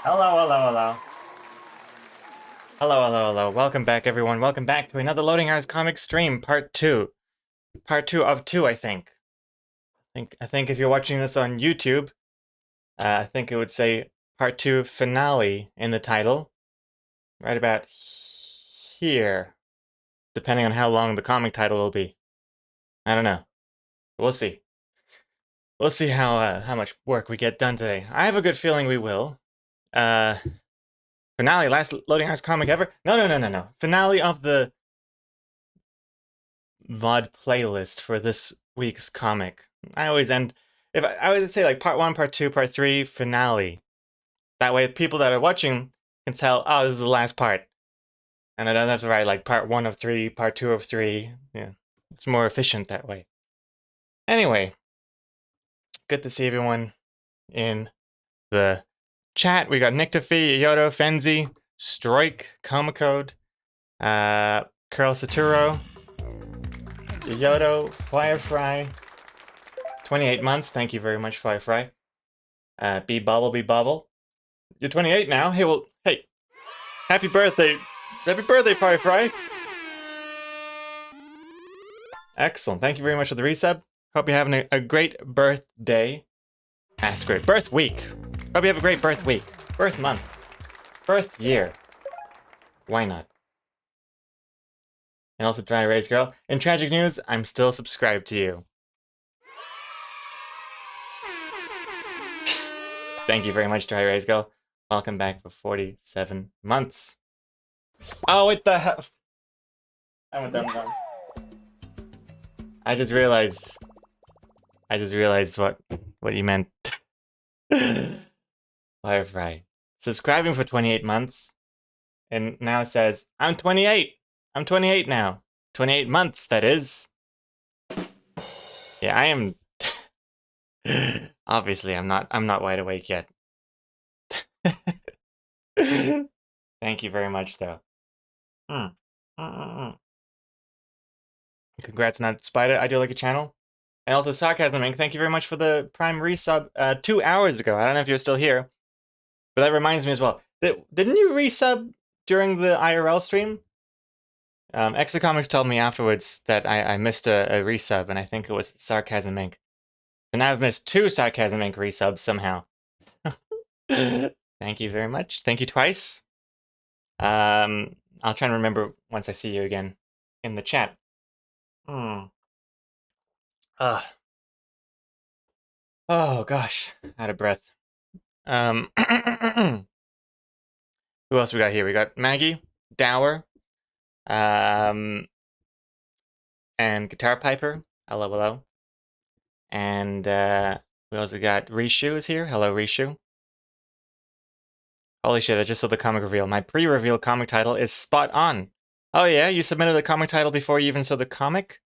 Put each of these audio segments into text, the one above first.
Hello, hello, hello. Hello, hello, hello. Welcome back, everyone. Welcome back to another Loading Hours Comic Stream, part two. Part two of two, I think. I think if you're watching this on YouTube, I think it would say part two finale in the title. Right about here. Depending on how long the comic title will be. I don't know. We'll see. We'll see how much work we get done today. I have a good feeling we will. Uh, finale, last Loading Hours comic ever? No. Finale of the VOD playlist for this week's comic. I always end, if I would say like part one, part two, part three, finale. That way, people that are watching can tell, oh, this is the last part. And I don't have to write like part one of three, part two of three. Yeah, it's more efficient that way. Anyway, good to see everyone in the chat. We got Nyctophee, Yodo, Fenzi, Stroik, Comacode, Curl Saturo, Yodo, Firefly, 28 months. Thank you very much, Firefly. Be Bobble. You're 28 now. Hey, well, hey, happy birthday. Happy birthday, Firefly. Excellent. Thank you very much for the resub. Hope you're having a great birthday. That's great. Birth week. Hope you have a great birth week. Birth month. Birth year. Why not? And also, Dry Erase Girl. In tragic news, I'm still subscribed to you. Thank you very much, Dry Erase Girl. Welcome back for 47 months. Oh, what the hell? I'm done. I just realized what you meant. Firefly. Subscribing for 28 months, and now says, I'm 28. I'm 28 now. 28 months, that is. Yeah, I am. Obviously, I'm not wide awake yet. Thank you very much, though. Congrats on that, Spider. I do like your channel. And also, Sarcasm Inc., thank you very much for the Prime resub 2 hours ago. I don't know if you're still here, but that reminds me as well. Didn't you resub during the IRL stream? Exocomics told me afterwards that I missed a resub, and I think it was Sarcasm Inc. And now I've missed 2 Sarcasm Inc. resubs somehow. Thank you very much. Thank you twice. I'll try and remember once I see you again in the chat. Ugh. Oh gosh, out of breath. Who else we got here? We got Maggie, Dower, and Guitar Piper. Hello. And we also got Rishu is here. Hello, Rishu. Holy shit, I just saw the comic reveal. My pre-reveal comic title is spot on. Oh yeah, you submitted the comic title before you even saw the comic?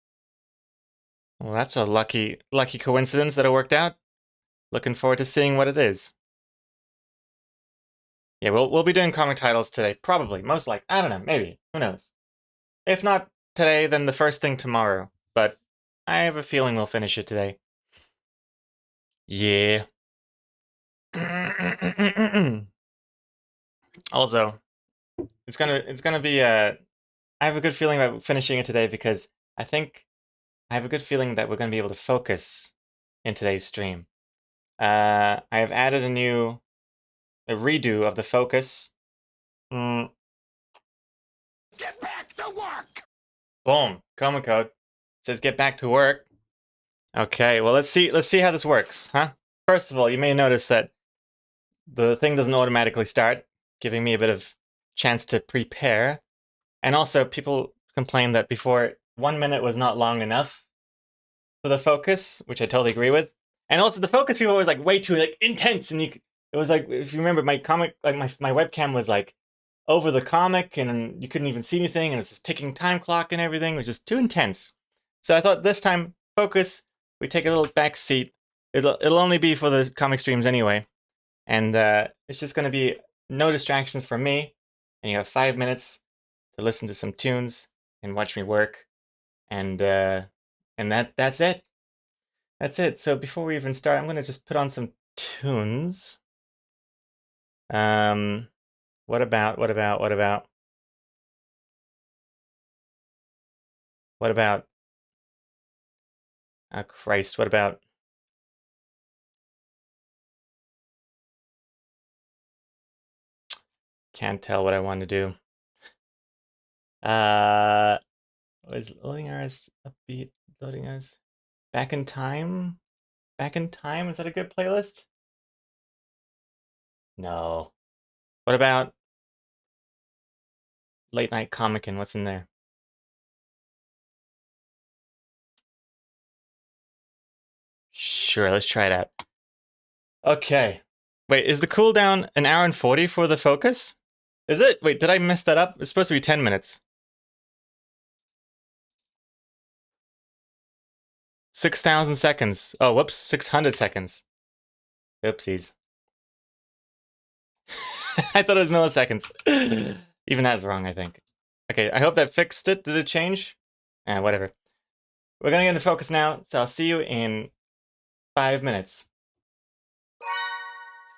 Well, that's a lucky coincidence that it worked out. Looking forward to seeing what it is. Yeah, we'll be doing comic titles today, probably, most likely. I don't know, maybe. Who knows? If not today, then the first thing tomorrow. But I have a feeling we'll finish it today. Yeah. Also, it's gonna be I have a good feeling about finishing it today because I think I have a good feeling that we're gonna be able to focus in today's stream. I have added a redo of the focus. Get back to work. Boom. Comic code says get back to work. Okay, well let's see how this works, huh? First of all, you may notice that the thing doesn't automatically start, giving me a bit of chance to prepare. And also, people complain that before 1 minute was not long enough for the focus, which I totally agree with. And also, the focus people was like way too like intense, and it was like, if you remember, my comic, like my webcam was like over the comic, and you couldn't even see anything, and it was this ticking time clock and everything. It was just too intense. So I thought this time, focus. We take a little back seat. It'll only be for the comic streams anyway, and it's just going to be no distractions from me. And you have 5 minutes to listen to some tunes and watch me work, and that's it. That's it. So before we even start, I'm going to just put on some tunes. What about? Oh Christ, what about? Can't tell what I want to do. Was loading hours upbeat? Loading hours. Back in time? Back in time? Is that a good playlist? No. What about Late Night Comic and what's in there? Sure, let's try it out. Okay. Wait, is the cooldown an hour and 40 for the focus? Is it? Wait, did I mess that up? It's supposed to be 10 minutes. 6,000 seconds. Oh, whoops, 600 seconds. Oopsies. I thought it was milliseconds. Even that's wrong, I think. Okay, I hope that fixed it. Did it change? Whatever. We're gonna get into focus now, so I'll see you in 5 minutes.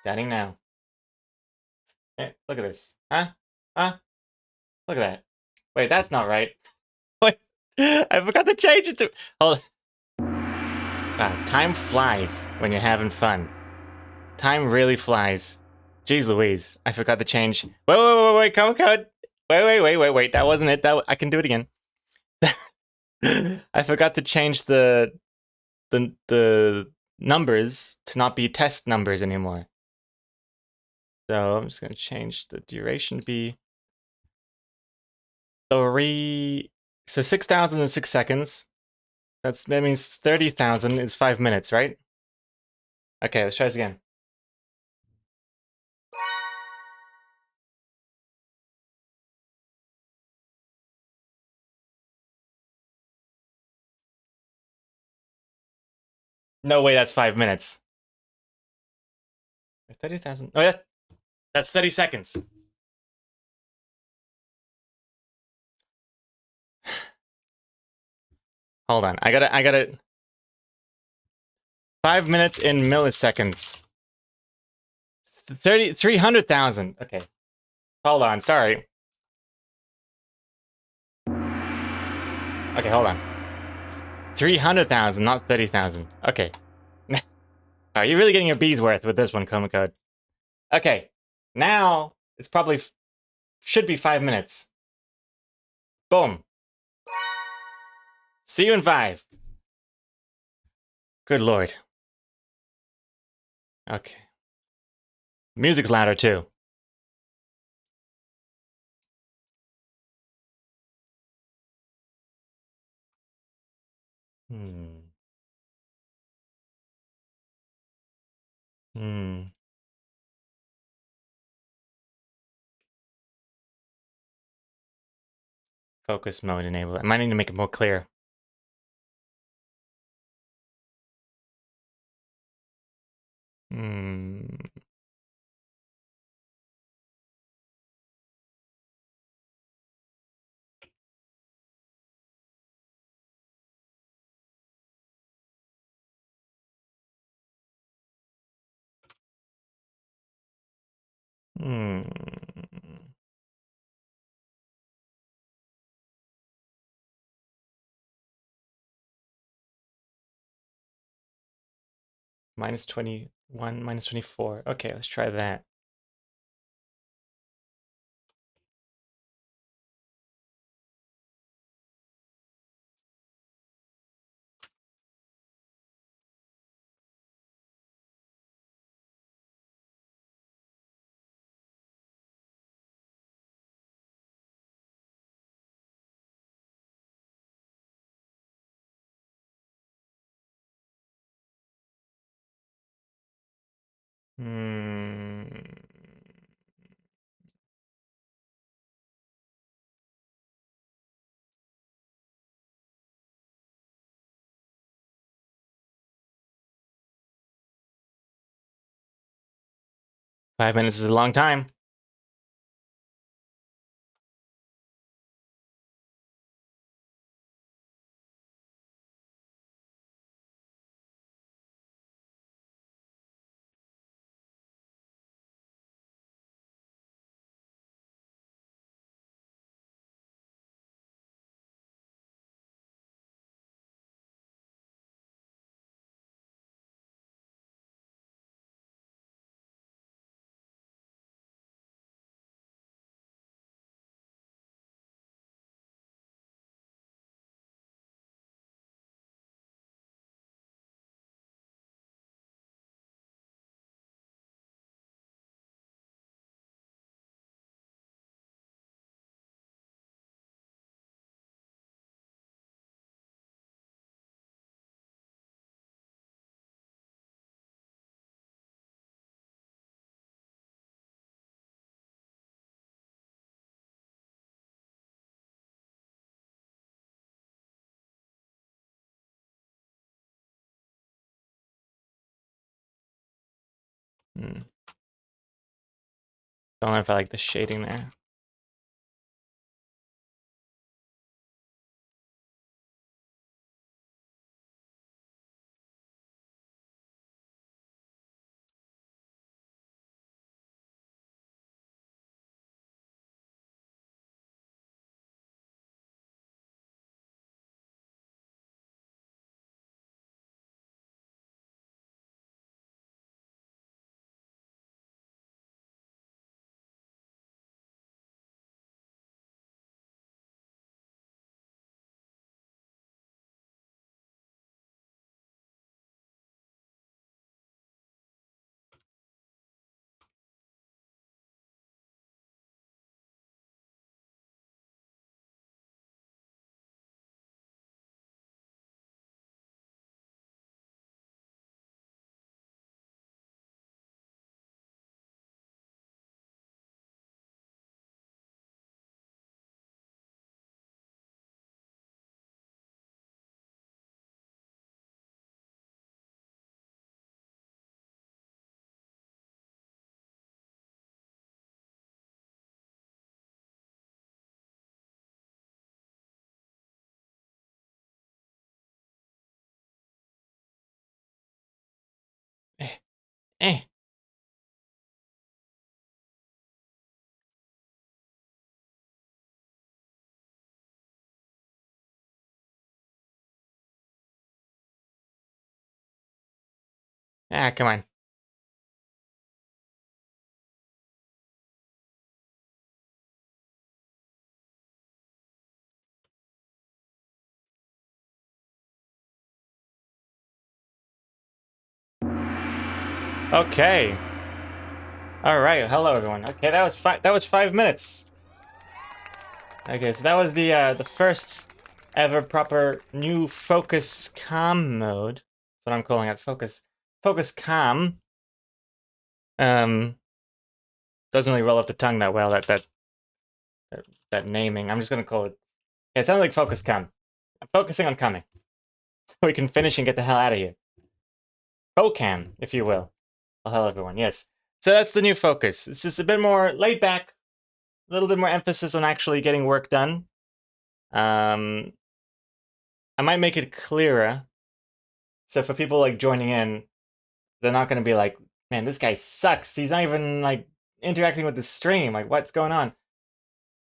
Starting now. Look at this. Huh? Huh? Look at that. Wait, that's not right. Wait, I forgot to change it to. Hold. Time flies when you're having fun. Time really flies. Jeez Louise, I forgot to change. Wait, come. Wait. That wasn't it. I can do it again. I forgot to change the numbers to not be test numbers anymore. So I'm just gonna change the duration to be 3. So 6,006 seconds. That means 30,000 is 5 minutes, right? Okay, let's try this again. No way, that's 5 minutes. 30,000. Oh, yeah, that's 30 seconds. Hold on, I gotta. 5 minutes in milliseconds. 300,000. Okay, hold on. Sorry. Okay, hold on. 300,000, not 30,000. Okay. You're really getting your bees worth with this one, Coma Code. Okay, now it's probably should be 5 minutes. Boom. See you in 5. Good lord. Okay. Music's louder too. Hmm. Focus mode enabled. I might need to make it more clear. Hmm. Hmm. Minus 21, minus 24. Okay, let's try that. Hmm. 5 minutes is a long time. Don't know if I like the shading there. Eh, eh. Ah, come on. Okay. All right. Hello, everyone. Okay, that was 5 minutes. Okay, so that was the first ever proper new focus cam mode. That's what I'm calling it. Focus cam. Doesn't really roll off the tongue that well. That naming. I'm just gonna call it. Yeah, it sounds like focus cam. I'm focusing on coming, so we can finish and get the hell out of here. Focam, if you will. Oh, hello, everyone. Yes. So that's the new focus. It's just a bit more laid back, a little bit more emphasis on actually getting work done. I might make it clearer. So for people like joining in, they're not going to be like, man, this guy sucks. He's not even like interacting with the stream. Like, what's going on?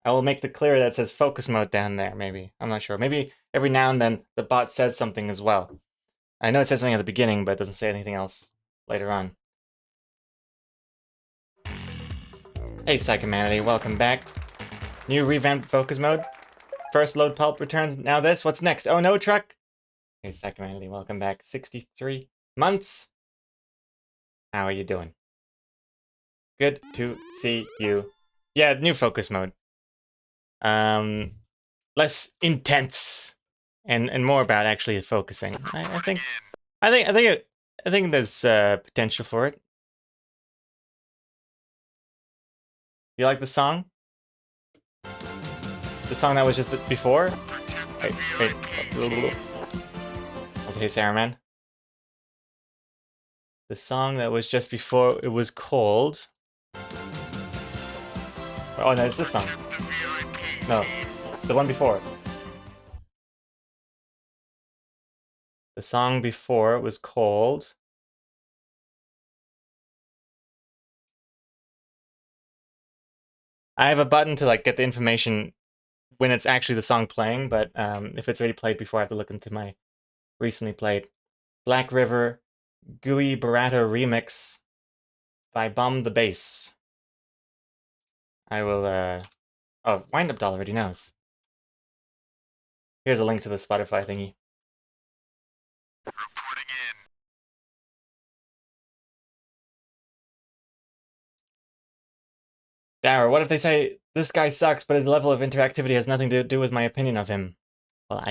I will make the clear that says focus mode down there, maybe. I'm not sure. Maybe every now and then the bot says something as well. I know it says something at the beginning, but it doesn't say anything else later on. Hey, Psychomanity, welcome back. New revamped focus mode. First load pulp returns, now this. What's next? Oh, no truck? Hey, Psychomanity, welcome back. 63 months. How are you doing? Good to see you. Yeah, new focus mode. Less intense and more about actually focusing. I think there's potential for it. You like the song? The song that was just before? Wait. Also, hey, Sarah Man. The song that was just before, it was called... Oh, no, it's this song. No, the one before. The song before was called... I have a button to like get the information when it's actually the song playing, but if it's already played before, I have to look into my recently played Black River Gooey Barata Remix by Bomb the Bass. I will, oh, Wind Up Doll already knows. Here's a link to the Spotify thingy. Reporting in. Dower, what if they say, this guy sucks, but his level of interactivity has nothing to do with my opinion of him? Well,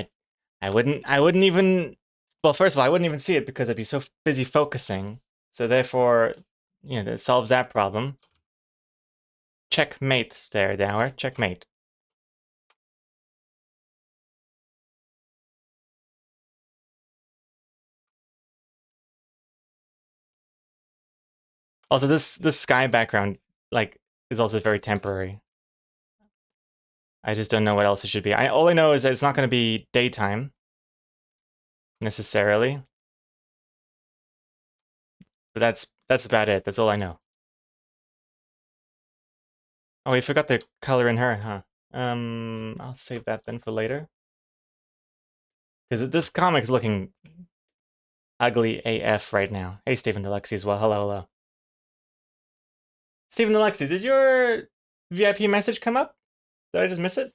I wouldn't even, well, first of all, I wouldn't even see it because I'd be so busy focusing. So therefore, you know, that solves that problem. Checkmate there, Dower, checkmate. Also, this sky background like is also very temporary. I just don't know what else it should be. All I know is that it's not going to be daytime necessarily, but that's about it. That's all I know. Oh, we forgot the color in her, huh? I'll save that then for later. Because this comic's looking ugly AF right now. Hey, Stephen Alexi as well. Hello, hello. Stephen Alexi, did your VIP message come up? Did I just miss it?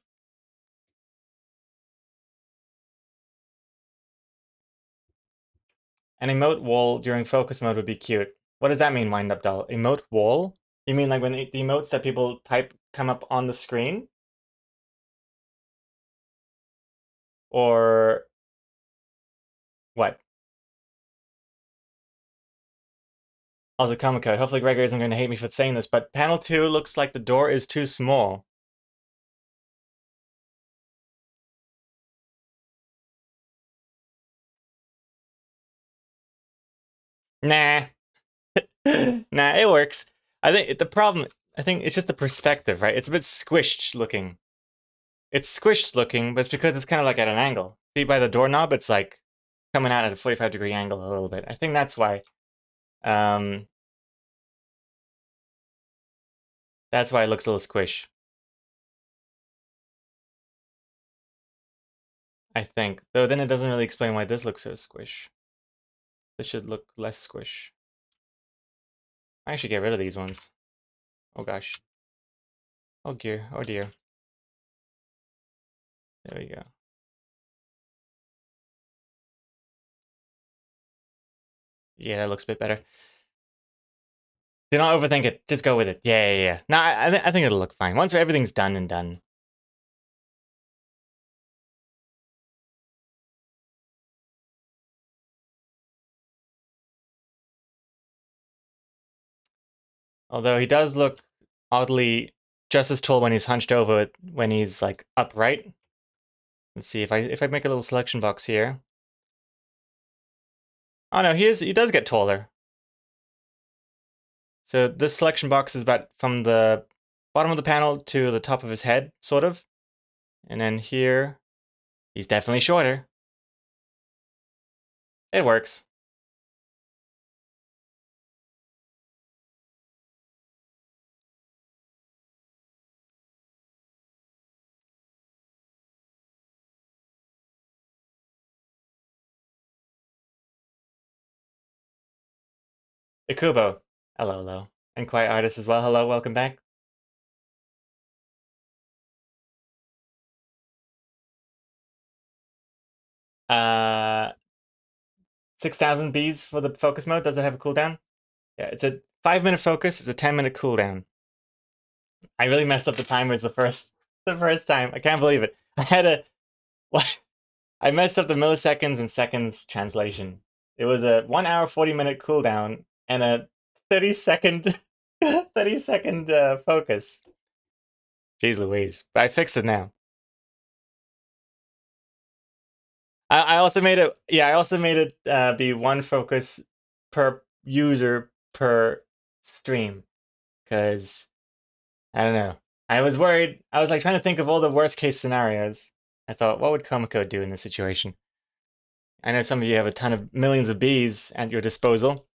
An emote wall during focus mode would be cute. What does that mean, Wind Up Doll? Emote wall? You mean like when the emotes that people type come up on the screen? Or what? Also, Comic Code. Hopefully Gregor isn't going to hate me for saying this, but panel 2 looks like the door is too small. Nah. Nah, it works. I think the problem, I think it's just the perspective, right? It's a bit squished looking. It's squished looking, but it's because it's kind of like at an angle. See by the doorknob, it's like coming out at a 45-degree angle a little bit. I think that's why. Um, that's why it looks a little squish. I think. Though then it doesn't really explain why this looks so squish. This should look less squish. I should get rid of these ones. Oh gosh. Oh dear. Oh dear. There we go. Yeah, that looks a bit better. Do not overthink it. Just go with it. Yeah. No, I think it'll look fine. Once everything's done and done. Although he does look oddly just as tall when he's hunched over when he's like upright. Let's see if I make a little selection box here. Oh no, he does get taller. So this selection box is about from the bottom of the panel to the top of his head, sort of. And then here, he's definitely shorter. It works. Ikubo. Hello. And Quiet Artist as well. Hello, welcome back. 6,000 bees for the focus mode. Does it have a cooldown? Yeah, it's a 5-minute focus. It's a 10-minute cooldown. I really messed up the timers the first time. I can't believe it. I had a what? I messed up the milliseconds and seconds translation. It was a 1 hour 40-minute cooldown and a 30-second 30-second focus. Jeez Louise. But I fixed it now. I also made it I also made it be one focus per user per stream. Cause I don't know. I was worried. I was like trying to think of all the worst case scenarios. I thought, what would Komiko do in this situation? I know some of you have a ton of millions of bees at your disposal.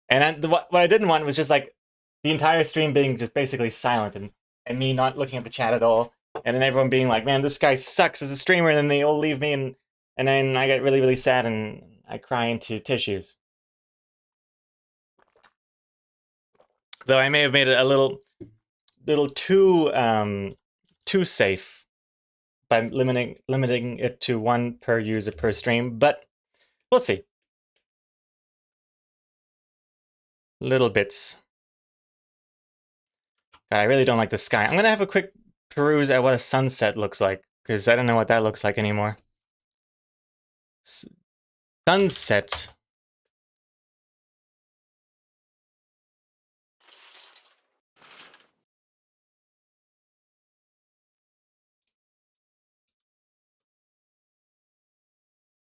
And what I didn't want was just like the entire stream being just basically silent and me not looking at the chat at all. And then everyone being like, man, this guy sucks as a streamer. And then they all leave me and then I get really, really sad and I cry into tissues. Though I may have made it a little too safe by limiting it to one per user per stream, but we'll see. Little bits. God, I really don't like the sky. I'm gonna have a quick peruse at what a sunset looks like, because I don't know what that looks like anymore. Sunset.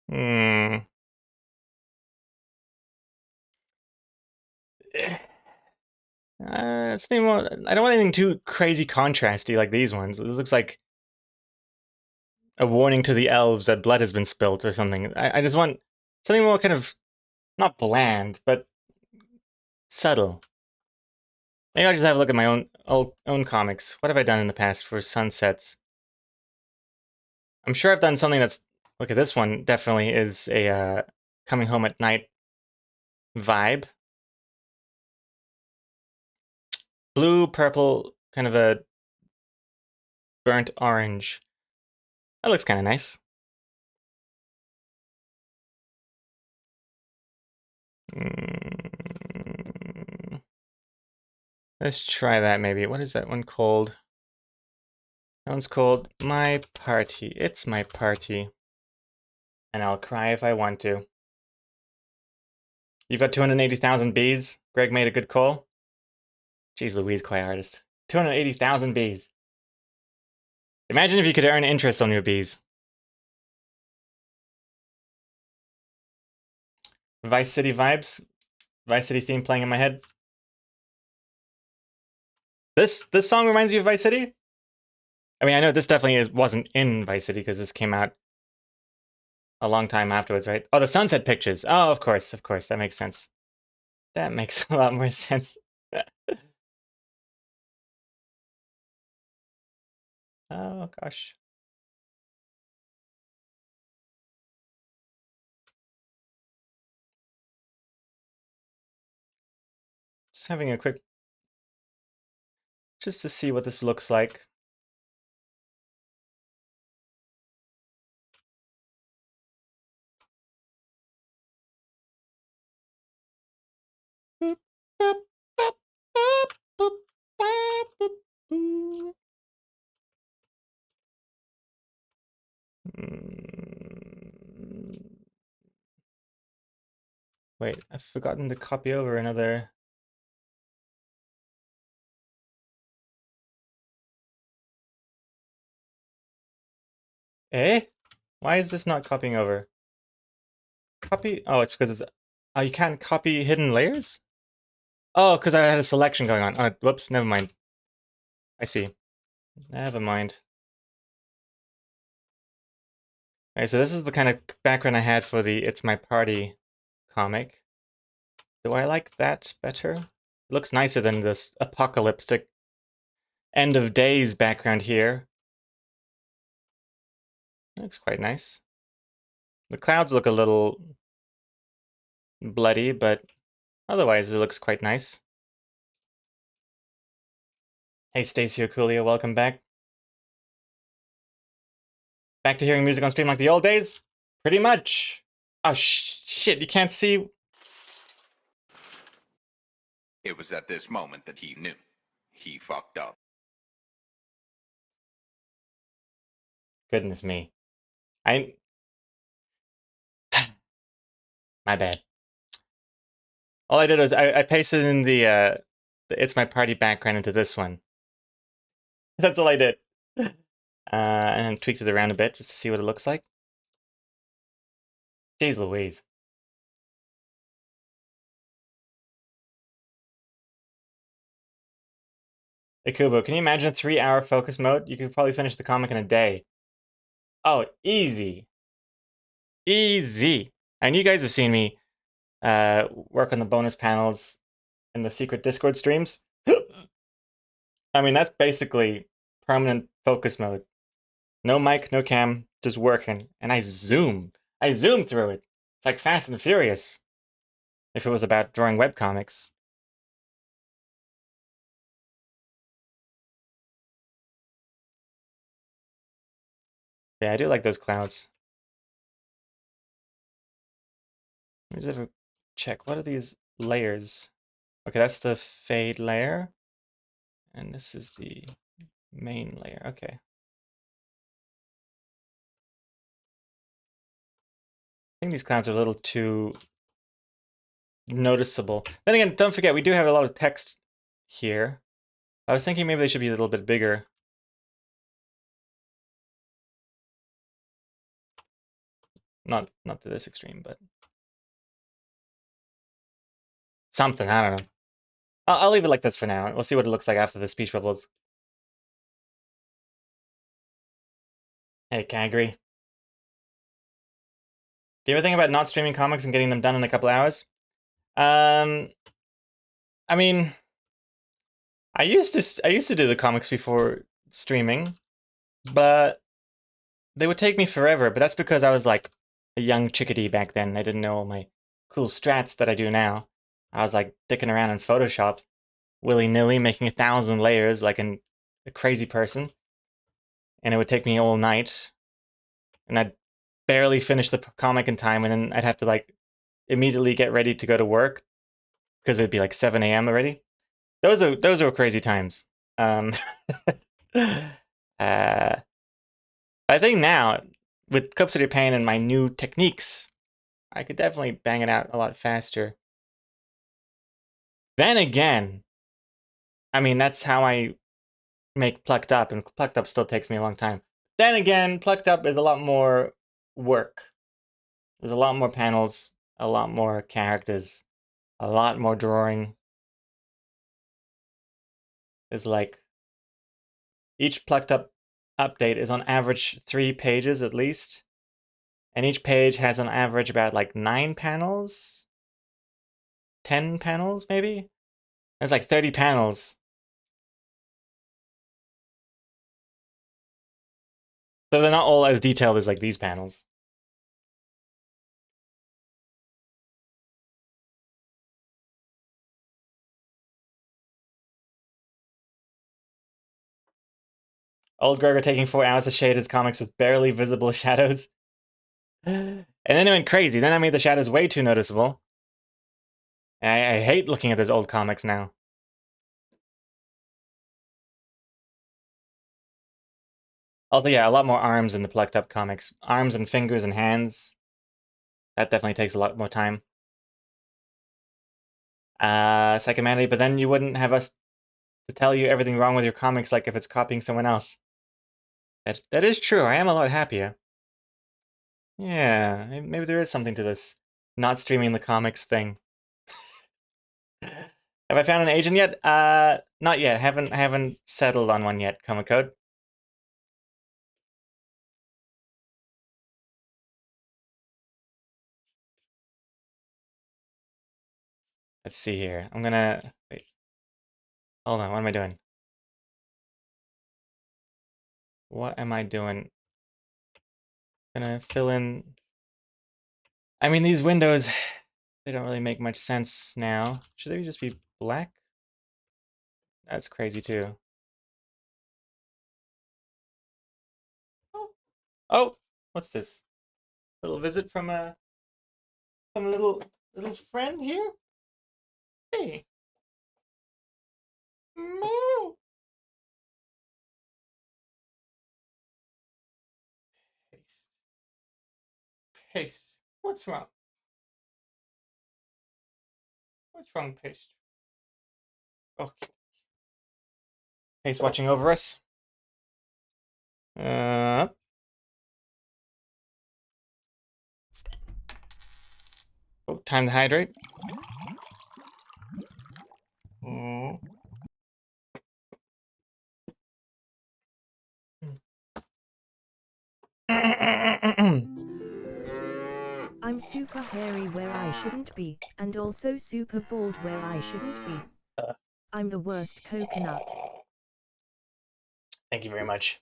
Hmm. Something more. I don't want anything too crazy contrasty like these ones. This looks like a warning to the elves that blood has been spilt or something. I just want something more kind of not bland, but subtle. Maybe I'll just have a look at my own comics. What have I done in the past for sunsets? I'm sure I've done something that's. Look at this one. Definitely is a coming home at night vibe. Blue, purple, kind of a burnt orange. That looks kind of nice. Let's try that maybe. What is that one called? That one's called My Party. It's my party. And I'll cry if I want to. You've got 280,000 bees. Greg made a good call. Jeez Louise, Quiet Artist. 280,000 bees. Imagine if you could earn interest on your bees. Vice City vibes. Vice City theme playing in my head. This song reminds you of Vice City? I mean, I know this definitely wasn't in Vice City because this came out a long time afterwards, right? Oh, the Sunset Pictures. Oh, of course. That makes sense. That makes a lot more sense. Oh, gosh. Just having a quick... just to see what this looks like. Wait, I've forgotten to copy over another... Eh? Why is this not copying over? Copy? Oh, it's because it's... Oh, you can't copy hidden layers? Oh, because I had a selection going on. Oh, whoops, never mind. I see. Never mind. Alright, so this is the kind of background I had for the It's My Party comic. Do I like that better? It looks nicer than this apocalyptic end of days background here. Looks quite nice. The clouds look a little bloody, but otherwise it looks quite nice. Hey Stacy Okulia, welcome back. Back to hearing music on stream like the old days? Pretty much. Oh shit, you can't see. It was at this moment that he knew. He fucked up. Goodness me. My bad. All I did was I pasted in the It's My Party background into this one. That's all I did. And tweaked it around a bit just to see what it looks like. Jeez Louise. Hey Kubo, can you imagine a 3-hour focus mode? You could probably finish the comic in a day. Oh, easy. Easy. And you guys have seen me work on the bonus panels in the secret Discord streams. I mean, that's basically permanent focus mode. No mic, no cam, just working. And I zoom. I zoom through it. It's like Fast and Furious. If it was about drawing webcomics. Yeah, I do like those clouds. Let me just have a check. What are these layers? Okay, that's the fade layer. And this is the main layer. Okay. I think these clouds are a little too noticeable. Then again, don't forget, we do have a lot of text here. I was thinking maybe they should be a little bit bigger. Not to this extreme, but something, I don't know. I'll leave it like this for now. We'll see what it looks like after the speech bubbles. Hey, can I agree? Do you ever think about not streaming comics and getting them done in a couple hours? I mean, I used to do the comics before streaming, but they would take me forever. But that's because I was like a young chickadee back then. I didn't know all my cool strats that I do now. I was like dicking around in Photoshop, willy nilly, making 1,000 layers like a crazy person, and it would take me all night, and I'd barely finish the comic in time, and then I'd have to like immediately get ready to go to work because it'd be like 7 a.m. already. Those are crazy times. Um, uh, I think now with Cup City Pain and my new techniques, I could definitely bang it out a lot faster. Then again, I mean that's how I make Plucked Up, and Plucked Up still takes me a long time. Then again, Plucked Up is a lot more work. There's a lot more panels, a lot more characters, a lot more drawing. There's like each Plucked Up update is on average 3 pages at least. And each page has on average about like 9 panels, 10 panels maybe. That's like 30 panels. So they're not all as detailed as like these panels. Old Gregor taking 4 hours to shade his comics with barely visible shadows. And then it went crazy. Then I made the shadows way too noticeable. I hate looking at those old comics now. Also, yeah, a lot more arms in the Plucked Up comics. Arms and fingers and hands. That definitely takes a lot more time. Psychomanity, but then you wouldn't have us to tell you everything wrong with your comics like if it's copying someone else. That is true. I am a lot happier. Yeah, maybe there is something to this not streaming the comics thing. Have I found an agent yet? Not yet. Haven't settled on one yet. Comic Code. Let's see here. I'm gonna wait. Hold on. What am I doing? What am I doing? Gonna fill in. I mean, these windows, they don't really make much sense now. Should they just be black? That's crazy too. Oh, oh, what's this? Little visit from a little friend here. Hey, meow. Paste, paste. What's wrong? What's wrong, paste? Okay, paste watching over us. Uh, oh, time to hydrate. Mm. I'm super hairy where I shouldn't be, and also super bald where I shouldn't be. I'm the worst coconut. Thank you very much.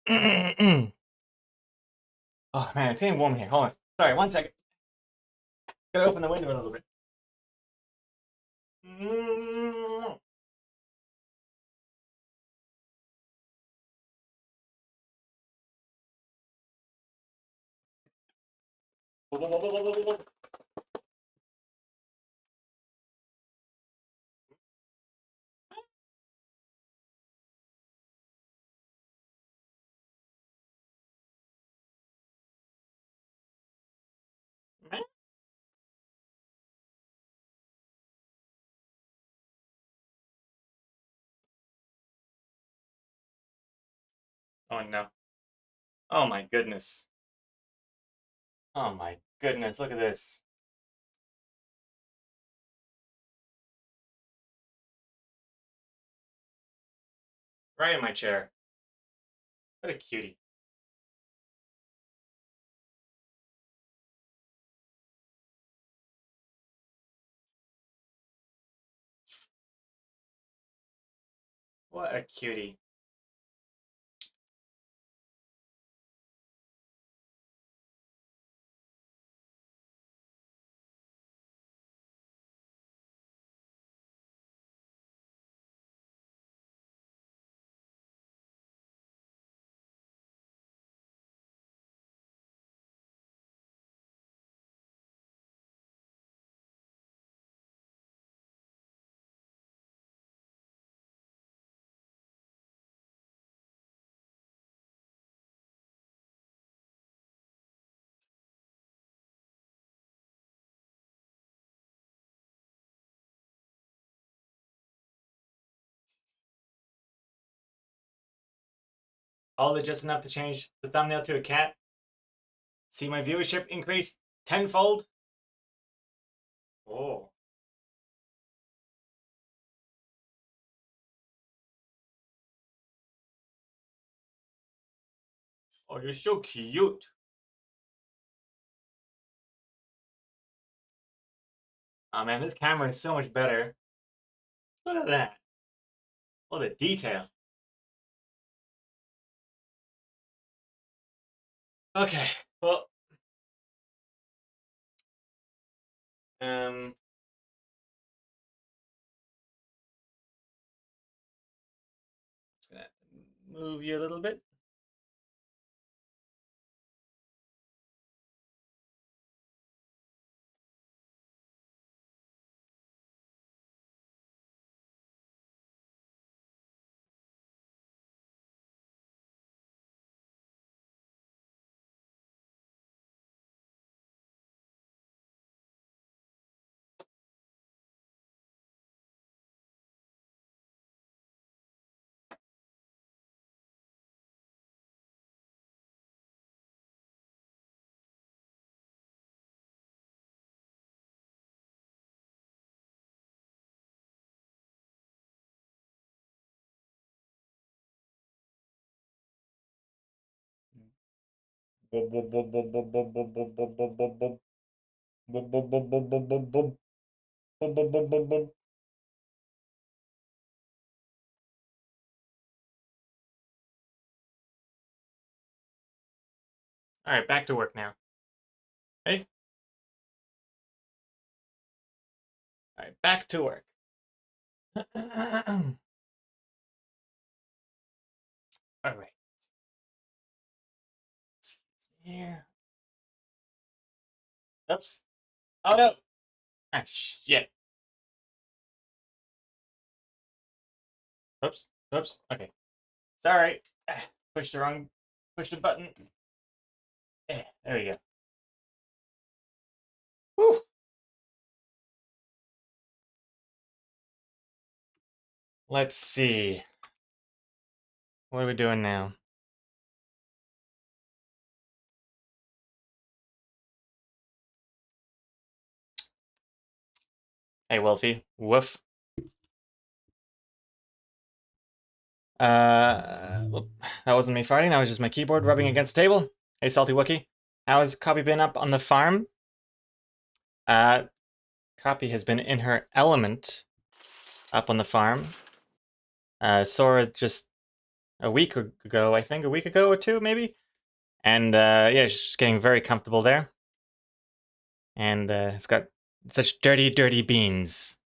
Oh man, it's getting warm here. Hold on. Sorry, 1 second. Gotta open the window a little bit. Oh no. Oh my goodness. Oh my goodness, look at this. Right in my chair. What a cutie. What a cutie. All it just enough to change the thumbnail to a cat. See my viewership increase tenfold. Oh. Oh, you're so cute. Oh man, this camera is so much better. Look at that. All the detail. Okay, well. Just gonna move you a little bit. Bob, bob, bob, bob, bob, bob, bob, bob, bob, bob, bob, bob. Bob, bob, bob, bob, bob, bob, bob. Bob, bob, bob, bob, bob. All right, back to work now. Hey. All right, back to work. All right. Here. Oops. Oh no. Ah, shit. Oops. Oops. Okay. Sorry. Push the button. There we go. Whew. Let's see. What are we doing now? Hey, Wolfie. Woof. Whoop. That wasn't me farting. That was just my keyboard rubbing against the table. Hey, Salty Wookie. How's Copy been up on the farm? Copy has been in her element up on the farm. Sora just a week ago, I think, a week ago or two, maybe. And yeah, she's just getting very comfortable there. And it's got such dirty, dirty beans.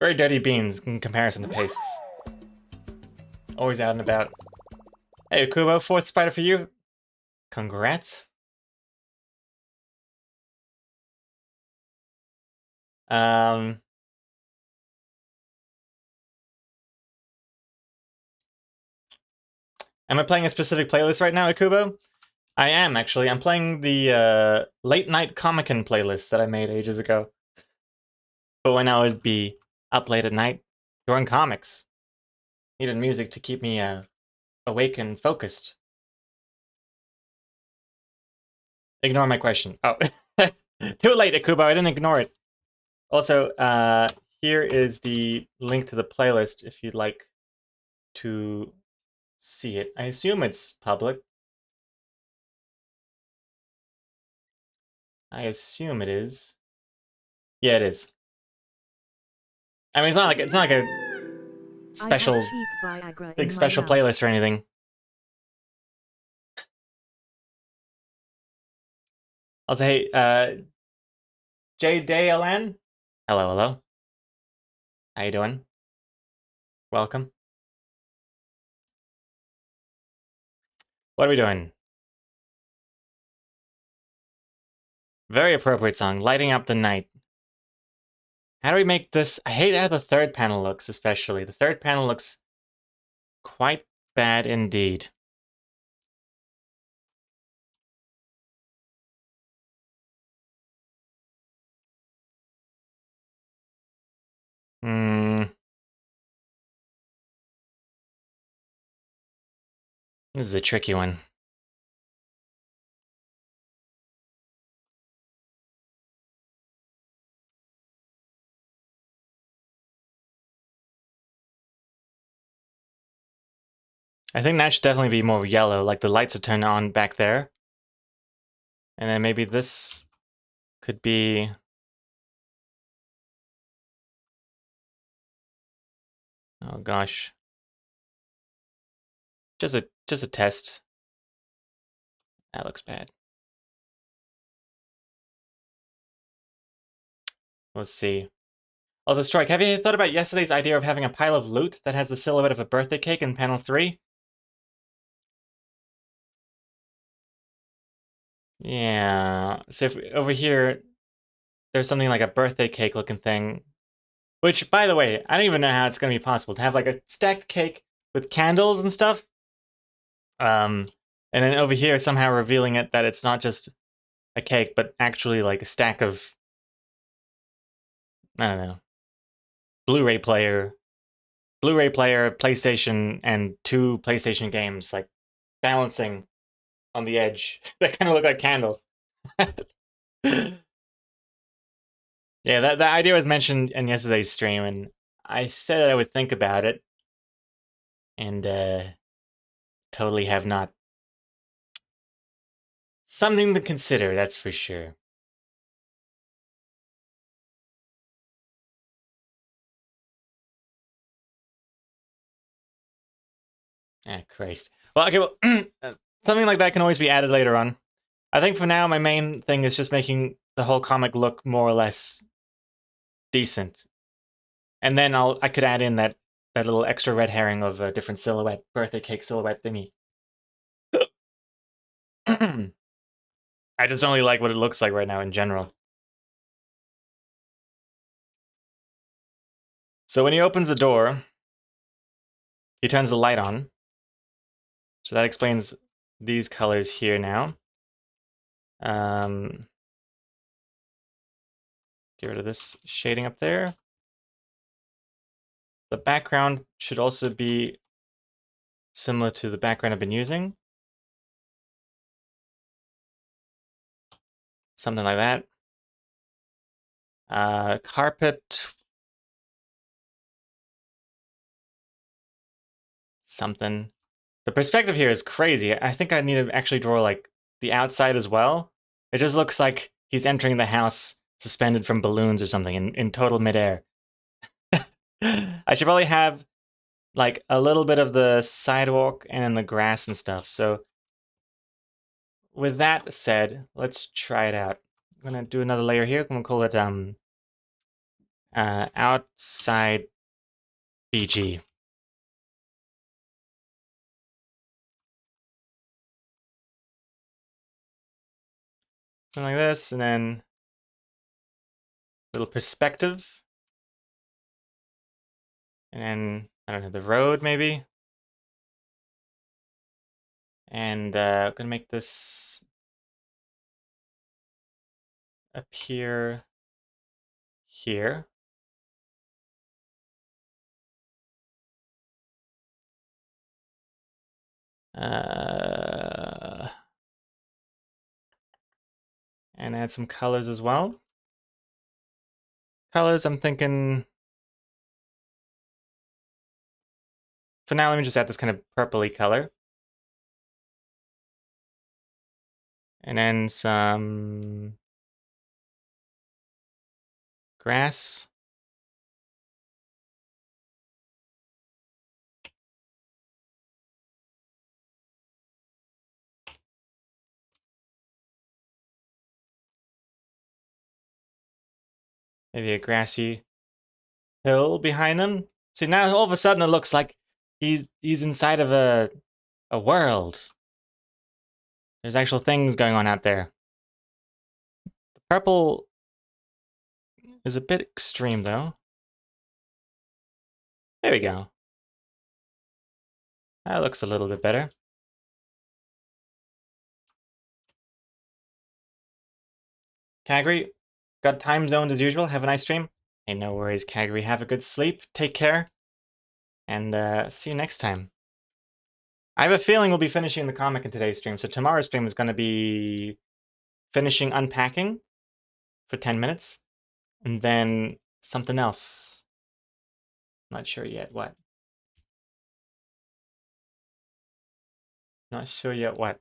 Very dirty beans in comparison to pastes. Always out and about. Hey, Kubo, fourth spider for you. Congrats. Am I playing a specific playlist right now, Akubo? I am, actually. I'm playing the Late Night Comic-Con playlist that I made ages ago. But when I would be up late at night drawing comics. Needed music to keep me awake and focused. Ignore my question. Oh. Too late, Akubo. I didn't ignore it. Also, here is the link to the playlist if you'd like to see it. I assume it's public. I assume it is. Yeah, it is. I mean, it's not like a special I have cheap Viagra big in my special mouth. playlist or anything. I'll say, J Day LN. Hello, hello. How you doing? Welcome. What are we doing? Very appropriate song, Lighting Up the Night. How do we make this? I hate how the third panel looks, especially. The third panel looks quite bad indeed. Hmm. This is a tricky one. I think that should definitely be more yellow, like the lights are turned on back there. And then maybe this could be... Oh gosh. Just a test. That looks bad. Let's see. Also, Strike, have you thought about yesterday's idea of having a pile of loot that has the silhouette of a birthday cake in panel 3? Yeah. So if over here, there's something like a birthday cake looking thing. Which, by the way, I don't even know how it's going to be possible to have like a stacked cake with candles and stuff. And then over here, somehow revealing it that it's not just a cake, but actually like a stack of, I don't know, Blu-ray player, PlayStation, and 2 PlayStation games, like balancing on the edge. They kind of look like candles. Yeah, that idea was mentioned in yesterday's stream, and I said I would think about it, and totally have not. Something to consider, that's for sure. Ah, Christ. Well, okay, well, something like that can always be added later on. I think for now, my main thing is just making the whole comic look more or less decent. And then I could add in that little extra red herring of a different silhouette, birthday cake silhouette thingy. I just only like what it looks like right now in general. So when he opens the door, he turns the light on. So that explains these colors here now. Get rid of this shading up there. The background should also be similar to the background I've been using. Something like that. Carpet. Something. The perspective here is crazy. I think I need to actually draw like the outside as well. It just looks like he's entering the house suspended from balloons or something in total midair. I should probably have like a little bit of the sidewalk and the grass and stuff. So with that said, let's try it out. I'm gonna do another layer here. I'm gonna call it outside BG. Something like this, and then little perspective. And then, I don't know, the road maybe. And I'm gonna make this appear here. And add some colors as well. Colors, I'm thinking for now, let me just add this kind of purpley color. And then some grass. Maybe a grassy hill behind him. See, now all of a sudden it looks like he's inside of a world. There's actual things going on out there. The purple is a bit extreme, though. There we go. That looks a little bit better. Kagri, got time zoned as usual. Have a nice stream. Hey, no worries, Kagri. Have a good sleep. Take care. And see you next time. I have a feeling we'll be finishing the comic in today's stream. So tomorrow's stream is going to be finishing unpacking for 10 minutes. And then something else. Not sure yet what. Not sure yet what.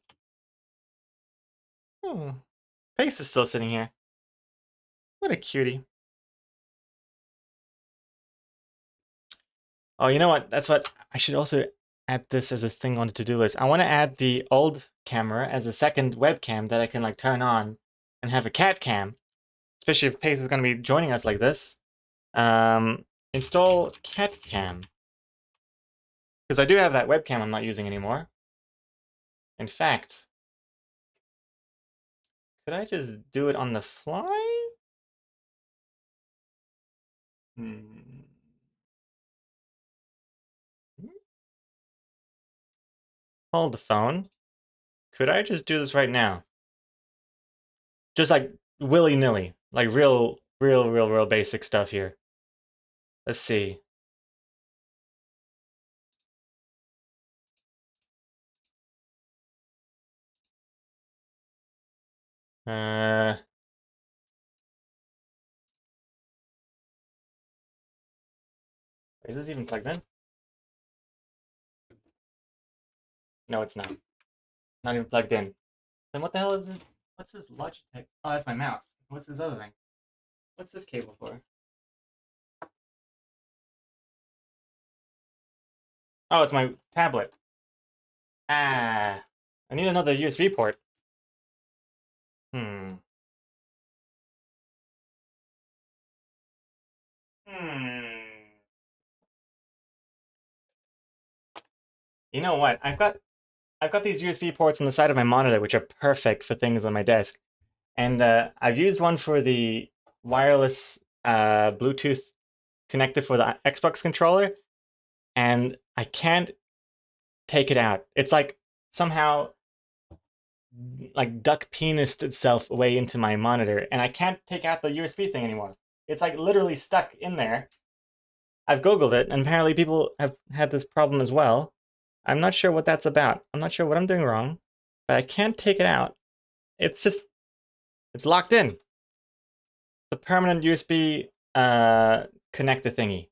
Oh, Pace is still sitting here. What a cutie. Oh, you know what? That's what I should also add this as a thing on the to-do list. I want to add the old camera as a second webcam that I can like turn on and have a cat cam, especially if Pace is going to be joining us like this. Install cat cam. Because I do have that webcam I'm not using anymore. In fact, could I just do it on the fly? Hold the phone. Could I just do this right now? Just like willy-nilly. Like real basic stuff here. Let's see. Is this even plugged in? No, it's not. Not even plugged in. Then what the hell is it? What's this Logitech? Oh, that's my mouse. What's this other thing? What's this cable for? Oh, it's my tablet. Ah, I need another USB port. Hmm. You know what? I've got these USB ports on the side of my monitor, which are perfect for things on my desk. And I've used one for the wireless Bluetooth connector for the Xbox controller, and I can't take it out. It's like somehow like duck penised itself away into my monitor, and I can't take out the USB thing anymore. It's like literally stuck in there. I've Googled it, and apparently people have had this problem as well. I'm not sure what that's about. I'm not sure what I'm doing wrong, but I can't take it out. It's just, it's locked in. The permanent USB connector thingy.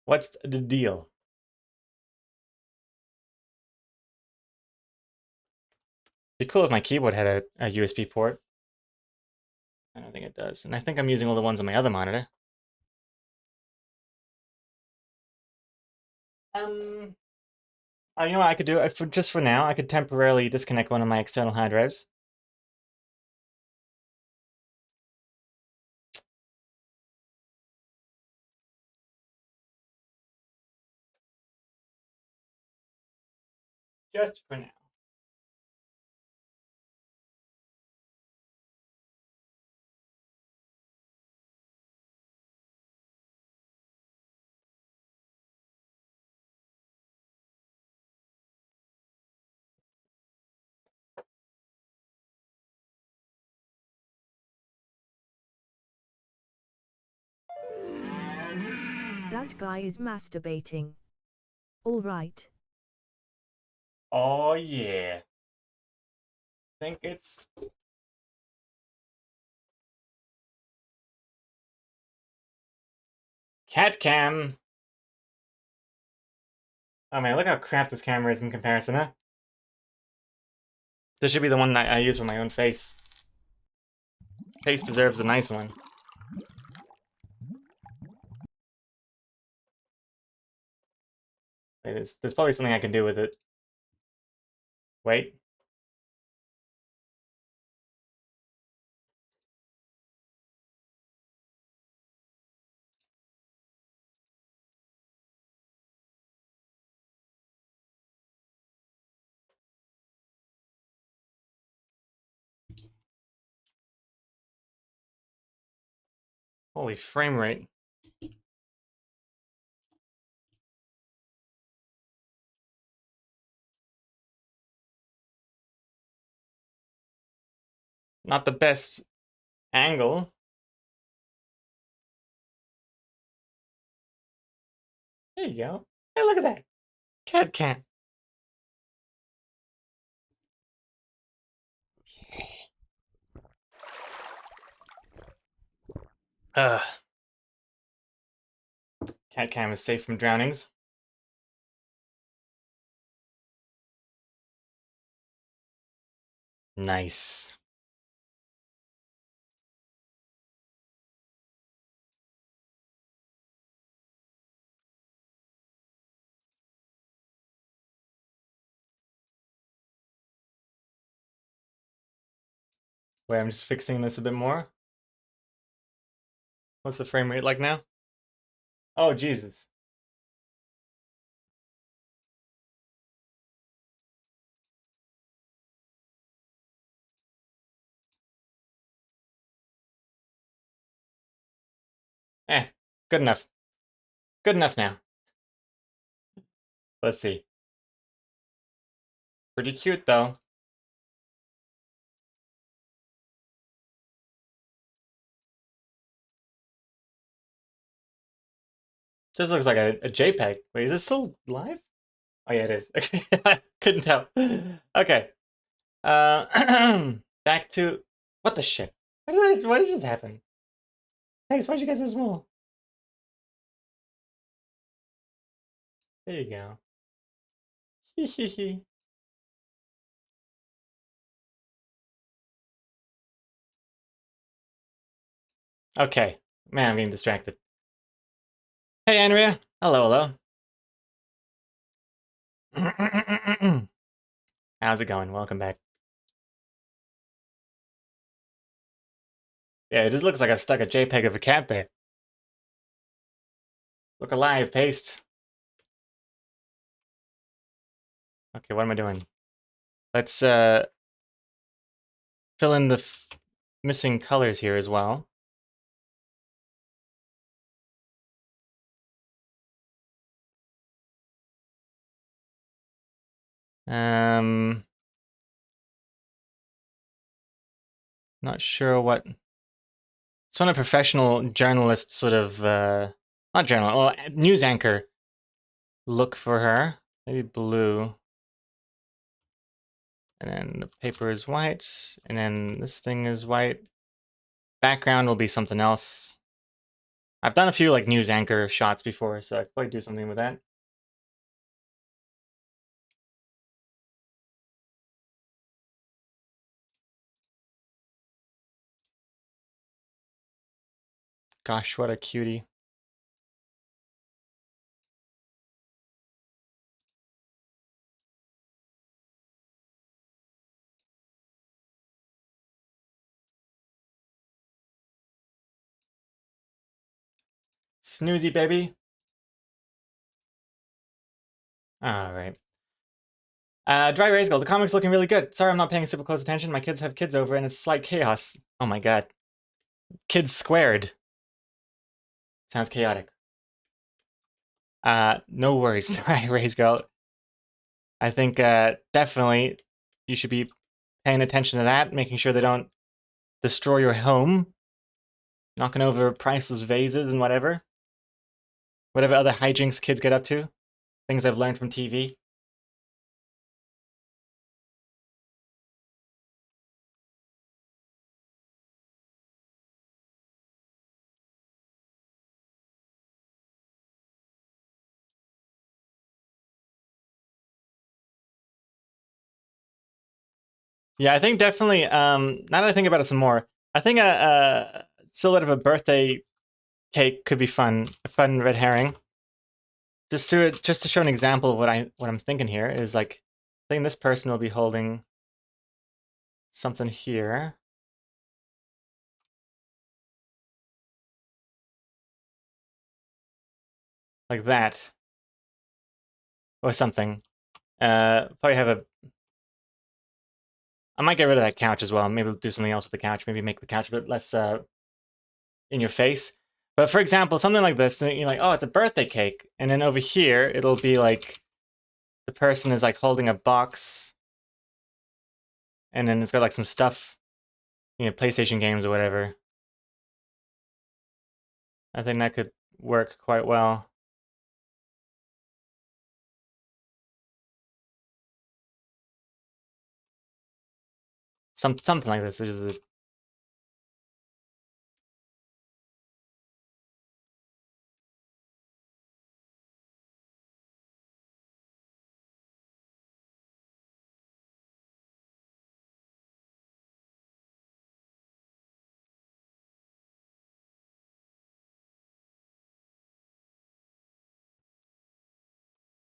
What's the deal? It'd be cool if my keyboard had a USB port. I don't think it does. And I think I'm using all the ones on my other monitor. You know what I could do? Just for now, I could temporarily disconnect one of my external hard drives. Just for now. That guy is masturbating. All right. Oh yeah. Think it's cat cam. Oh man, look how crap this camera is in comparison, huh? This should be the one that I use for my own face. Face deserves a nice one. Wait, there's probably something I can do with it. Wait. Holy frame rate. Not the best angle. There you go. Hey, look at that. Cat cam. Ugh. Cat cam is safe from drownings. Nice. Wait, I'm just fixing this a bit more. What's the frame rate like now? Oh, Jesus. Eh, good enough. Good enough now. Let's see. Pretty cute, though. This looks like a JPEG. Wait, is this still live? Oh, yeah, it is. Okay, I couldn't tell. Okay. Back to... What the shit? Why did this happen? Thanks, why'd you get so small? There you go. Hehehe. Okay. Man, I'm getting distracted. Hey, Andrea. Hello, hello. How's it going? Welcome back. Yeah, it just looks like I've stuck a JPEG of a cat there. Look alive, paste. Okay, what am I doing? Let's fill in the missing colors here as well. Not sure what. It's when a professional journalist sort of not journalist, well, news anchor look for her. Maybe blue. And then the paper is white, and then this thing is white. Background will be something else. I've done a few like news anchor shots before, so I could probably do something with that. Gosh, what a cutie. Snoozy baby. Alright. Dry Rays Gold, the comic's looking really good. Sorry I'm not paying super close attention. My kids have kids over and it's slight chaos. Oh my god. Kids squared. Sounds chaotic. No worries, Dry Rays Gold. I think definitely you should be paying attention to that, making sure they don't destroy your home, knocking over priceless vases and whatever. Whatever other hijinks kids get up to. Things I've learned from TV. Yeah, I think definitely. Now that I think about it some more, I think a silhouette of a birthday cake could be fun. A fun red herring. Just to show an example of what I'm thinking here is like, I think this person will be holding something here. Like that. Or something. Probably have a... I might get rid of that couch as well. Maybe do something else with the couch. Maybe make the couch a bit less in your face. But for example, something like this, you're like, oh, it's a birthday cake. And then over here, it'll be like the person is like holding a box. And then it's got like some stuff, PlayStation games or whatever. I think that could work quite well. Something like this. This is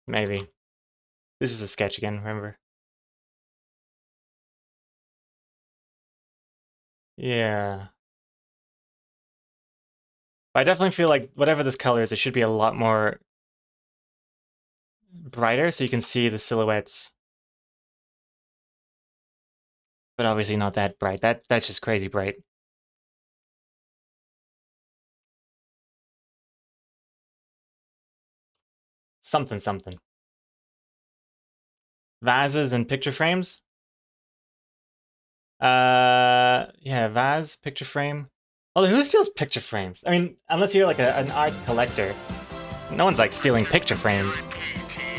maybe. This is a sketch again, remember? Yeah. But I definitely feel like whatever this color is, it should be a lot more brighter so you can see the silhouettes. But obviously not that bright. That's just crazy bright. Something something. Vases and picture frames? Yeah, vase, picture frame. Although who steals picture frames? I mean, unless you're like an art collector. No one's like stealing picture frames.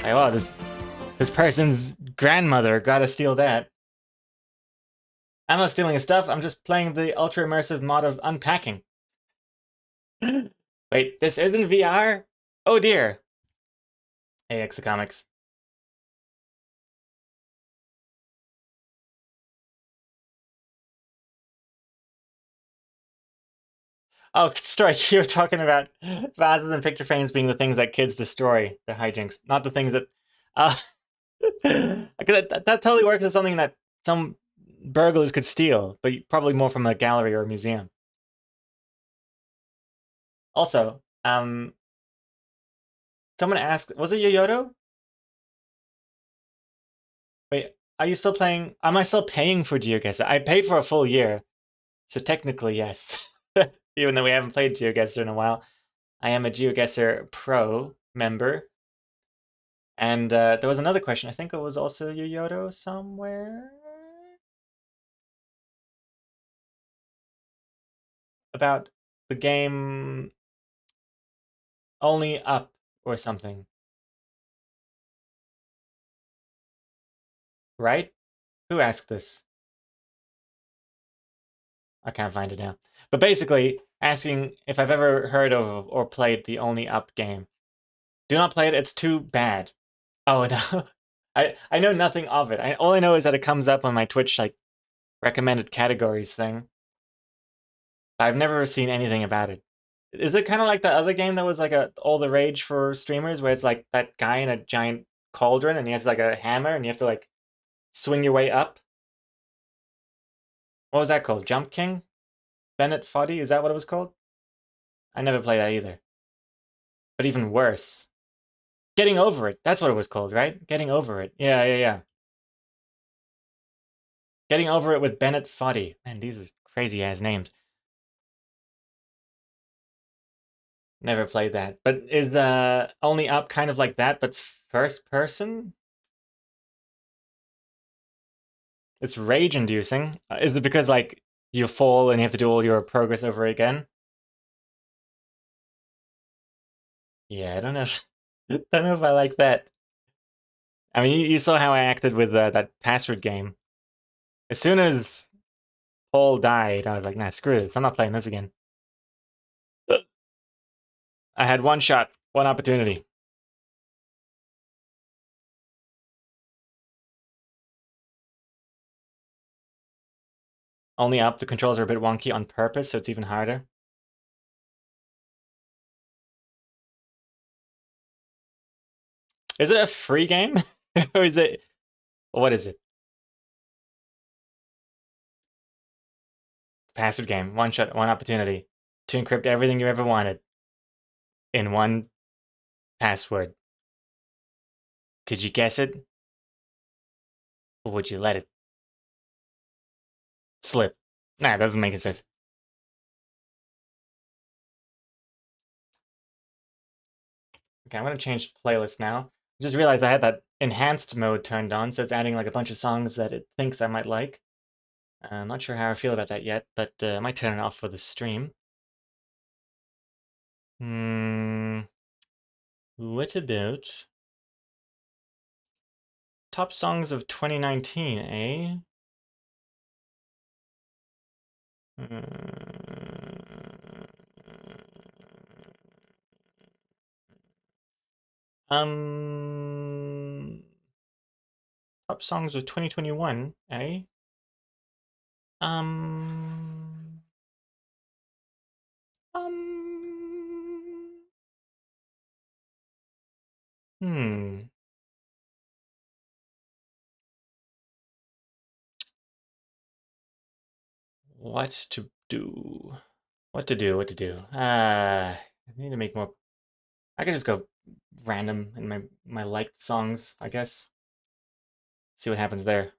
Like, oh, this person's grandmother gotta steal that. I'm not stealing his stuff, I'm just playing the ultra immersive mod of unpacking. Wait, this isn't VR? Oh dear. Hey, Exocomics. Oh, Strike, you were talking about vases and picture frames being the things that kids destroy, the hijinks, not the things that... Because that totally works as something that some burglars could steal, but probably more from a gallery or a museum. Also, someone asked, was it Yoyoto? Wait, are you still playing? Am I still paying for GeoGuessr? I paid for a full year, so technically yes. Even though we haven't played GeoGuessr in a while. I am a GeoGuessr Pro member. And there was another question. I think it was also Yoyoto somewhere. About the game Only Up or something. Right? Who asked this? I can't find it now. But basically, asking if I've ever heard of or played the Only Up game. Do not play it, it's too bad. Oh no. I know nothing of it. All I know is that it comes up on my Twitch like recommended categories thing. I've never seen anything about it. Is it kind of like the other game that was like all the rage for streamers, where it's like that guy in a giant cauldron and he has like a hammer and you have to like swing your way up? What was that called? Jump King? Bennett Foddy? Is that what it was called? I never played that either. But even worse. Getting Over It. That's what it was called, right? Getting Over It. Yeah. Getting Over It with Bennett Foddy. Man, these are crazy ass names. Never played that. But is the Only Up kind of like that, but first person? It's rage inducing. Is it because like you fall and you have to do all your progress over again? Yeah, I don't know. Don't know if I like that. I mean, you saw how I acted with that password game. As soon as Paul died, I was like, nah, screw this. I'm not playing this again. I had one shot, one opportunity. Only up, the controls are a bit wonky on purpose, so it's even harder. Is it a free game? Or is it... What is it? Password game. One shot, one opportunity to encrypt everything you ever wanted in one password. Could you guess it? Or would you let it slip? Nah, that doesn't make any sense. Okay, I'm gonna change playlist now. I just realized I had that enhanced mode turned on, so it's adding like a bunch of songs that it thinks I might like. I'm not sure how I feel about that yet, but I might turn it off for the stream. What about top songs of 2019, eh? Top songs of 2021, eh? Um, hmm. What to do? What to do? What to do? I need to make more. I could just go random in my liked songs, I guess. See what happens there.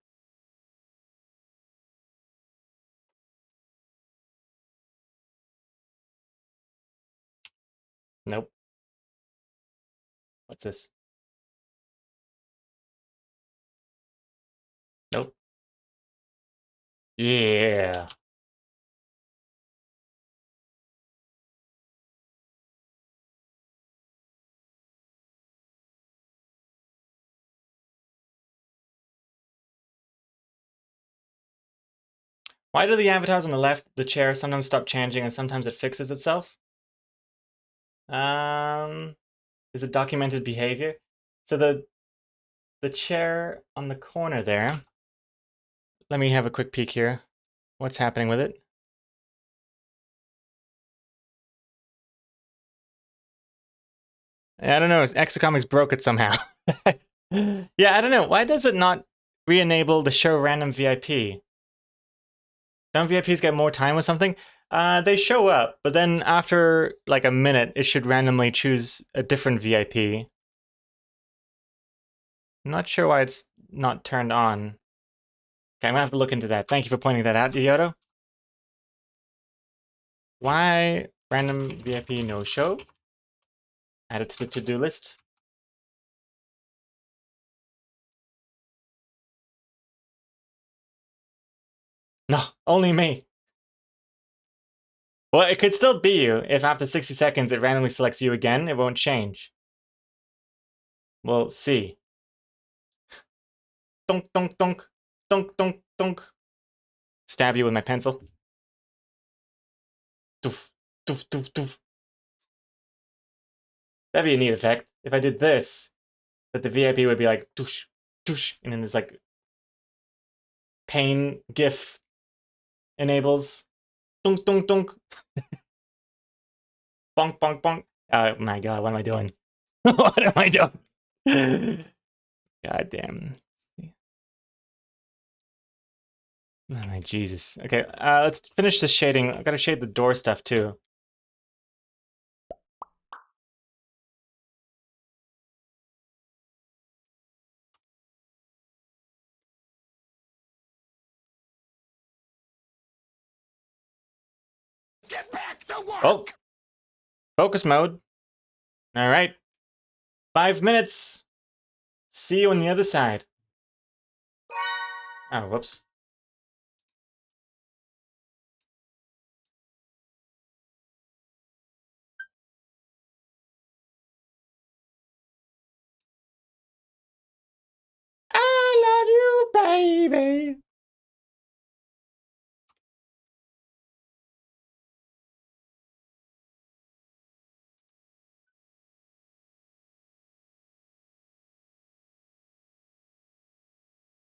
Nope. What's this? Nope. Yeah. Why do the avatars on the left, the chair, sometimes stop changing and sometimes it fixes itself? Is it documented behavior? So the chair on the corner there. Let me have a quick peek here. What's happening with it? I don't know. Exocomics broke it somehow. Yeah, I don't know. Why does it not re-enable the show random VIP? Don't VIPs get more time with something? They show up, but then after like a minute, it should randomly choose a different VIP. I'm not sure why it's not turned on. Okay, I'm gonna have to look into that. Thank you for pointing that out, Yoto. Why random VIP no show? Add it to the to-do list. No, only me. Well, it could still be you if after 60 seconds it randomly selects you again. It won't change. We'll see. Donk, donk, donk. Donk, donk, donk. Stab you with my pencil. Doof, doof, doof, doof. That'd be a neat effect. If I did this, that the VIP would be like, doosh, doosh, and then there's like pain GIF enables. Dunk, dunk, dunk. Bonk, bonk, bonk. Oh my god, what am I doing? What am I doing? God damn. Oh my Jesus. Okay, let's finish this shading. I gotta shade the door stuff too. Get back to work! Oh! Focus mode. Alright. 5 minutes. See you on the other side. Oh, whoops. I love you, baby.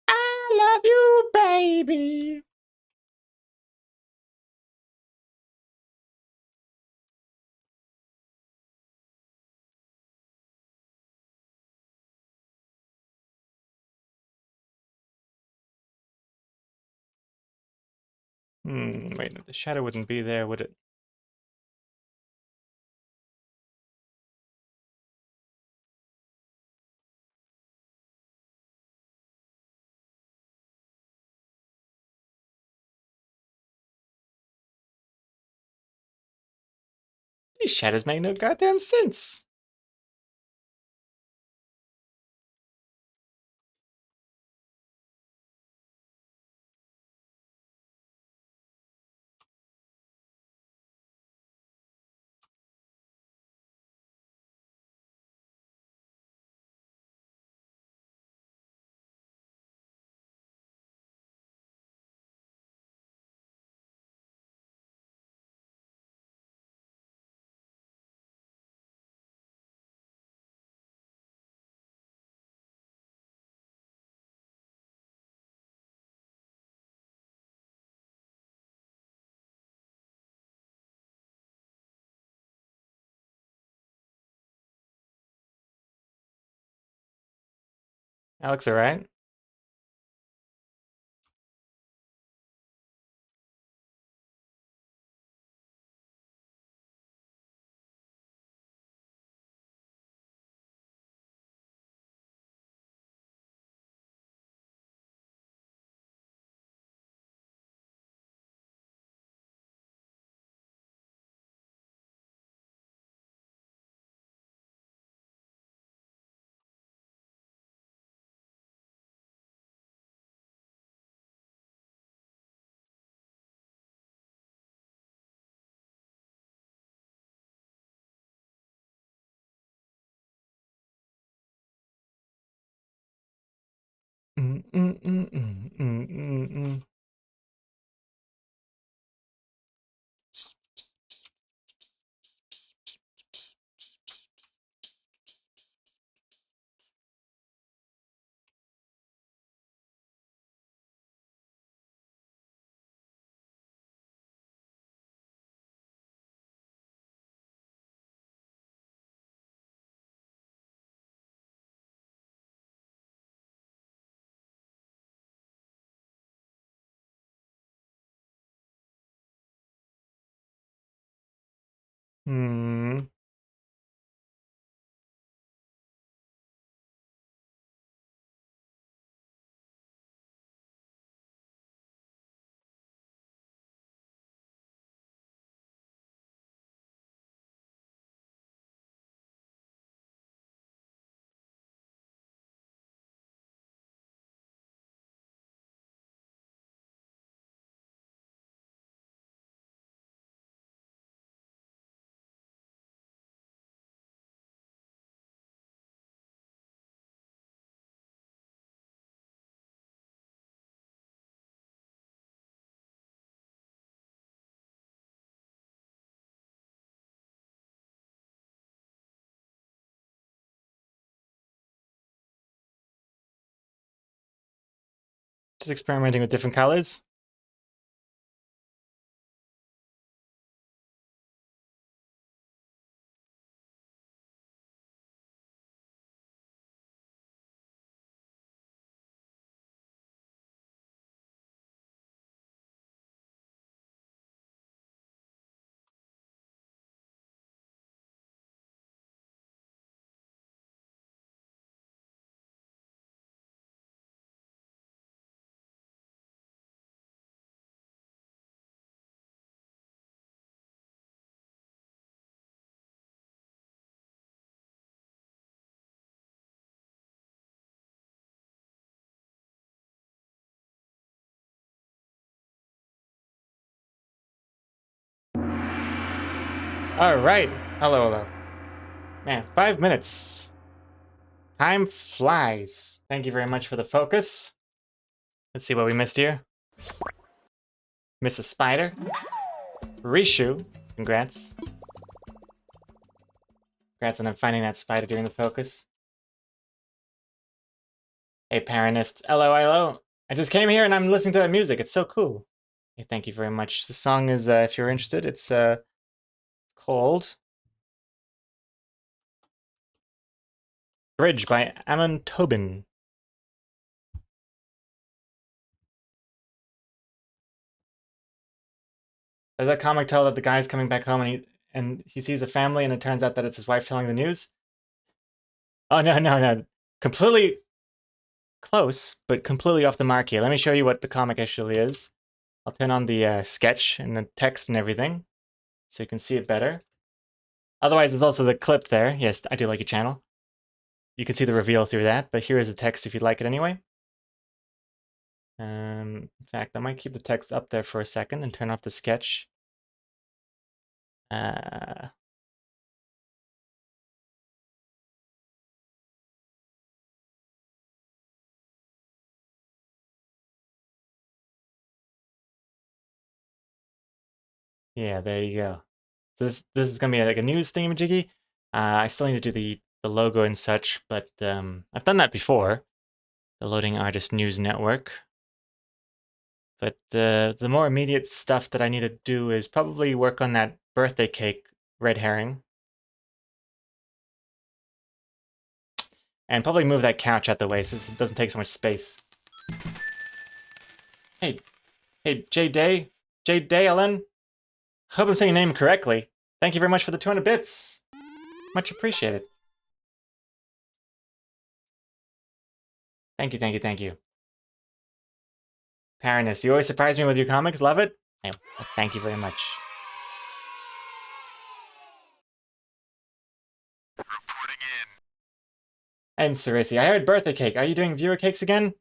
I love you, baby. Wait, no, the shadow wouldn't be there, would it? These shadows make no goddamn sense. That looks alright. Mm, mm, mm, mm, mm, mm, mm. Hmm. Just experimenting with different colors. Alright. Hello, hello. Man, 5 minutes. Time flies. Thank you very much for the focus. Let's see what we missed here. Miss a spider. Rishu. Congrats. Congrats on finding that spider during the focus. Hey, Paranist. Hello, hello. I just came here and I'm listening to that music. It's so cool. Hey, thank you very much. The song is, if you're interested, it's called Bridge by Amon Tobin. Does that comic tell that the guy's coming back home and he sees a family and it turns out that it's his wife telling the news? Oh no. Completely close, but completely off the mark here. Let me show you what the comic actually is. I'll turn on the sketch and the text and everything so you can see it better. Otherwise, there's also the clip there. Yes, I do like your channel. You can see the reveal through that, but here is the text if you'd like it anyway. In fact, I might keep the text up there for a second and turn off the sketch. Yeah, there you go. This is gonna be like a news thingamajiggy. I still need to do the logo and such, but I've done that before. The Loading Artist News Network. But the more immediate stuff that I need to do is probably work on that birthday cake red herring. And probably move that couch out the way so it doesn't take so much space. Hey, Jay Day? Jay Dalen? Hope I'm saying your name correctly. Thank you very much for the 200 bits. Much appreciated. Thank you. Paranus, you always surprise me with your comics. Love it. Well, thank you very much. Reporting in. And Cerisi, I heard birthday cake. Are you doing viewer cakes again?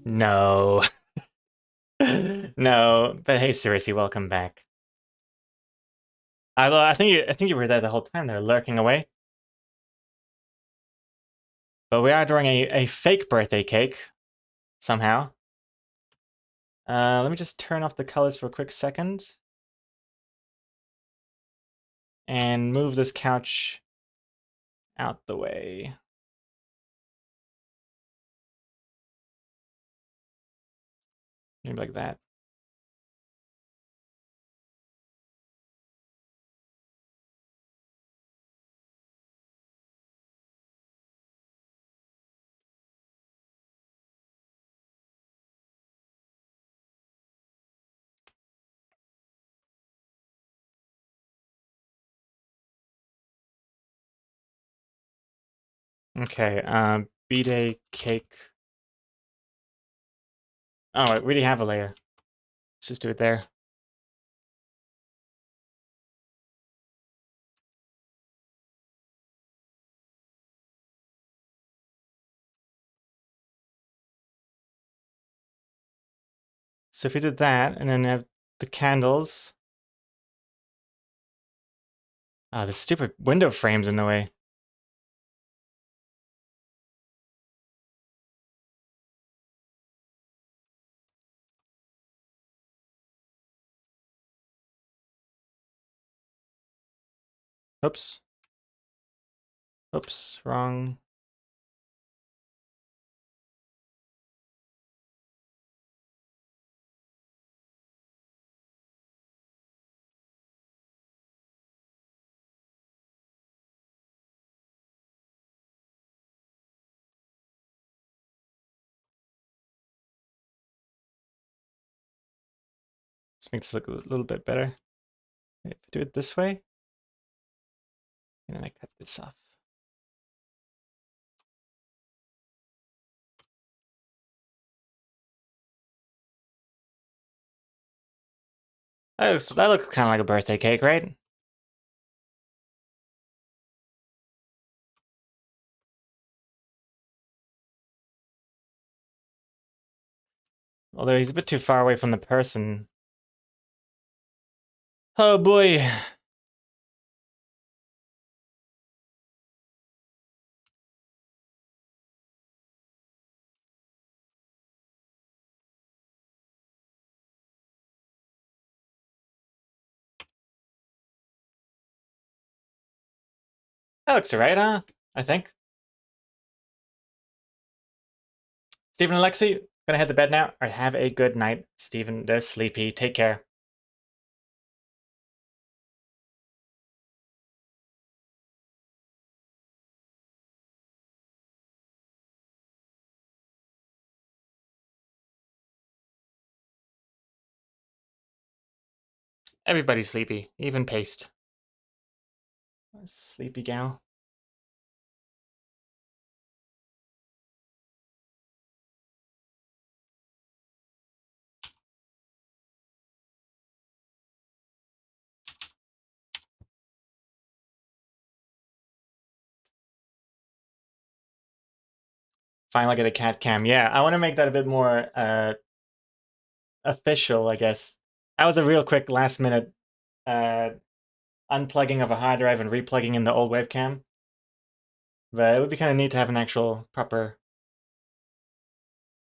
No. No. But hey, Cerisi, welcome back. Although I think you were there the whole time. They're lurking away. But we are doing a fake birthday cake somehow. Let me just turn off the colors for a quick second. And move this couch out the way. Maybe like that. Okay, B-Day cake. Oh, I already have a layer. Let's just do it there. So if we did that, and then have the candles. Ah, the stupid window frame's in the way. Oops. Oops, wrong. Let's make this look a little bit better. If I do it this way, and then I cut this off. That looks kind of like a birthday cake, right? Although he's a bit too far away from the person. Oh boy. That looks alright, huh? I think. Stephen and Lexi, gonna head to bed now. Or have a good night. Stephen, they're sleepy. Take care. Everybody's sleepy, even Paste. Sleepy gal. Finally get a cat cam. Yeah, I want to make that a bit more official, I guess. That was a real quick last minute unplugging of a hard drive and replugging in the old webcam. But it would be kind of neat to have an actual proper.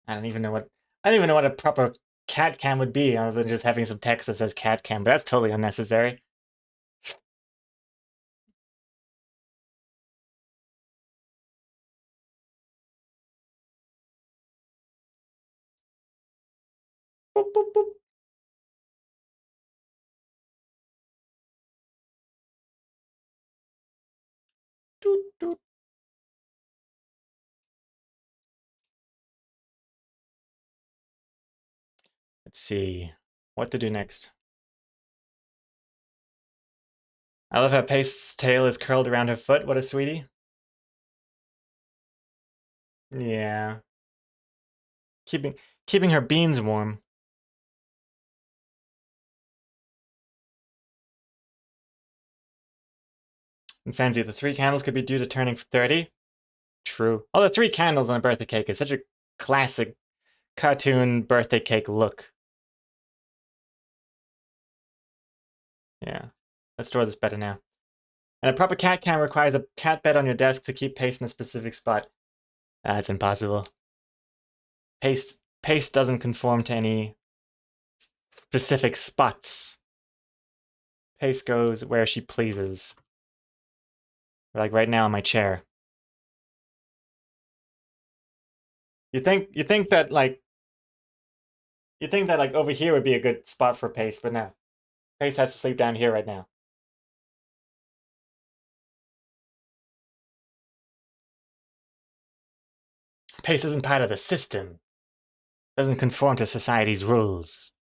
I don't even know what a proper cat cam would be, other than just having some text that says cat cam. But that's totally unnecessary. Boop, boop, boop. Doot, doot. Let's see what to do next. I love how Paste's tail is curled around her foot. What a sweetie. Yeah. Keeping her beans warm. And Fancy, the 3 candles could be due to turning 30. True. Oh, the 3 candles on a birthday cake is such a classic cartoon birthday cake look. Yeah. Let's store this better now. And a proper cat cam requires a cat bed on your desk to keep Paste in a specific spot. That's impossible. Paste doesn't conform to any specific spots. Paste goes where she pleases. Like right now in my chair. You think that like over here would be a good spot for Paste, but no. Paste has to sleep down here right now. Pace isn't part of the system. Doesn't conform to society's rules.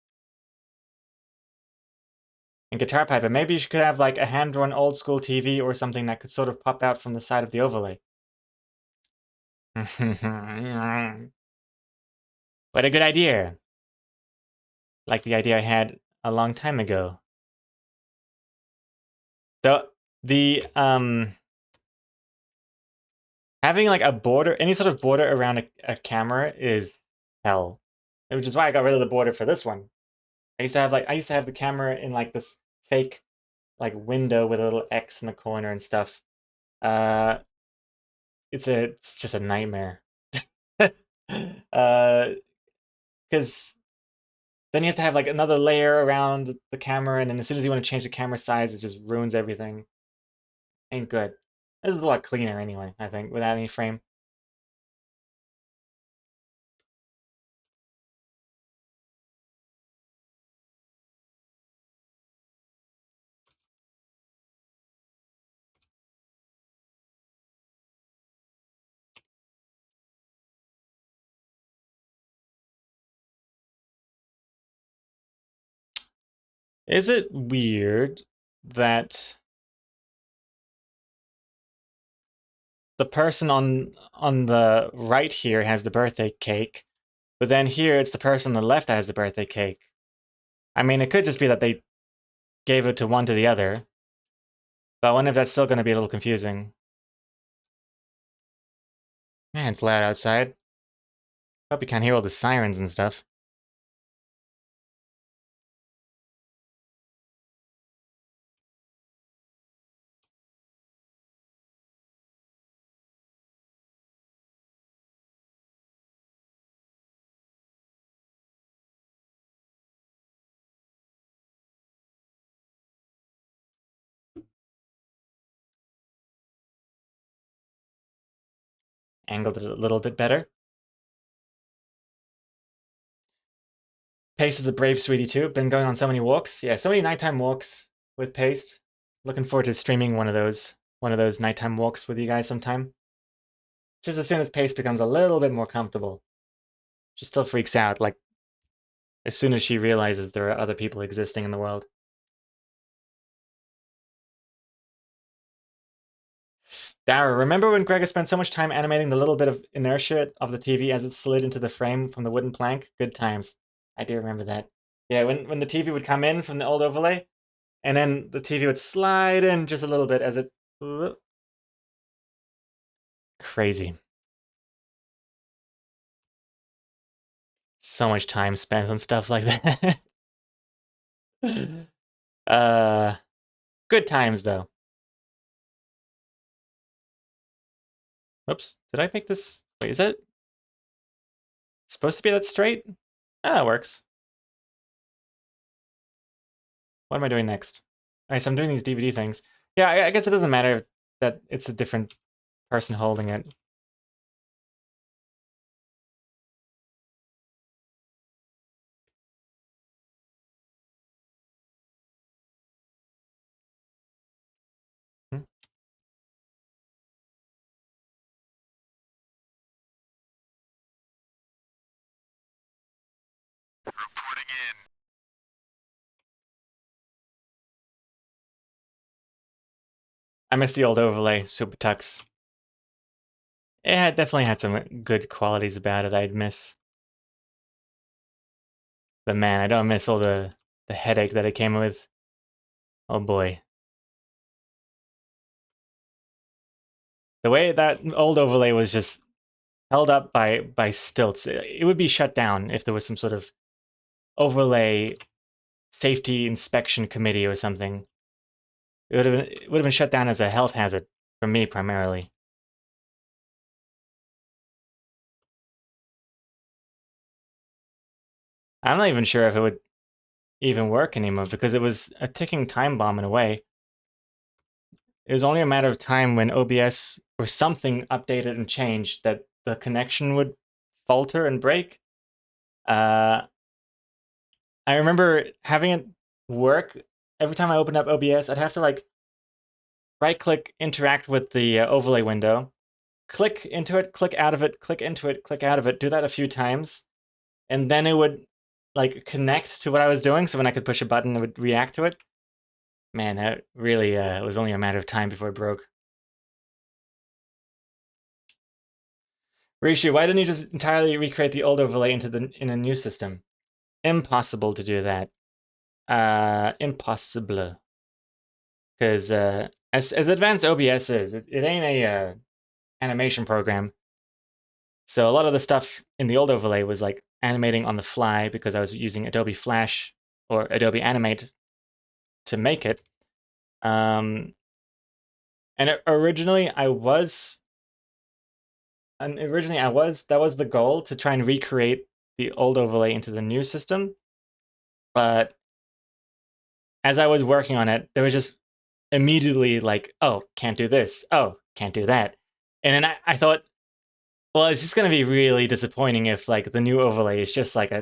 And Guitar Piper, maybe you could have like a hand-drawn old school TV or something that could sort of pop out from the side of the overlay. What a good idea. Like the idea I had a long time ago. The having like a border, any sort of border around a camera is hell. Which is why I got rid of the border for this one. I used to have the camera in like this fake like window with a little X in the corner and stuff. It's just a nightmare. Because then you have to have like another layer around the camera, and then as soon as you want to change the camera size, it just ruins everything. Ain't good. This is a lot cleaner anyway, I think, without any frame. Is it weird that the person on the right here has the birthday cake, but then here it's the person on the left that has the birthday cake? I mean, it could just be that they gave it to one to the other, but I wonder if that's still going to be a little confusing. Man, it's loud outside. Hope you can't hear all the sirens and stuff. Angled it a little bit better. Paste is a brave sweetie too. Been going on so many walks. Yeah, so many nighttime walks with Paste. Looking forward to streaming one of those nighttime walks with you guys sometime. Just as soon as Paste becomes a little bit more comfortable. She still freaks out, like, as soon as she realizes there are other people existing in the world. Dara, remember when Gregor spent so much time animating the little bit of inertia of the TV as it slid into the frame from the wooden plank? Good times. I do remember that. Yeah, when the TV would come in from the old overlay, and then the TV would slide in just a little bit as it... Crazy. So much time spent on stuff like that. Good times, though. Oops, did I make this? Wait, is that supposed to be that straight? Ah, that works. What am I doing next? Alright, so I'm doing these DVD things. Yeah, I guess it doesn't matter that it's a different person holding it. Hmm? I miss the old overlay, Super Tux. It definitely had some good qualities about it I'd miss. But man, I don't miss all the headache that it came with. Oh boy. The way that old overlay was just held up by stilts. It would be shut down if there was some sort of overlay safety inspection committee or something. It would have been shut down as a health hazard for me primarily. I'm not even sure if it would even work anymore because it was a ticking time bomb in a way. It was only a matter of time when OBS or something updated and changed that the connection would falter and break. I remember having it work every time I opened up OBS. I'd have to like right-click, interact with the overlay window, click into it, click out of it, click into it, click out of it. Do that a few times, and then it would like connect to what I was doing. So when I could push a button, it would react to it. Man, that really it was only a matter of time before it broke. Rishi, why didn't you just entirely recreate the old overlay in a new system? Impossible to do that. Impossible. Because as advanced OBS is, it ain't a animation program. So a lot of the stuff in the old overlay was like animating on the fly because I was using Adobe Flash or Adobe Animate to make it. And originally that was the goal, to try and recreate the old overlay into the new system. But as I was working on it, there was just immediately like, oh, can't do this. Oh, can't do that. And then I thought, well, it's just going to be really disappointing if like the new overlay is just like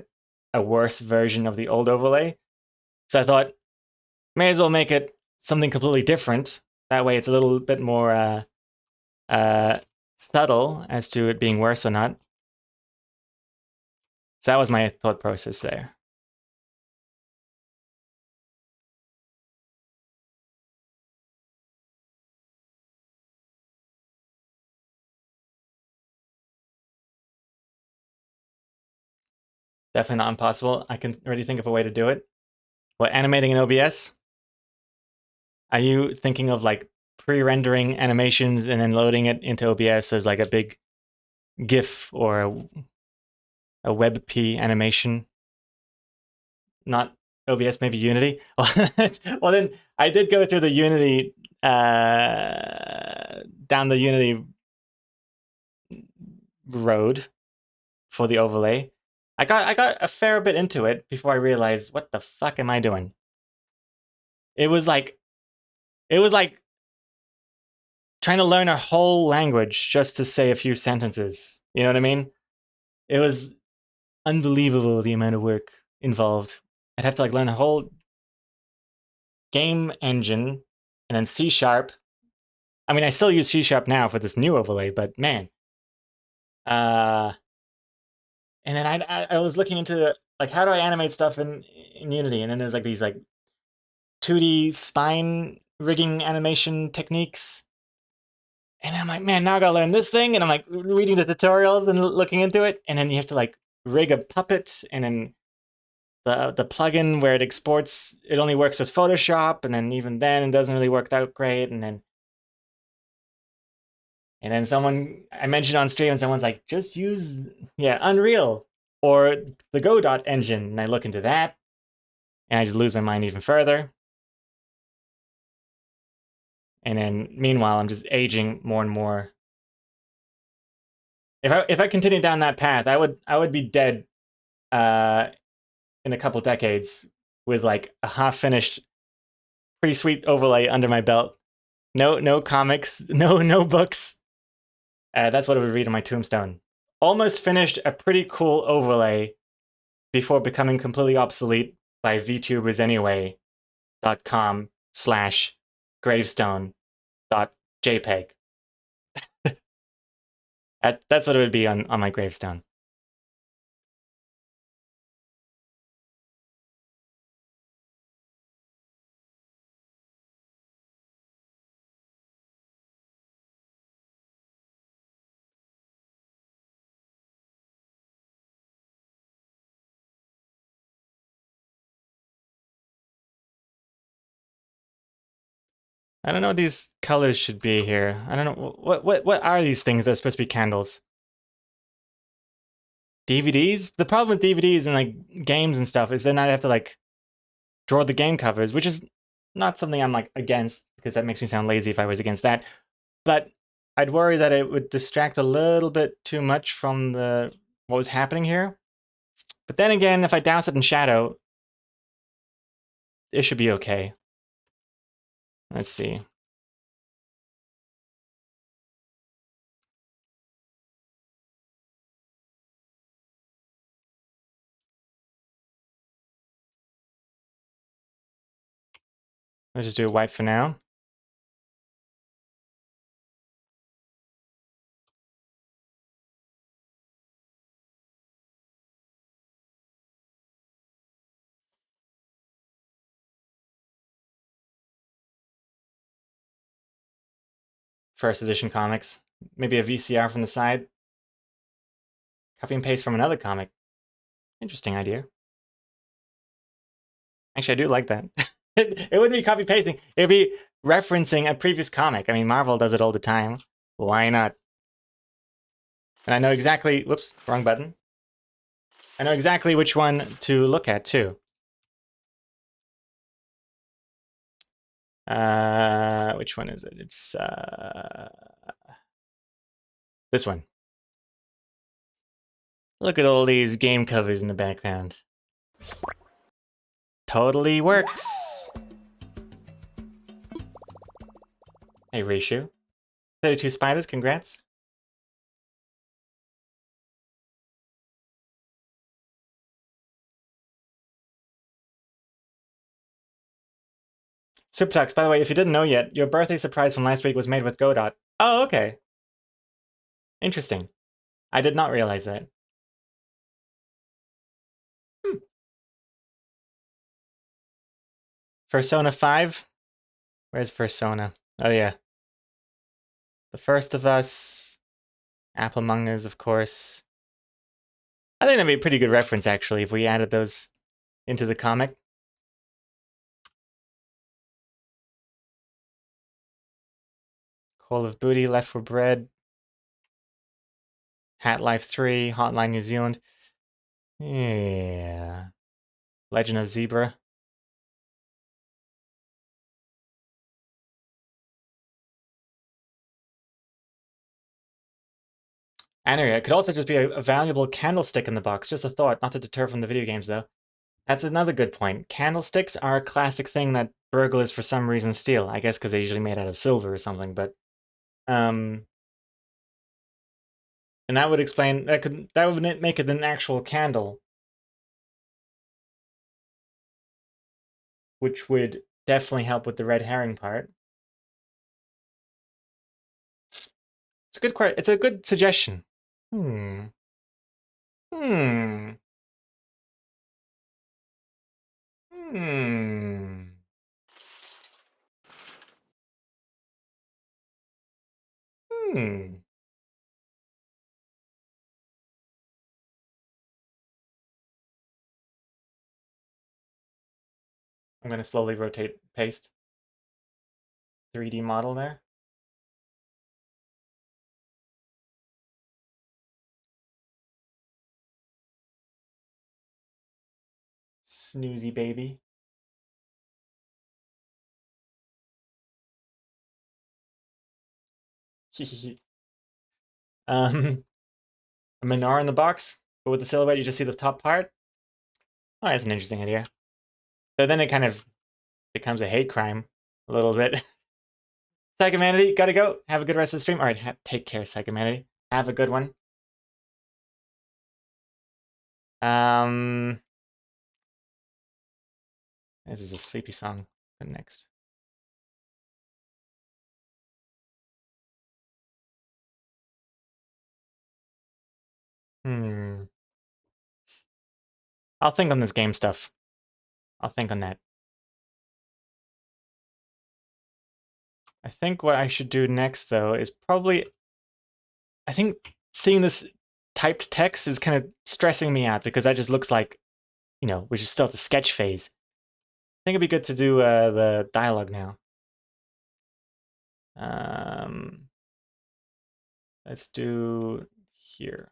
a worse version of the old overlay. So I thought, may as well make it something completely different. That way it's a little bit more subtle as to it being worse or not. So that was my thought process there. Definitely not impossible. I can already think of a way to do it. What, animating in OBS? Are you thinking of like pre-rendering animations and then loading it into OBS as like a big GIF or a WebP animation? Not OBS, maybe Unity? Well, then I did go through the Unity, down the Unity road for the overlay. I got a fair bit into it before I realized, what the fuck am I doing? It was like trying to learn a whole language just to say a few sentences. You know what I mean? It was unbelievable the amount of work involved. I'd have to like learn a whole game engine and then C#. I mean, I still use C# now for this new overlay, but man. And then I was looking into like, how do I animate stuff in Unity? And then there's like these like 2D spine rigging animation techniques. And I'm like, man, now I gotta learn this thing. And I'm like reading the tutorials and looking into it. And then you have to like rig a puppet, and then the plugin where it exports, it only works with Photoshop, and then even then it doesn't really work that great. And then someone I mentioned on stream, and someone's like, just use Unreal or the Godot engine. And I look into that, and I just lose my mind even further. And then meanwhile, I'm just aging more and more. If I continue down that path, I would be dead in a couple decades with like a half finished, pretty sweet overlay under my belt. No comics, no books. That's what I would read on my tombstone. Almost finished a pretty cool overlay before becoming completely obsolete by vtubersanyway.com/gravestone.jpg. That's what it would be on my gravestone. I don't know what these colors should be here. I don't know what are these things that are supposed to be candles? DVDs? The problem with DVDs and like games and stuff is then I have to like draw the game covers, which is not something I'm like against, because that makes me sound lazy if I was against that. But I'd worry that it would distract a little bit too much from what was happening here. But then again, if I douse it in shadow, it should be okay. Let's see. Let's just do it white for now. First edition comics. Maybe a VCR from the side. Copy and paste from another comic. Interesting idea. Actually, I do like that. It wouldn't be copy pasting. It'd be referencing a previous comic. I mean, Marvel does it all the time. Why not? And I know exactly, whoops, wrong button. I know exactly which one to look at too. Which one is it? It's this one. Look at all these game covers in the background. Totally works. Hey, Rishu. 32 spiders, congrats. Suptux, by the way, if you didn't know yet, your birthday surprise from last week was made with Godot. Oh, okay. Interesting. I did not realize that. Persona 5? Where's Persona? Oh, yeah. The First of Us. Apple Among Us, of course. I think that'd be a pretty good reference, actually, if we added those into the comic. Call of Booty, Left 4 Bread. Hat Life 3, Hotline New Zealand. Yeah. Legend of Zebra. Anyway, it could also just be a valuable candlestick in the box. Just a thought, not to deter from the video games, though. That's another good point. Candlesticks are a classic thing that burglars for some reason steal. I guess because they're usually made out of silver or something, but and that would explain that would make it an actual candle, which would definitely help with the red herring part. It's a good suggestion. Hmm. Hmm. Hmm. Hmm. I'm going to slowly rotate paste. 3D model there. Snoozy baby. A menorah in the box, but with the silhouette you just see the top part. Oh, that's an interesting idea. So then it kind of becomes a hate crime a little bit. Psychomanity, gotta go. Have a good rest of the stream. All right, take care, Psychomanity. Have a good one. This is a sleepy song. But next. I'll think on this game stuff. I'll think on that. I think what I should do next, though, is probably... I think seeing this typed text is kind of stressing me out because that just looks like, you know, we're just still at the sketch phase. I think it'd be good to do the dialogue now. Let's do here.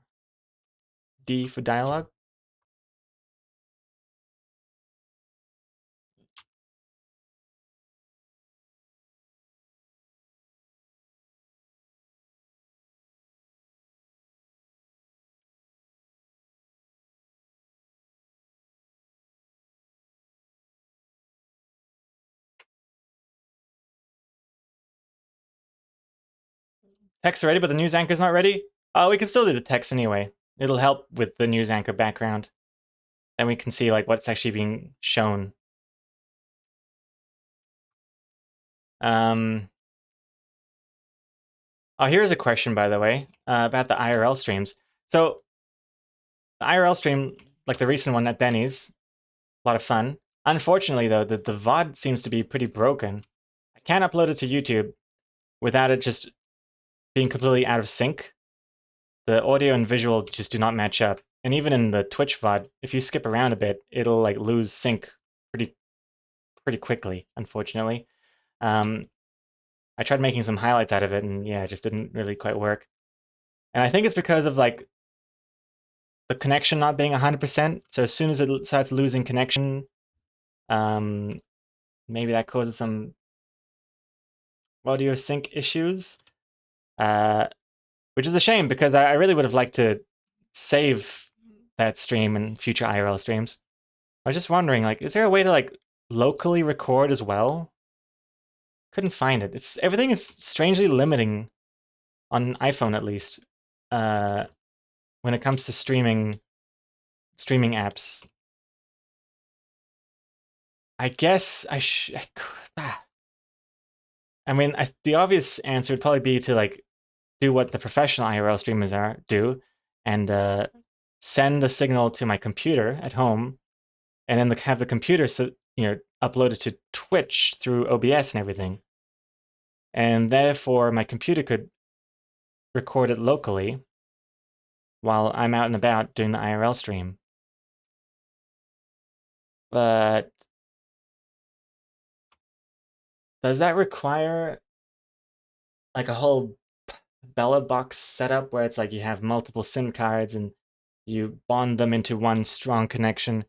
D for dialogue. Text ready, but the news anchor's not ready? We can still do the text anyway. It'll help with the news anchor background. Then we can see like what's actually being shown. Oh, here's a question, by the way, about the IRL streams. So, the IRL stream, like the recent one at Denny's, a lot of fun. Unfortunately, though, the VOD seems to be pretty broken. I can't upload it to YouTube without it just being completely out of sync. The audio and visual just do not match up. And even in the Twitch VOD, if you skip around a bit, it'll like lose sync pretty quickly, unfortunately. I tried making some highlights out of it, and yeah, it just didn't really quite work. And I think it's because of like the connection not being 100%. So as soon as it starts losing connection, maybe that causes some audio sync issues, which is a shame because I really would have liked to save that stream in future IRL streams. I was just wondering, like, is there a way to like locally record as well? Couldn't find it. Everything is strangely limiting on iPhone, at least, when it comes to streaming apps. I guess I mean, the obvious answer would probably be to like do what the professional IRL streamers do, and send the signal to my computer at home, and then have the computer upload it to Twitch through OBS and everything, and therefore my computer could record it locally while I'm out and about doing the IRL stream. But does that require like a whole Bella box setup where it's like you have multiple SIM cards and you bond them into one strong connection?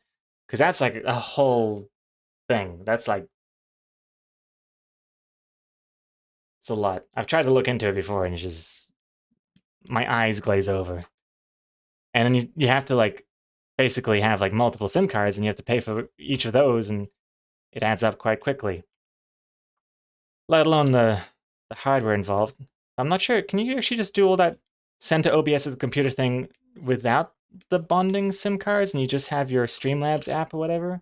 Because that's like a whole thing. That's like, it's a lot. I've tried to look into it before and it's just, my eyes glaze over. And then you have to like basically have like multiple SIM cards and you have to pay for each of those, and it adds up quite quickly. Let alone the hardware involved. I'm not sure, can you actually just do all that send to OBS as a computer thing without the bonding SIM cards and you just have your Streamlabs app or whatever?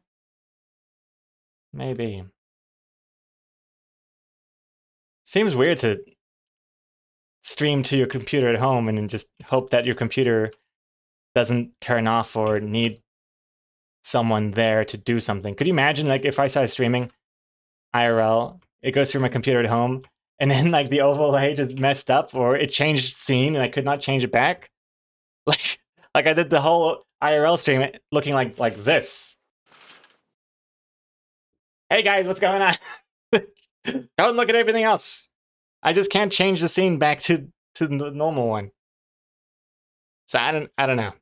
Maybe. Seems weird to stream to your computer at home and then just hope that your computer doesn't turn off or need someone there to do something. Could you imagine, like, if I started streaming IRL, it goes through my computer at home, and then like the overlay just messed up, or it changed scene and I could not change it back. Like I did the whole IRL stream looking like this. Hey guys, what's going on? Don't look at everything else. I just can't change the scene back to the normal one. So I don't know.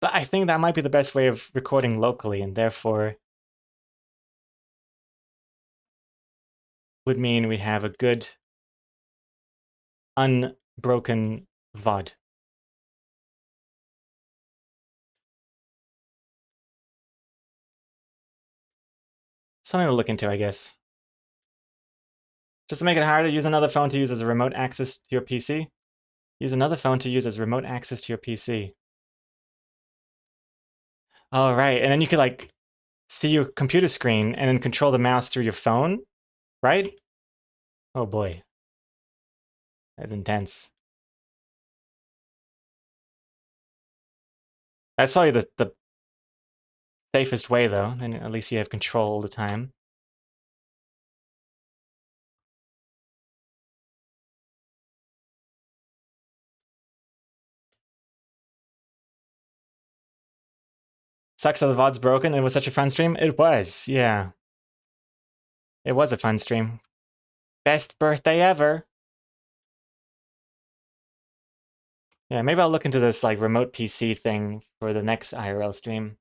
But I think that might be the best way of recording locally, and therefore would mean we have a good unbroken VOD. Something to look into, I guess. Just to make it harder, use another phone to use as a remote access to your PC. Use another phone to use as remote access to your PC. Oh, right. And then you could like see your computer screen and then control the mouse through your phone, right? Oh boy. That's intense. That's probably the safest way though, and at least you have control all the time. Sucks that the VOD's broken. It was such a fun stream. It was, yeah. It was a fun stream. Best birthday ever. Yeah, maybe I'll look into this like remote PC thing for the next IRL stream.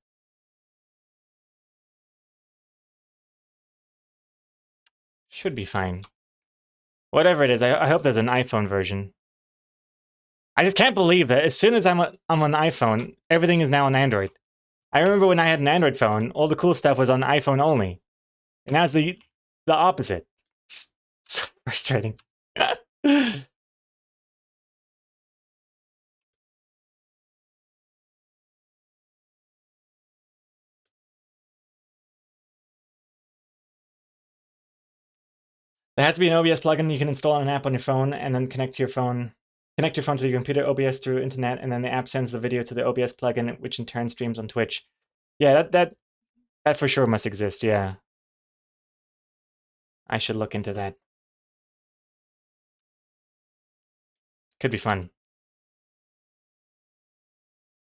Should be fine. Whatever it is, I hope there's an iPhone version. I just can't believe that as soon as I'm on iPhone, everything is now on Android. I remember when I had an Android phone, all the cool stuff was on iPhone only. And now it's the opposite. Just so frustrating. There has to be an OBS plugin you can install an app on your phone and then connect your phone to your computer OBS through internet, and then the app sends the video to the OBS plugin, which in turn streams on Twitch. Yeah, that for sure must exist, yeah. I should look into that. Could be fun.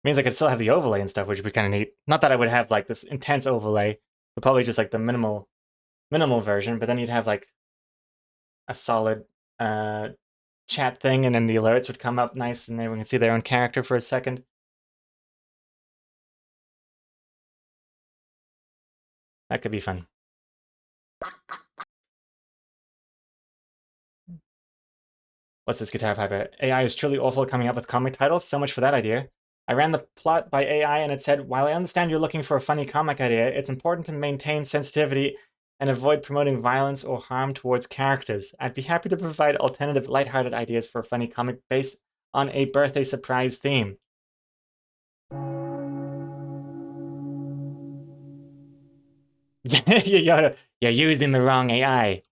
Means I could still have the overlay and stuff, which would be kind of neat. Not that I would have like this intense overlay, but probably just like the minimal version, but then you'd have like a solid chat thing, and then the alerts would come up nice, and everyone can see their own character for a second. That could be fun. What's this Guitar Piper? AI is truly awful at coming up with comic titles. So much for that idea. I ran the plot by AI and it said, while I understand you're looking for a funny comic idea, it's important to maintain sensitivity and avoid promoting violence or harm towards characters. I'd be happy to provide alternative lighthearted ideas for a funny comic based on a birthday surprise theme. You're using the wrong AI.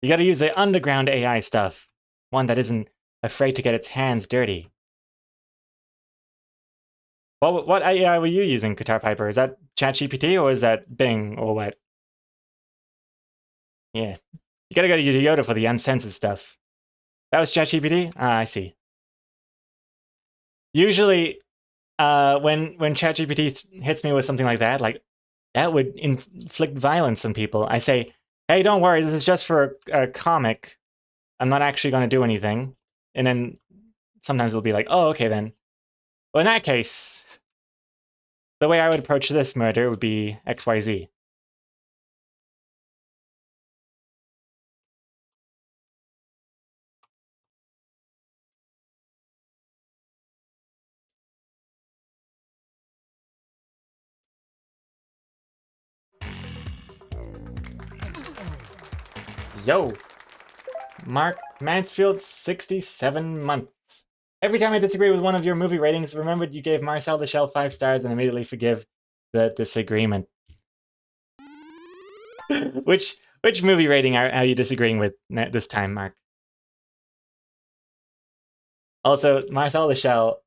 You gotta use the underground AI stuff. One that isn't afraid to get its hands dirty. What AI were you using, Guitar Piper? Is that ChatGPT or is that Bing or what? Yeah. You gotta go to Yoda for the uncensored stuff. That was ChatGPT? Ah, I see. Usually, when ChatGPT hits me with something like that would inflict violence on people. I say, hey, don't worry, this is just for a comic. I'm not actually going to do anything. And then sometimes it'll be like, oh, okay then. Well, in that case, the way I would approach this murder would be XYZ. Yo! Mark Mansfield, 67 months. Every time I disagree with one of your movie ratings, remember you gave Marcel the Shell 5 stars and immediately forgive the disagreement. Which movie rating are you disagreeing with this time, Mark? Also, Marcel the Shell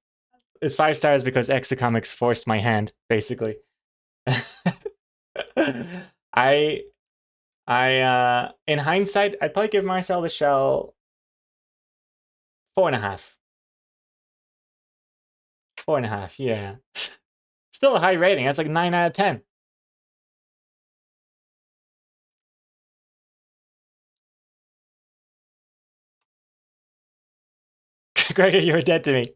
is 5 stars because Exacomics forced my hand, basically. I in hindsight, I'd probably give Marcel the Shell 4.5. 4.5, yeah. Still a high rating. That's like 9 out of 10. Gregor, you were dead to me.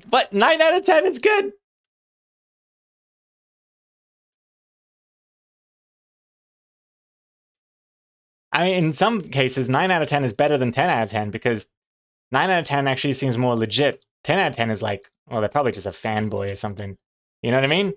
But 9 out of 10 is good. I mean, in some cases, 9 out of 10 is better than 10 out of 10 because 9 out of 10 actually seems more legit. 10 out of 10 is like, well, they're probably just a fanboy or something. You know what I mean?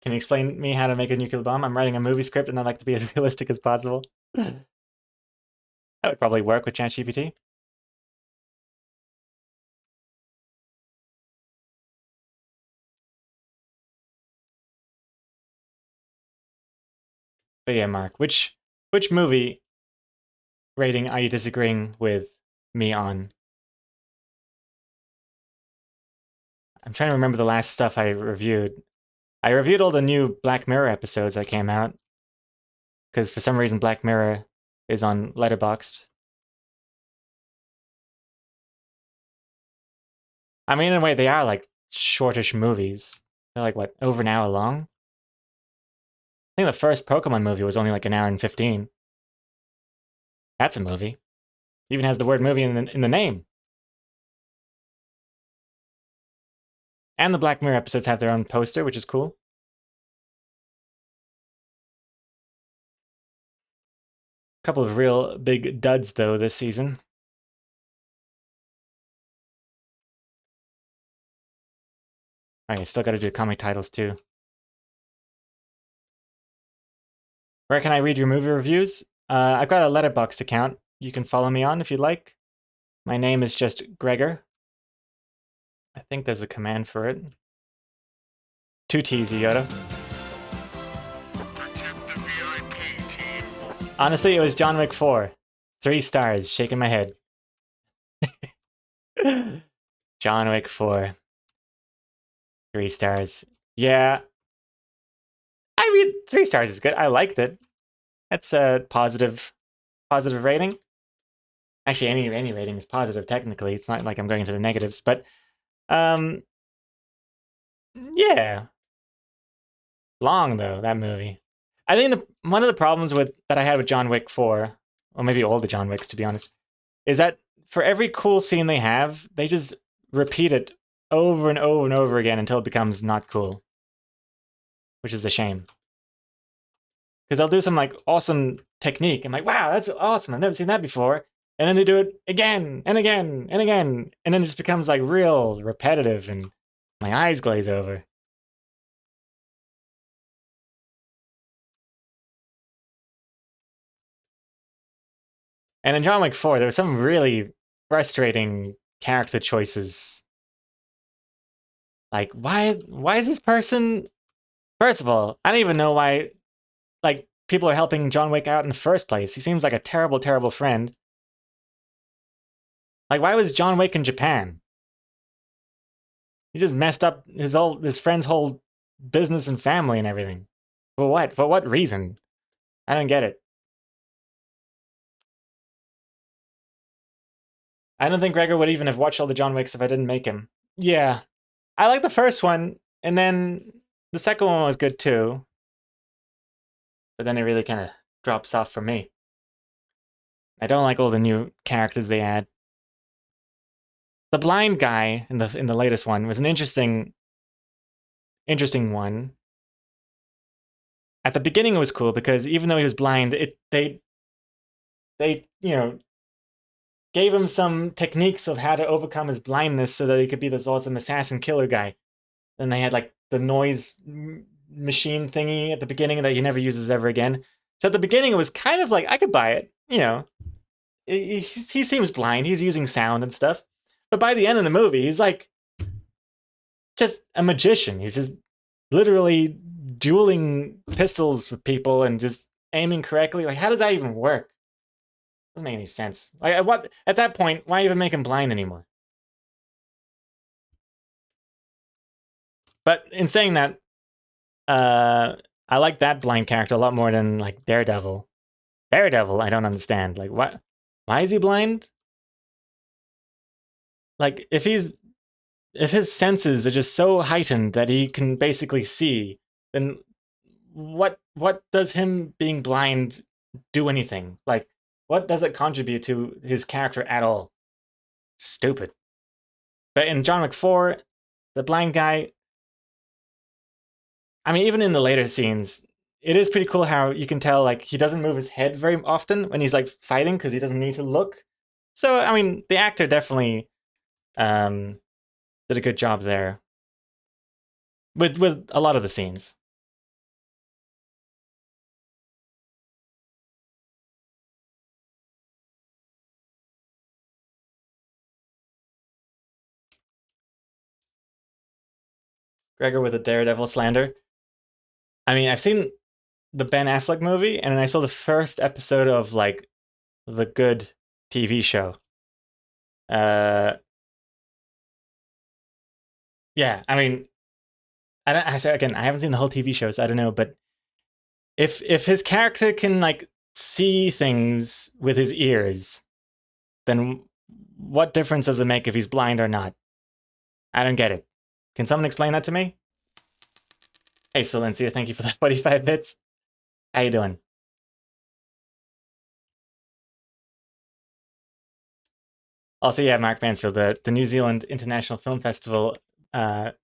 Can you explain me how to make a nuclear bomb? I'm writing a movie script and I'd like to be as realistic as possible. That would probably work with ChatGPT. But yeah, Mark, which movie rating are you disagreeing with me on? I'm trying to remember the last stuff I reviewed. I reviewed all the new Black Mirror episodes that came out because for some reason Black Mirror is on Letterboxd. I mean, in a way, they are like shortish movies. They're like, what, over an hour long? I think the first Pokemon movie was only like an hour and 15. That's a movie. It even has the word movie in the name. And the Black Mirror episodes have their own poster, which is cool. A couple of real big duds, though, this season. Okay, still gotta do comic titles, too. Where can I read your movie reviews? I've got a Letterboxd account you can follow me on if you'd like. My name is just Gregor. I think there's a command for it. 2 T's, Yoda. Protect the VIP team. Honestly, it was John Wick 4. 3 stars, shaking my head. John Wick 4. 3 stars. Yeah. I mean, 3 stars is good. I liked it. That's a positive rating. Actually, any rating is positive, technically. It's not like I'm going into the negatives, but yeah. Long, though, that movie. I think one of the problems that I had with John Wick 4, or maybe all the John Wicks, to be honest, is that for every cool scene they have, they just repeat it over and over and over again until it becomes not cool. Which is a shame. Because they'll do some like awesome technique. I'm like, wow, that's awesome. I've never seen that before. And then they do it again and again and again. And then it just becomes like real repetitive and my eyes glaze over. And in John Wick 4, there were some really frustrating character choices. Like, why is this person... First of all, I don't even know why like people are helping John Wick out in the first place. He seems like a terrible, terrible friend. Like, why was John Wick in Japan? He just messed up his friend's whole business and family and everything. For what? For what reason? I don't get it. I don't think Gregor would even have watched all the John Wicks if I didn't make him. Yeah. I like the first one, and then the second one was good too. But then it really kind of drops off for me. I don't like all the new characters they add. The blind guy in the latest one was an interesting one. At the beginning it was cool because even though he was blind, they gave him some techniques of how to overcome his blindness so that he could be this awesome assassin killer guy. Then they had like the noise machine thingy at the beginning that he never uses ever again. So at the beginning it was kind of like, I could buy it, He seems blind, he's using sound and stuff. But by the end of the movie, he's like just a magician. He's just literally dueling pistols with people and just aiming correctly. Like, how does that even work? Doesn't make any sense. Like, at that point, why even make him blind anymore? But in saying that, I like that blind character a lot more than like Daredevil. Daredevil, I don't understand. Like, what? Why is he blind? Like, if his senses are just so heightened that he can basically see, then what does him being blind do anything? Like, what does it contribute to his character at all? Stupid. But in John Wick 4, the blind guy, I mean, even in the later scenes, it is pretty cool how you can tell, like, he doesn't move his head very often when he's, like, fighting because he doesn't need to look. So, I mean, the actor definitely did a good job there with a lot of the scenes. Gregor with a Daredevil slander. I mean, I've seen the Ben Affleck movie, and then I saw the first episode of, like, the good TV show. Yeah, I mean, I say again, I haven't seen the whole TV show, so I don't know, but if his character can, like, see things with his ears, then what difference does it make if he's blind or not? I don't get it. Can someone explain that to me? Hey, Silencia, thank you for the 45 bits. How you doing? Also, yeah, Mark Mansfield, the New Zealand International Film Festival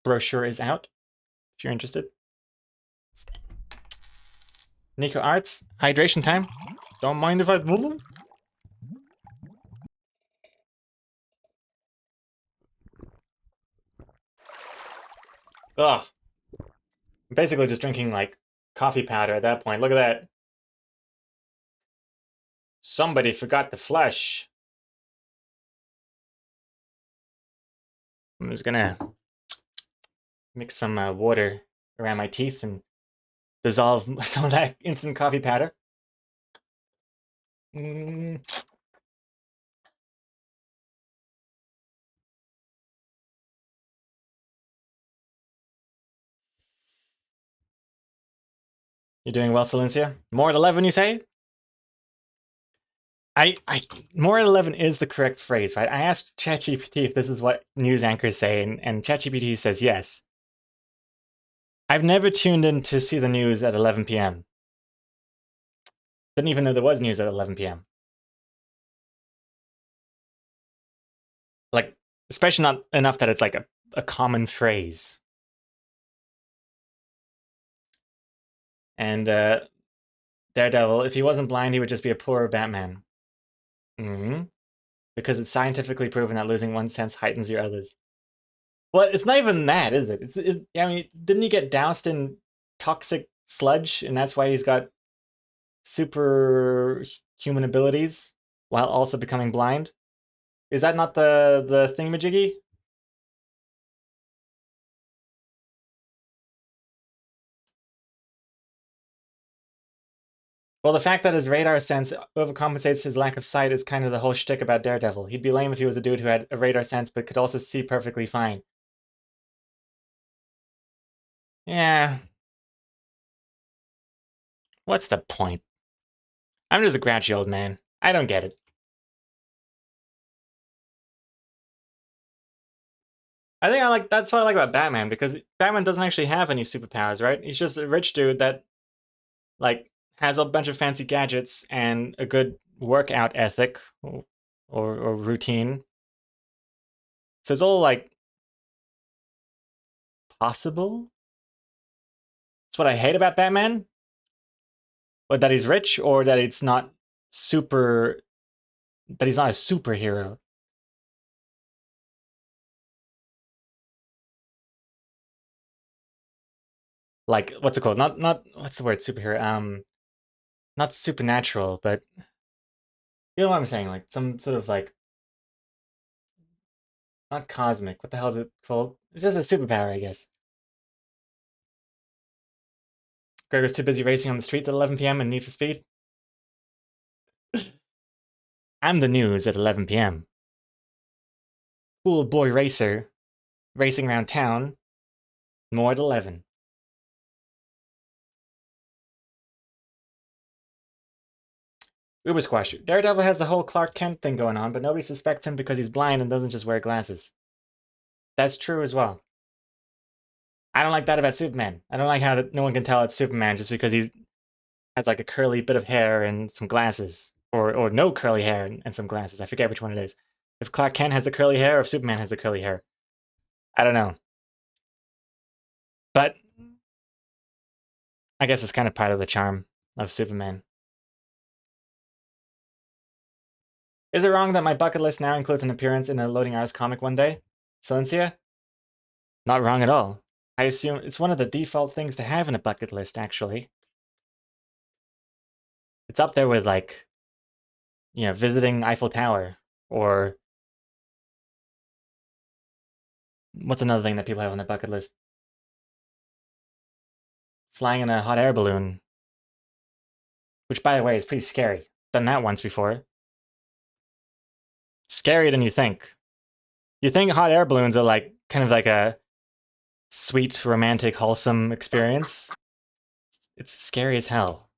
brochure is out, if you're interested. Nico Arts, hydration time. Don't mind if I... Ugh. I'm basically just drinking, like, coffee powder at that point. Look at that. Somebody forgot the flush. I'm just gonna mix some water around my teeth and dissolve some of that instant coffee powder. Mm. You're doing well, Silencia. More at 11, you say? More at 11 is the correct phrase, right? I asked ChatGPT if this is what news anchors say, and ChatGPT says yes. I've never tuned in to see the news at 11 p.m. Didn't even know there was news at 11 p.m. Like, especially not enough that it's like a common phrase. And Daredevil, if he wasn't blind, he would just be a poorer Batman. Mm-hmm. Because it's scientifically proven that losing one sense heightens your others. Well, it's not even that, is it? I mean, didn't he get doused in toxic sludge, and that's why he's got superhuman abilities while also becoming blind? Is that not the thingamajiggy? Well, the fact that his radar sense overcompensates his lack of sight is kind of the whole shtick about Daredevil. He'd be lame if he was a dude who had a radar sense but could also see perfectly fine. Yeah. What's the point? I'm just a grouchy old man. I don't get it. I think that's what I like about Batman, because Batman doesn't actually have any superpowers, right? He's just a rich dude that, like, has a bunch of fancy gadgets and a good workout ethic or routine. So it's all, like, possible. That's what I hate about Batman. Or that he's rich, or that it's not that he's not a superhero. Like, what's it called? Not what's the word, superhero? Not supernatural, but you know what I'm saying? Like some sort of, like, not cosmic. What the hell is it called? It's just a superpower, I guess. Gregor's too busy racing on the streets at 11 p.m. in Need for Speed. I'm the news at 11 p.m. Cool boy racer racing around town. More at 11. Uber Squash. Daredevil has the whole Clark Kent thing going on, but nobody suspects him because he's blind and doesn't just wear glasses. That's true as well. I don't like that about Superman. I don't like how no one can tell it's Superman just because he has like a curly bit of hair and some glasses. Or no curly hair and some glasses. I forget which one it is. If Clark Kent has the curly hair or if Superman has the curly hair. I don't know. But I guess it's kind of part of the charm of Superman. Is it wrong that my bucket list now includes an appearance in a Loading Hours comic one day? Silencia? Not wrong at all. I assume it's one of the default things to have in a bucket list, actually. It's up there with, like, you know, visiting Eiffel Tower, or what's another thing that people have on their bucket list? Flying in a hot air balloon. Which, by the way, is pretty scary. Done that once before. Scarier than you think. You think hot air balloons are like, kind of like a sweet, romantic, wholesome experience? It's scary as hell.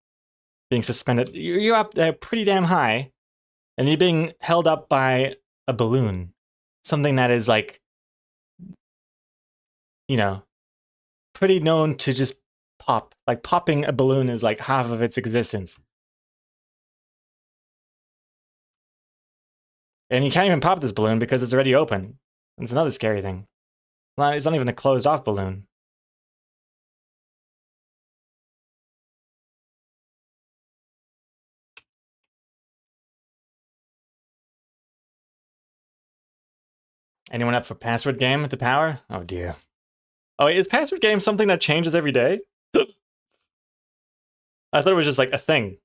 Being suspended. You're up there pretty damn high, and you're being held up by a balloon. Something that is like, you know, pretty known to just pop. Like, popping a balloon is like half of its existence. And you can't even pop this balloon because it's already open. It's another scary thing. It's not even a closed off balloon. Anyone up for Password Game at the Power? Oh dear. Oh, wait, is Password Game something that changes every day? I thought it was just like a thing.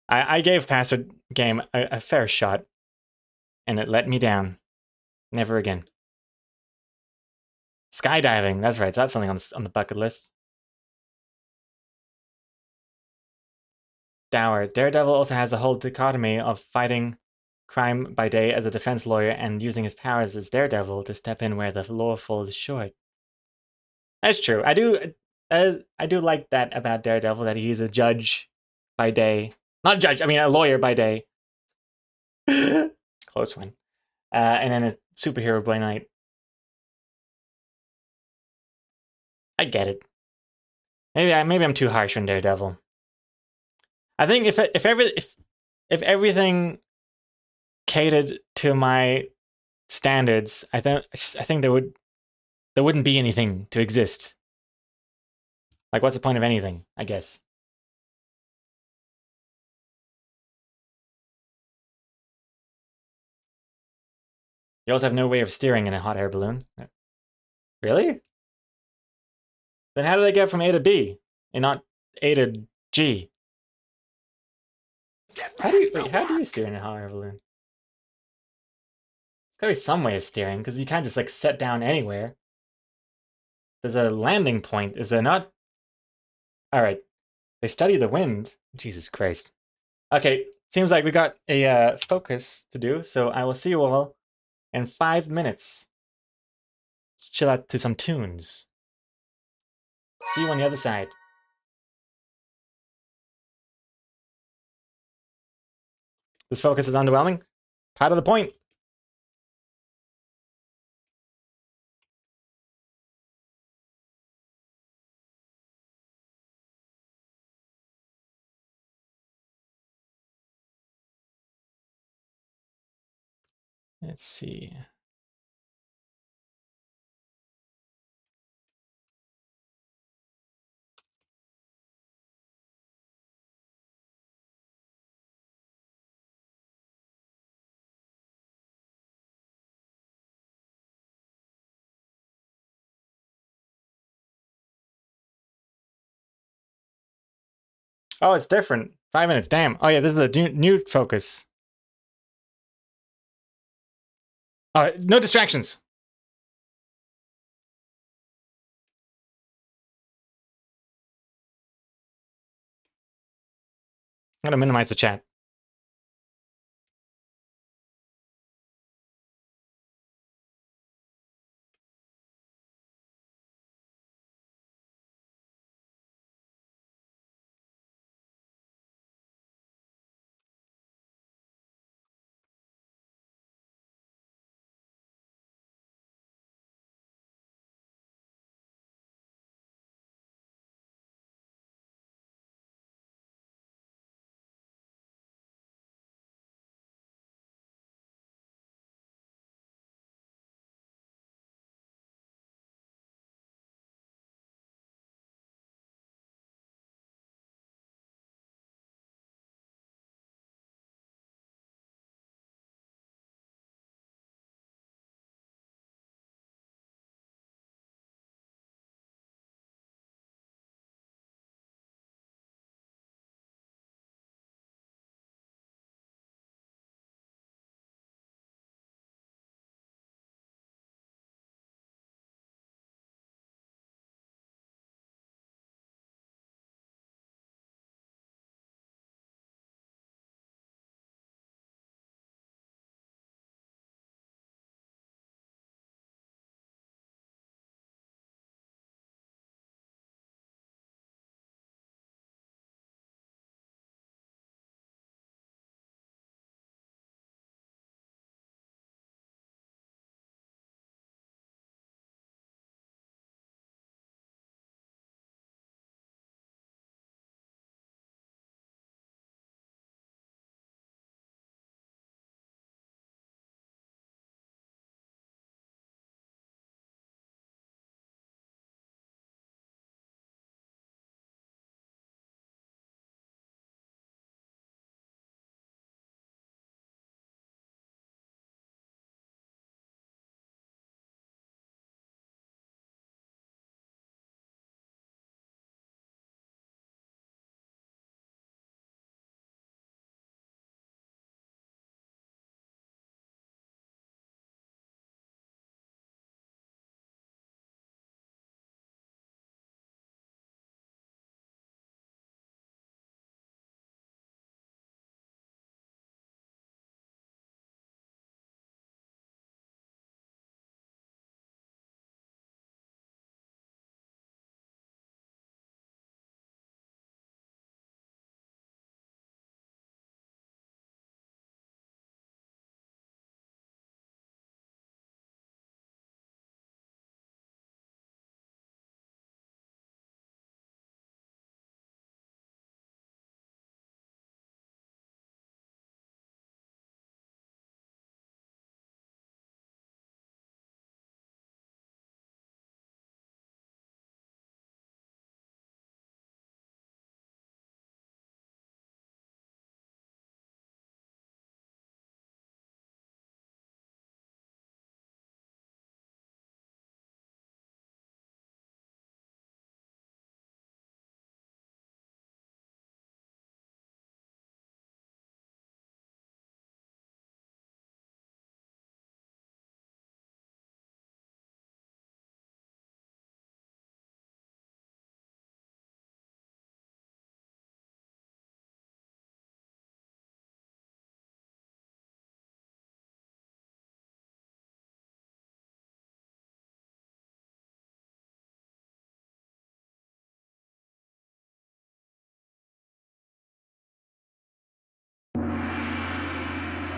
I gave Password Game a fair shot, and it let me down. Never again. Skydiving, that's right, that's something on the bucket list. Dower. Daredevil also has the whole dichotomy of fighting crime by day as a defense lawyer and using his powers as Daredevil to step in where the law falls short. That's true. I do like that about Daredevil, that he's a judge by day. Not a judge, I mean a lawyer by day. Close one. And then a superhero by night. I get it. Maybe I'm too harsh on Daredevil. I think if everything catered to my standards, I think there wouldn't be anything to exist. Like, what's the point of anything, I guess? You also have no way of steering in a hot air balloon. Really? Then how do they get from A to B and not A to G? How do you steer in a hot air balloon? There's gotta be some way of steering, because you can't just like set down anywhere. There's a landing point, is there not? Alright. They study the wind. Jesus Christ. Okay, seems like we got a focus to do, so I will see you all in 5 minutes. Chill out to some tunes. See you on the other side. This focus is underwhelming. Part of the point. Let's see. Oh, it's different. 5 minutes, damn. Oh yeah, this is the new focus. No distractions. I'm gonna minimize the chat.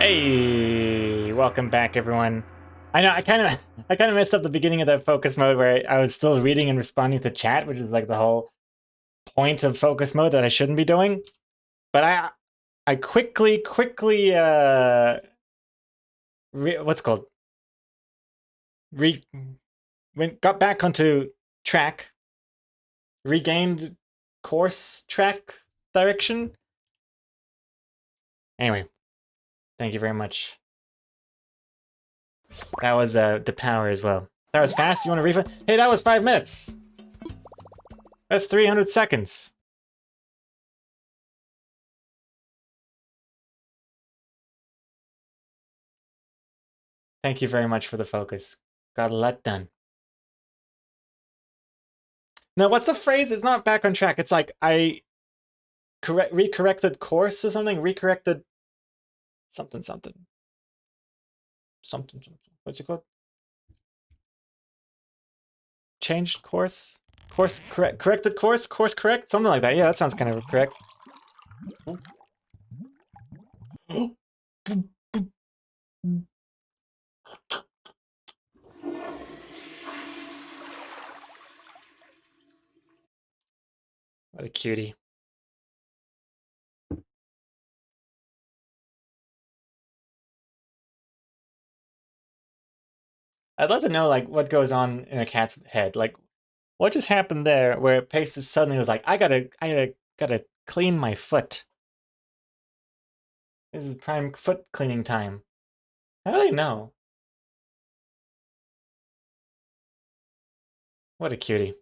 Hey, welcome back, everyone. I know I kind of messed up the beginning of that focus mode where I was still reading and responding to chat, which is like the whole point of focus mode that I shouldn't be doing. But I quickly what's it called got back onto track, regained course track direction. Anyway, thank you very much. That was the power as well. That was fast. You want to refund? Hey, that was 5 minutes. That's 300 seconds. Thank you very much for the focus. Got a lot done. Now, what's the phrase? It's not back on track. It's like I recorrected course or something. Recorrected something something. Something something. What's it called? Changed course? Course corrected course? Course correct? Something like that. Yeah, that sounds kind of correct. What a cutie. I'd love to know, like, what goes on in a cat's head. Like, what just happened there where Pace suddenly was like, I gotta clean my foot. This is prime foot cleaning time. How do they know? What a cutie.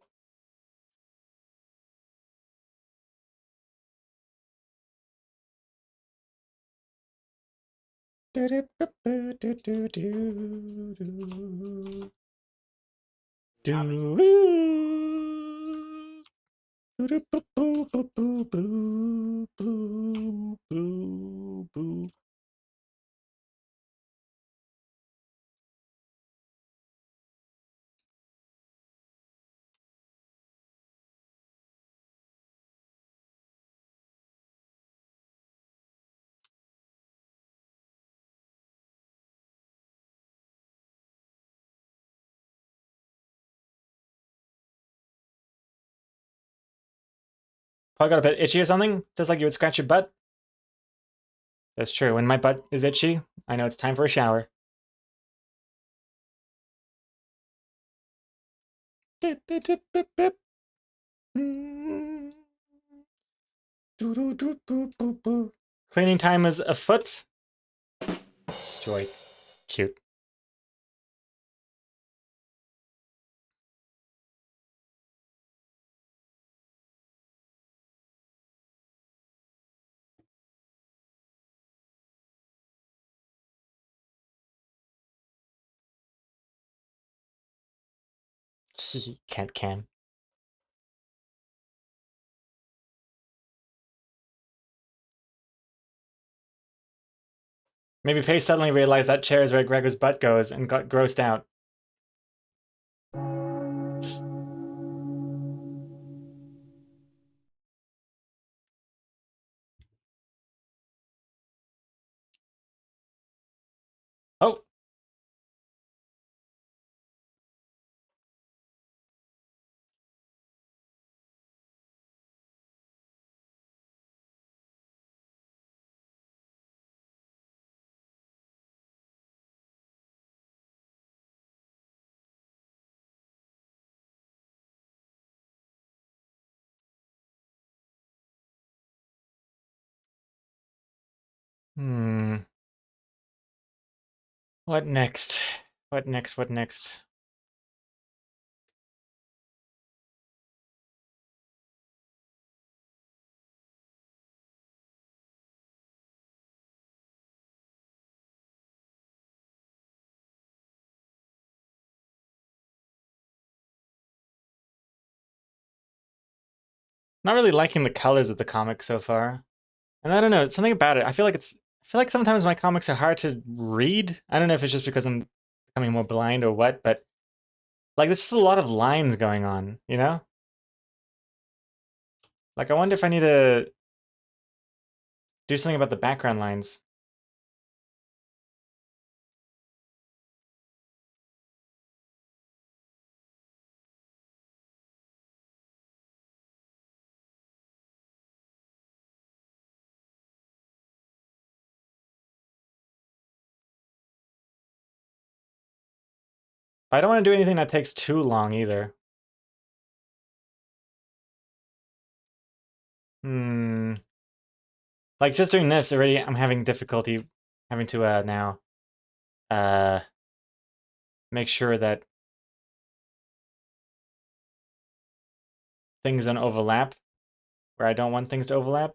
Probably got a bit itchy or something, just like you would scratch your butt. That's true. When my butt is itchy, I know it's time for a shower. Cleaning time is afoot. Strike. Cute. Can't can. Maybe Pace suddenly realized that chair is where Gregor's butt goes and got grossed out. Oh! Hmm. What next? What next? What next? Not really liking the colors of the comic so far. And I don't know, something about it. I feel like sometimes my comics are hard to read. I don't know if it's just because I'm becoming more blind or what, but like there's just a lot of lines going on, you know? Like I wonder if I need to do something about the background lines. I don't want to do anything that takes too long either. Hmm. Like just doing this already, I'm having difficulty having to now uh make sure that things don't overlap where I don't want things to overlap.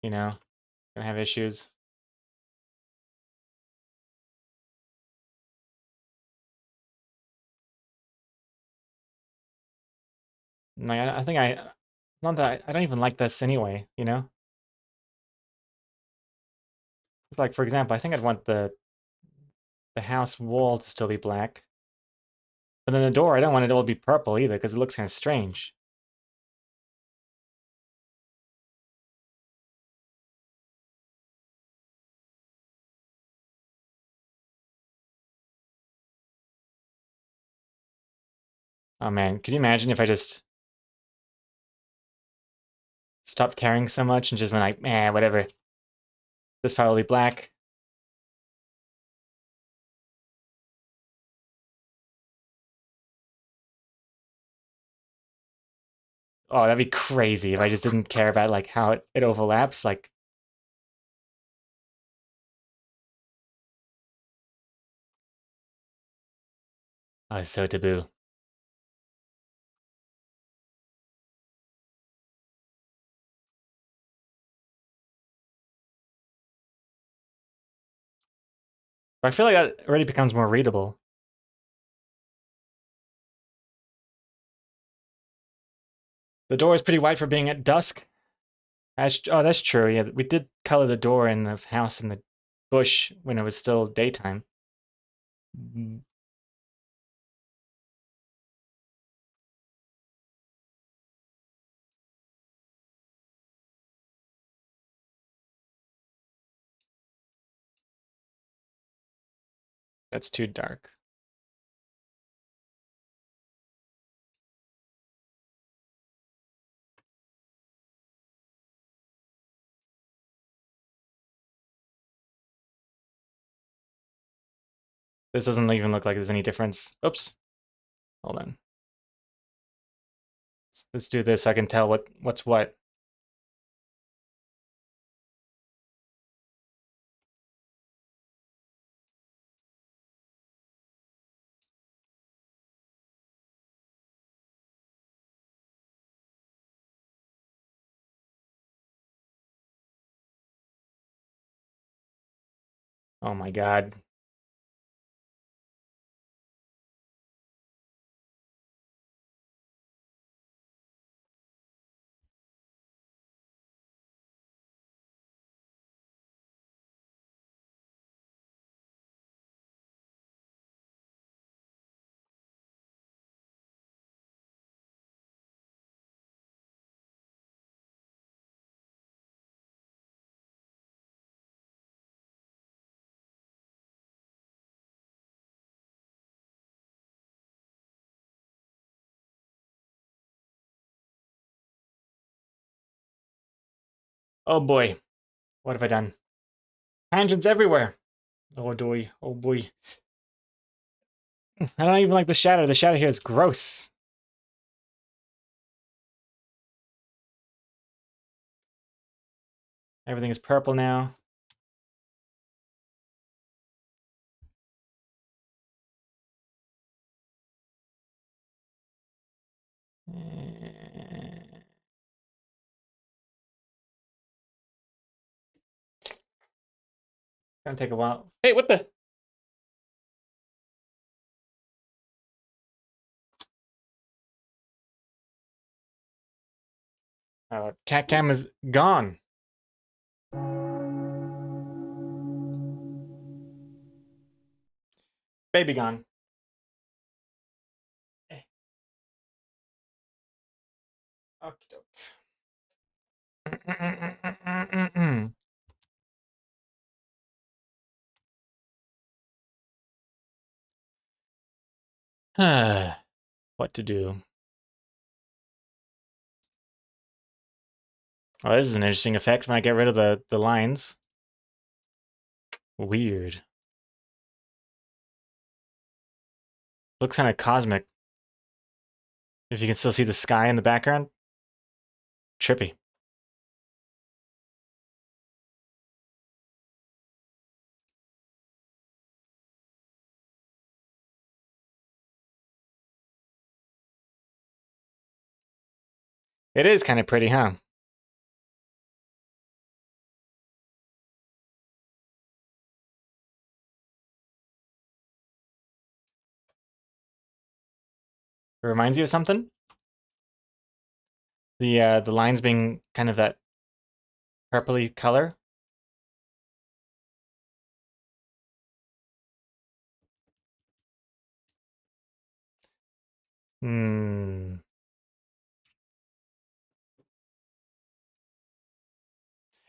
You know, gonna have issues. Like, I think not that I don't even like this anyway, you know? It's like, for example, I think I'd want the house wall to still be black. But then the door, I don't want it all to be purple either, because it looks kind of strange. Oh man, could you imagine if I just stopped caring so much and just went like, eh, whatever. This part will be black. Oh, that'd be crazy if I just didn't care about like how it overlaps. Like, oh, it's so taboo. But I feel like that already becomes more readable. The door is pretty wide for being at dusk. Oh, that's true. Yeah, we did color the door in the house in the bush when it was still daytime. Mm. That's too dark. This doesn't even look like there's any difference. Oops. Hold on. Let's do this so I can tell what's what. Oh my god. Oh boy. What have I done? Tangents everywhere. Oh boy. Oh boy. I don't even like the shadow. The shadow here is gross. Everything is purple now. Gonna take a while. Hey, what the? Cat cam is gone. Baby gone. Okie doke. What to do? Oh, this is an interesting effect when I get rid of the lines. Weird. Looks kind of cosmic. If you can still see the sky in the background. Trippy. It is kind of pretty, huh? It reminds you of something? The lines being kind of that purpley color. Hmm.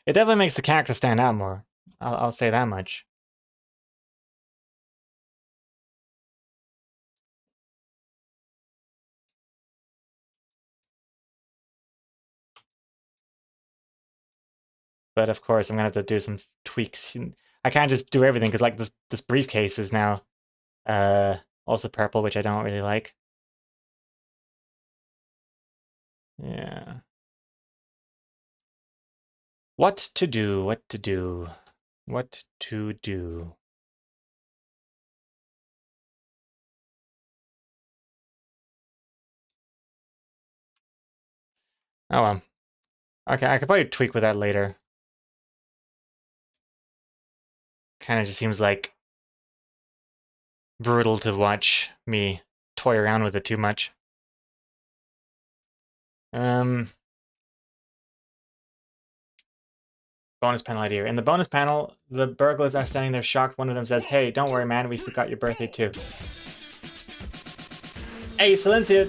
It definitely makes the character stand out more. I'll say that much. But of course, I'm gonna have to do some tweaks. I can't just do everything because like this briefcase is now also purple, which I don't really like. Yeah. What to do? What to do? What to do? Oh well. Okay, I could probably tweak with that later. Kind of just seems like brutal to watch me toy around with it too much. Bonus panel idea. In the bonus panel, the burglars are standing there shocked. One of them says, "Hey, don't worry, man. We forgot your birthday too." Hey, Silencia!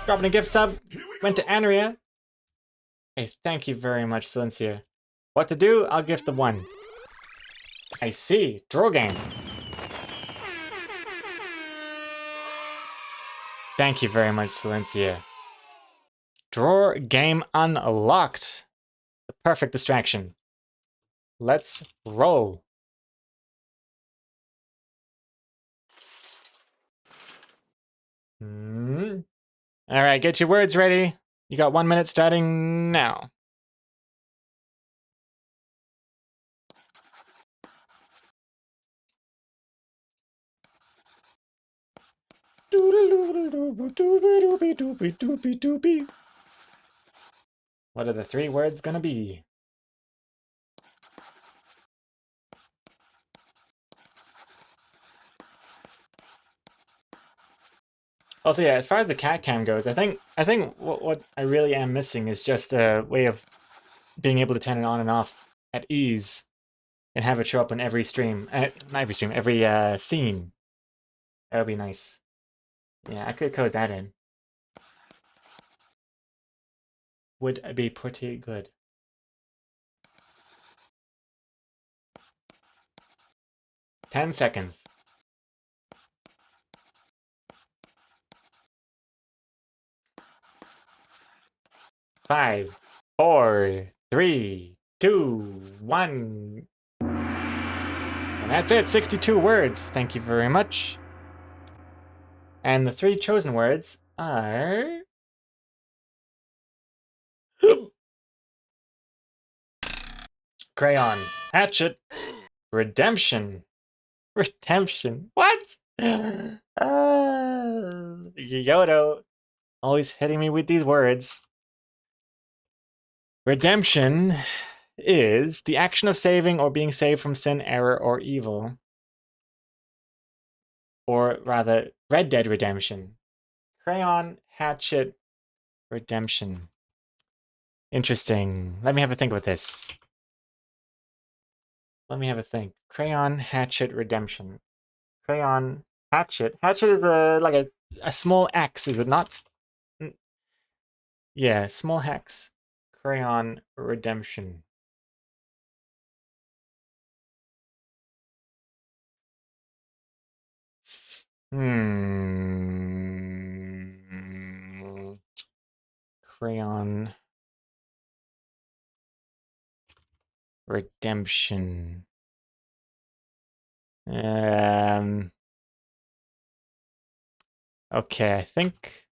Dropping a gift sub. Went to Anria. Hey, thank you very much, Silencia. What to do? I'll gift the 1. I see. Draw game. Thank you very much, Silencia. Draw game unlocked. The perfect distraction. Let's roll. All right, get your words ready. You got 1 minute starting now. What are the 3 words gonna be? Also, yeah, as far as the cat cam goes, I think what I really am missing is just a way of being able to turn it on and off at ease and have it show up in every stream. Not every stream, every scene. That would be nice. Yeah, I could code that in. Would be pretty good. Ten seconds. 5, 4, 3, 2, 1. And that's it, 62 words. Thank you very much. And the 3 chosen words are... Crayon, hatchet, redemption. Redemption. What? Yodo. Always hitting me with these words. Redemption is the action of saving or being saved from sin, error, or evil. Or rather, Red Dead Redemption. Crayon, hatchet, redemption. Interesting. Let me have a think about this. Let me have a think. Crayon, hatchet, redemption. Crayon, hatchet. Hatchet is like a small axe, is it not? Yeah, small hex. Crayon, redemption. Crayon. Redemption. Okay, I think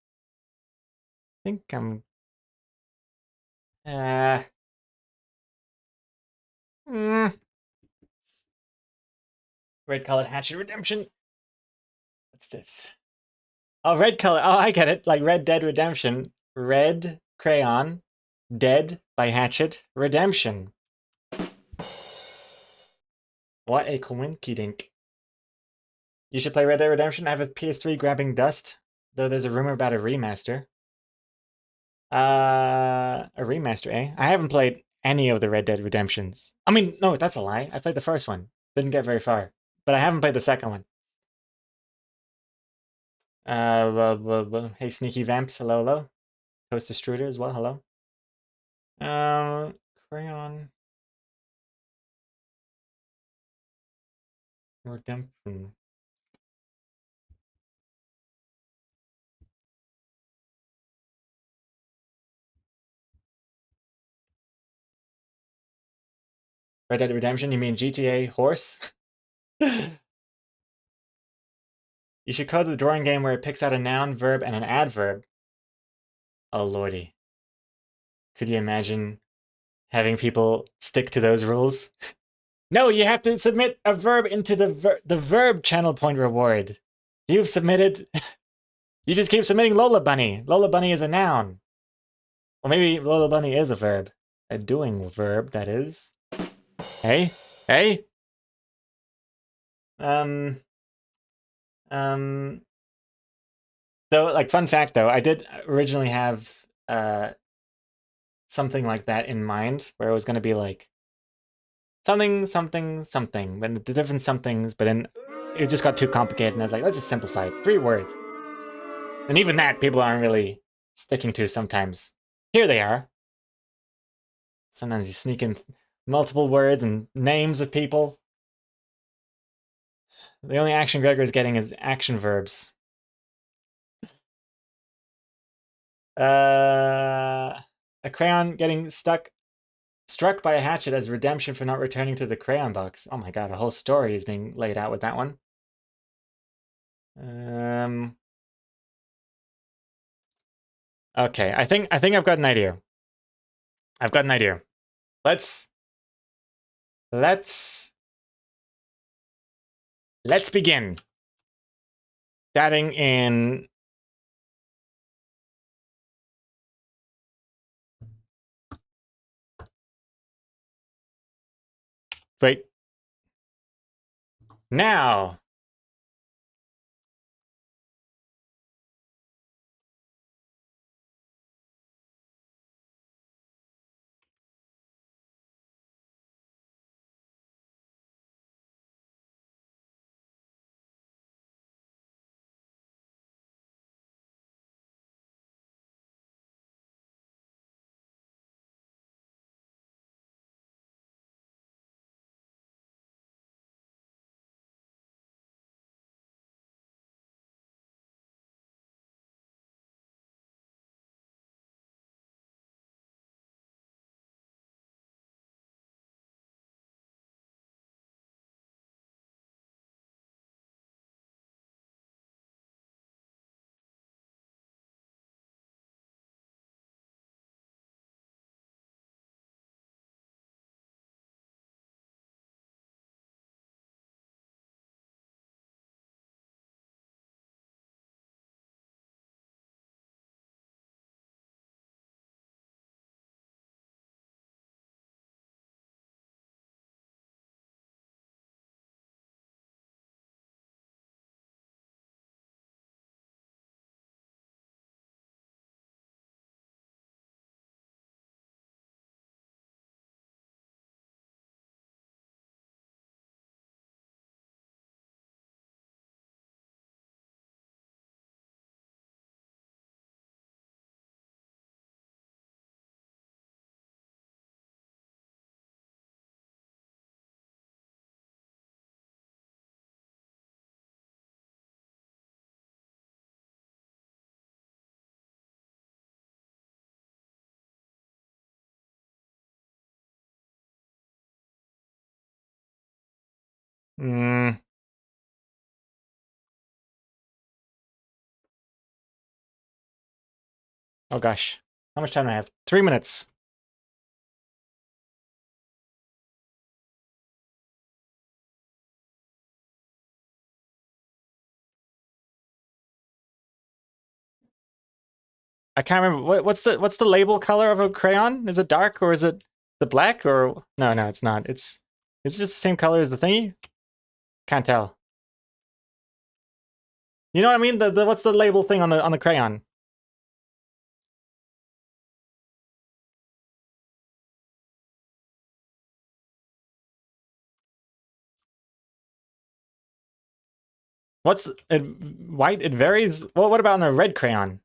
I'm red colored hatchet redemption. What's this? Oh, red color. Oh, I get it. Like Red Dead Redemption. Red crayon. Dead by hatchet. Redemption. What a coinkydink. You should play Red Dead Redemption. I have a PS3 grabbing dust, though there's a rumor about a remaster. A remaster, eh? I haven't played any of the Red Dead Redemptions. I mean, no, that's a lie. I played the first one. Didn't get very far. But I haven't played the second one. Hey, Sneaky Vamps, hello, hello. Toaster Struder as well, hello. Crayon. Redemption. Red Dead Redemption, you mean GTA Horse? You should code the drawing game where it picks out a noun, verb, and an adverb. Oh lordy. Could you imagine having people stick to those rules? No, you have to submit a verb into the verb channel point reward. You've submitted... You just keep submitting Lola Bunny. Lola Bunny is a noun. Well, maybe Lola Bunny is a verb. A doing verb, that is. Hey? Hey? Though, like, fun fact, though, I did originally have, something like that in mind, where it was going to be, like, something, something, something, but the different somethings, but then it just got too complicated, and I was like, let's just simplify it. 3 words. And even that, people aren't really sticking to sometimes. Here they are. Sometimes you sneak in multiple words and names of people. The only action Gregor is getting is action verbs. A crayon getting struck by a hatchet as redemption for not returning to the crayon box. Oh my god, a whole story is being laid out with that one. Okay, I think I've got an idea. I've got an idea. Let's begin. Chatting in wait. Now. Oh gosh. How much time do I have? 3 minutes. I can't remember what's the label color of a crayon? Is it dark or is it the black or no, it's not. It's just the same color as the thingy? Can't tell. You know what I mean? The what's the label thing on the crayon? What's it? White? It varies. Well, what about on a red crayon?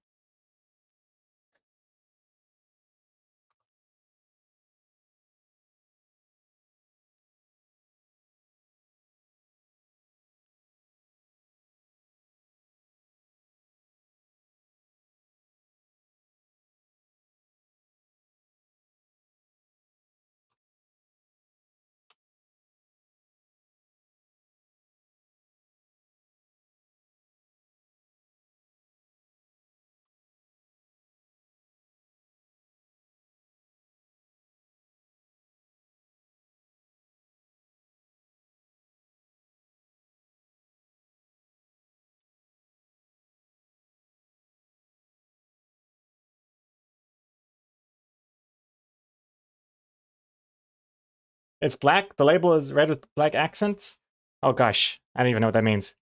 It's black. The label is red with black accents. Oh gosh, I don't even know what that means.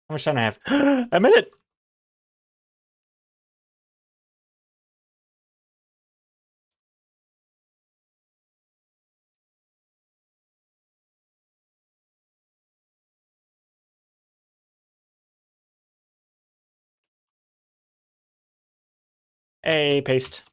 How much time do I have? A minute. A paste.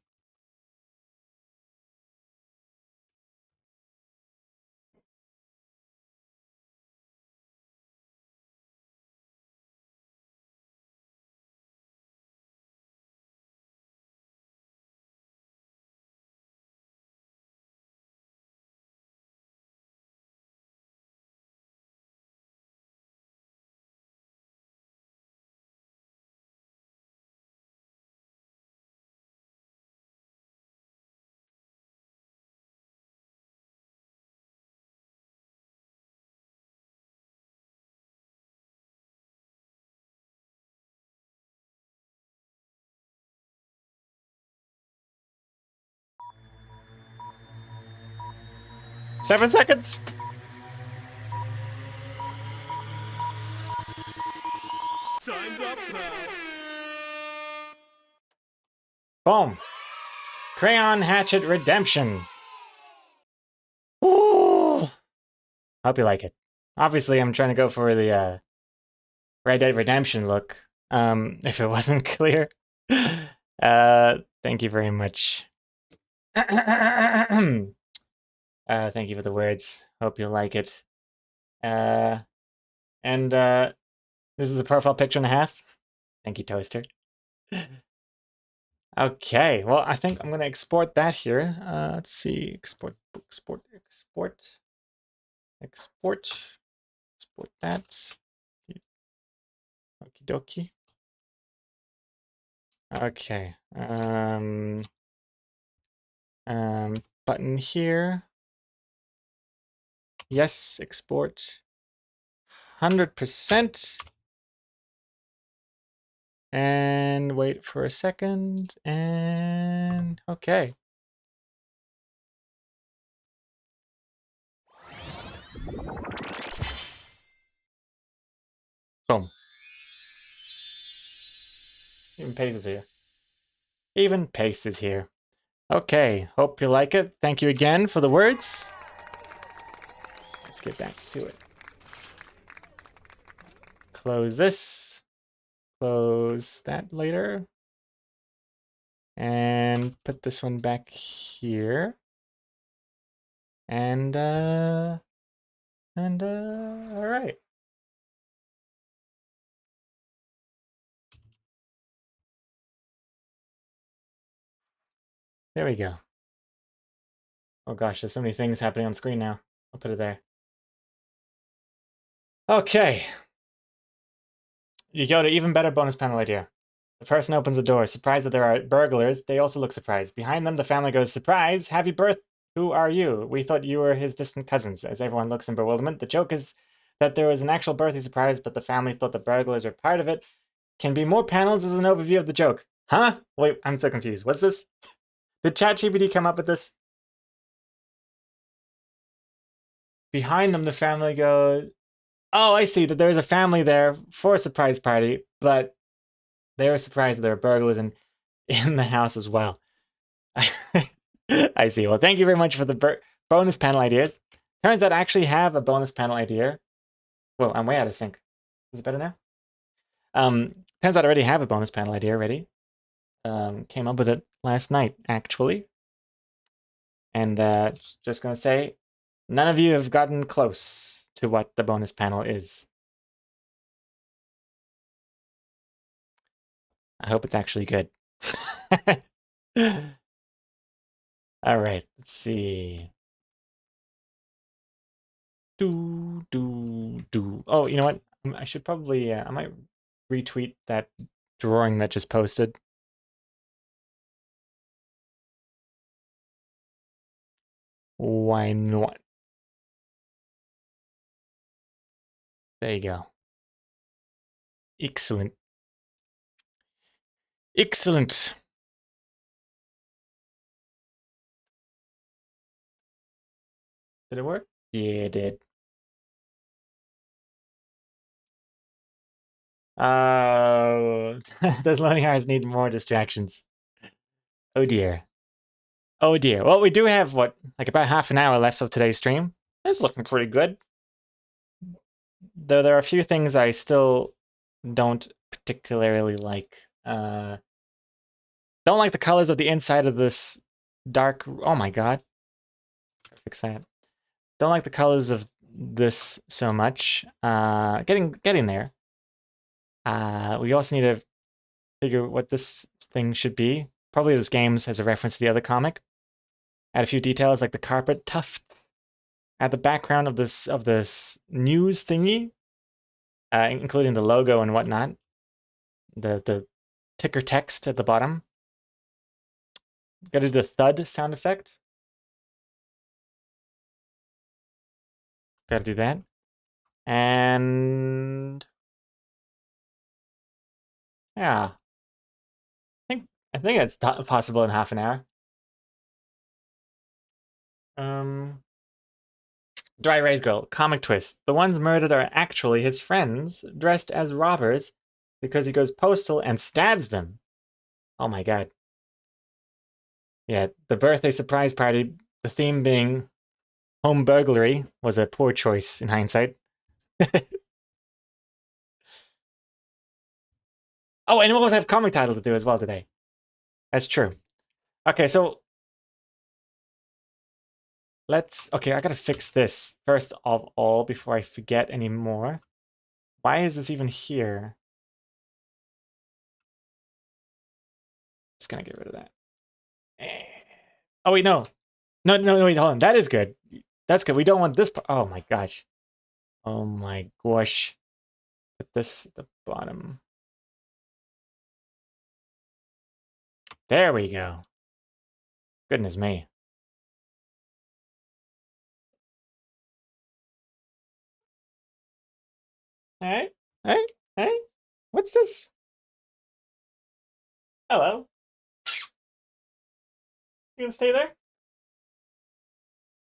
Seven seconds. Time's up, pal. Boom. Crayon Hatchet Redemption. Ooh. Hope you like it. Obviously, I'm trying to go for the Red Dead Redemption look. If it wasn't clear. Thank you very much. Thank you for the words. Hope you like it. This is a profile picture and a half. Thank you, Toaster. Okay, well, I think I'm gonna export that here. Let's see, export that. Okie dokie. Okay. Button here. Yes, export. 100%. And wait for a second. And okay. Boom. Even paste is here. Even paste is here. Okay, hope you like it. Thank you again for the words. Let's get back to it. Close this. Close that later. And put this one back here. And all right. There we go. Oh gosh, there's so many things happening on screen now. I'll put it there. Okay. You go to even better bonus panel idea. The person opens the door, surprised that there are burglars. They also look surprised. Behind them, the family goes, "Surprise! Happy birth! Who are you? We thought you were his distant cousins." As everyone looks in bewilderment, the joke is that there was an actual birthday surprise, but the family thought the burglars were part of it. Can be more panels as an overview of the joke. Huh? Wait, I'm so confused. What's this? Did ChatGPT come up with this? Behind them, the family goes, "Oh, I see that there's a family there for a surprise party, but they were surprised that there were burglars in the house as well." I see. Well, thank you very much for the bonus panel ideas. Turns out I actually have a bonus panel idea. Whoa, I'm way out of sync. Is it better now? Turns out I already have a bonus panel idea already. Came up with it last night, actually. And just gonna say, none of you have gotten close to what the bonus panel is. I hope it's actually good. All right, let's see. Oh, you know what? I should probably, I might retweet that drawing that just posted. Why not? There you go. Excellent. Excellent. Did it work? Yeah, it did. Those loading hours need more distractions. Oh dear. Oh dear. Well, we do have, what, like about half an hour left of today's stream. It's looking pretty good. Though there are a few things I still don't particularly like. Don't like the colors of the inside of this dark... Oh my god. Fix that. Don't like the colors of this so much. Getting there. We also need to figure what this thing should be. Probably this game's as a reference to the other comic. Add a few details like the carpet tufts at the background of this news thingy, including the logo and whatnot. The ticker text at the bottom. Gotta do the thud sound effect. Gotta do that. And yeah, I think it's possible in half an hour. Dry Erase Girl, comic twist. The ones murdered are actually his friends, dressed as robbers, because he goes postal and stabs them. Oh my god. Yeah, the birthday surprise party, the theme being home burglary, was a poor choice in hindsight. Oh, and we also have comic title to do as well today. That's true. Okay, so okay, I gotta fix this first of all before I forget anymore. Why is this even here? Just gonna get rid of that. Oh wait, no. No, wait, hold on. That is good. That's good. We don't want this part. Oh my gosh. Oh my gosh. Put this at the bottom. There we go. Goodness me. Hey, hey, what's this? Hello. You gonna stay there?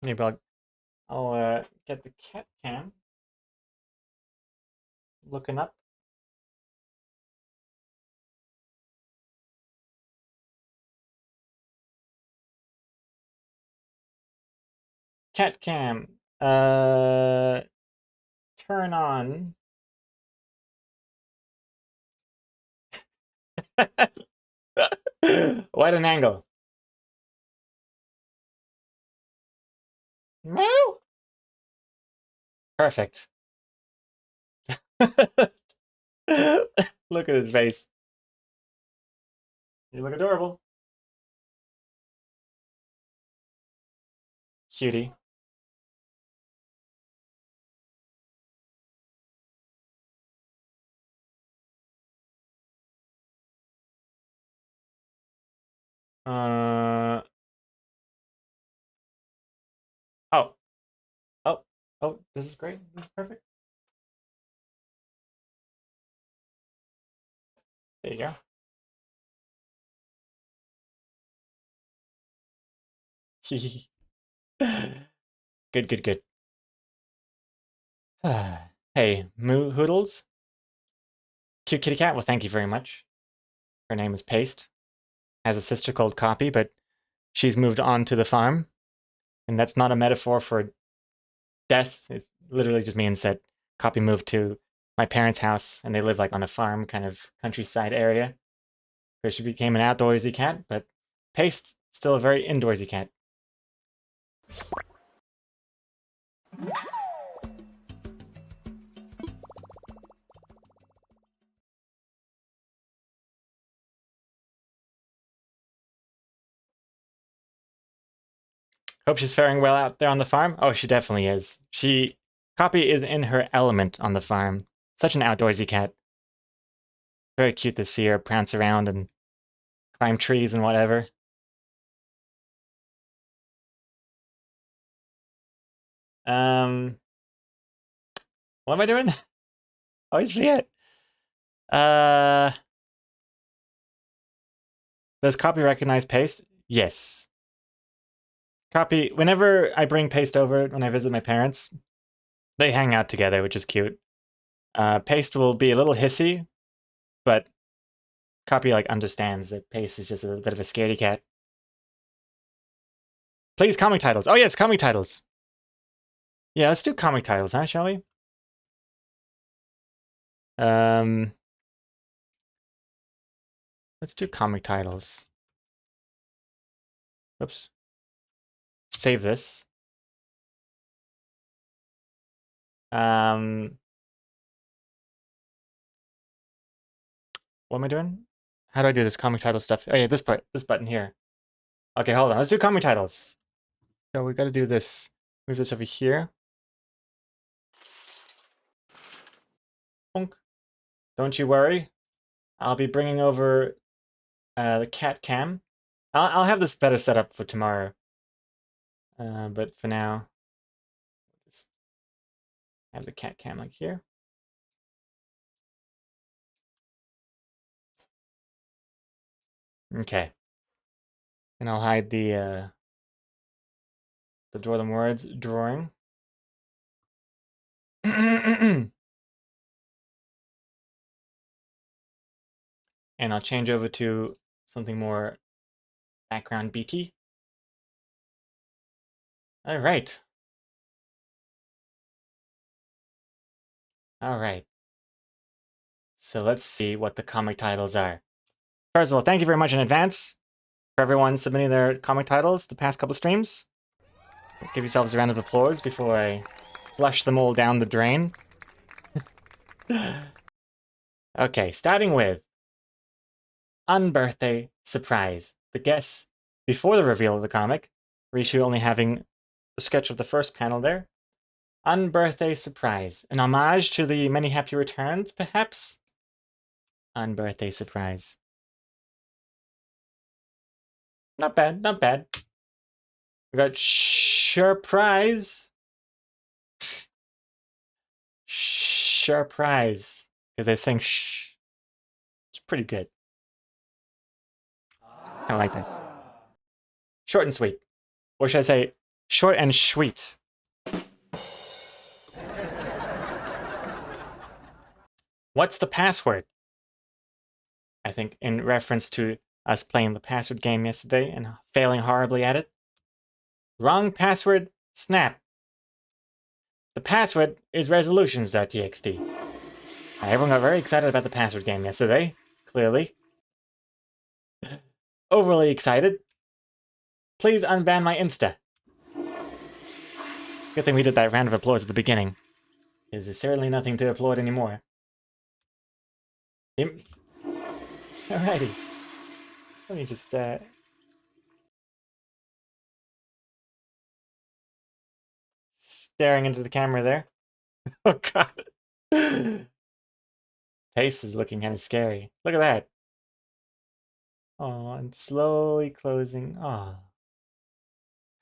Maybe I'll get the cat cam. Looking up. Cat cam. Turn on. What an angle. Meow. Perfect. Look at his face. You look adorable. Cutie. Oh. Oh, this is great. This is perfect. There you go. Good. Hey, Moo Hoodles? Cute kitty cat? Well, thank you very much. Her name is Paste. Has a sister called Copy, but she's moved on to the farm. And that's not a metaphor for death. It literally just means that Copy moved to my parents' house, and they live like on a farm, kind of countryside area. Where she became an outdoorsy cat, but Paste still a very indoorsy cat. Hope she's faring well out there on the farm. Oh, she definitely is. Copy is in her element on the farm. Such an outdoorsy cat. Very cute to see her prance around and climb trees and whatever. What am I doing? Always forget. Does Copy recognize Paste? Yes. Copy, whenever I bring Paste over when I visit my parents, they hang out together, which is cute. Paste will be a little hissy, but Copy like understands that Paste is just a bit of a scaredy cat. Please, comic titles. Oh yes, comic titles. Yeah, let's do comic titles, huh, shall we? Let's do comic titles. Oops. Save this. What am I doing? How do I do this comic title stuff? Oh yeah, this button here. Okay, hold on. Let's do comic titles. So we got to do this. Move this over here. Bonk. Don't you worry. I'll be bringing over the cat cam. I'll have this better set up for tomorrow. But for now, just have the cat cam like here. Okay. And I'll hide the Draw Them Words drawing. And I'll change over to something more background BT. All right. All right. So let's see what the comic titles are. First of all, thank you very much in advance for everyone submitting their comic titles the past couple streams. Give yourselves a round of applause before I flush them all down the drain. Okay, starting with Unbirthday Surprise. The guess before the reveal of the comic. Rishu only having a sketch of the first panel there. Unbirthday Surprise. An homage to the Many Happy Returns, perhaps? Unbirthday Surprise. Not bad, not bad. We got Surprise. Surprise. Because they sing shh. It's pretty good. I like that. Short and sweet. Or should I say, short and sweet. What's the password? I think in reference to us playing the password game yesterday and failing horribly at it. Wrong password, snap. The password is resolutions.txt. Everyone got very excited about the password game yesterday, clearly. Overly excited. Please unban my Insta. Good thing we did that round of applause at the beginning. There's certainly nothing to applaud anymore. Alrighty. Let me just, staring into the camera there. Oh god. Pace is looking kind of scary. Look at that. Oh, and slowly closing. Oh.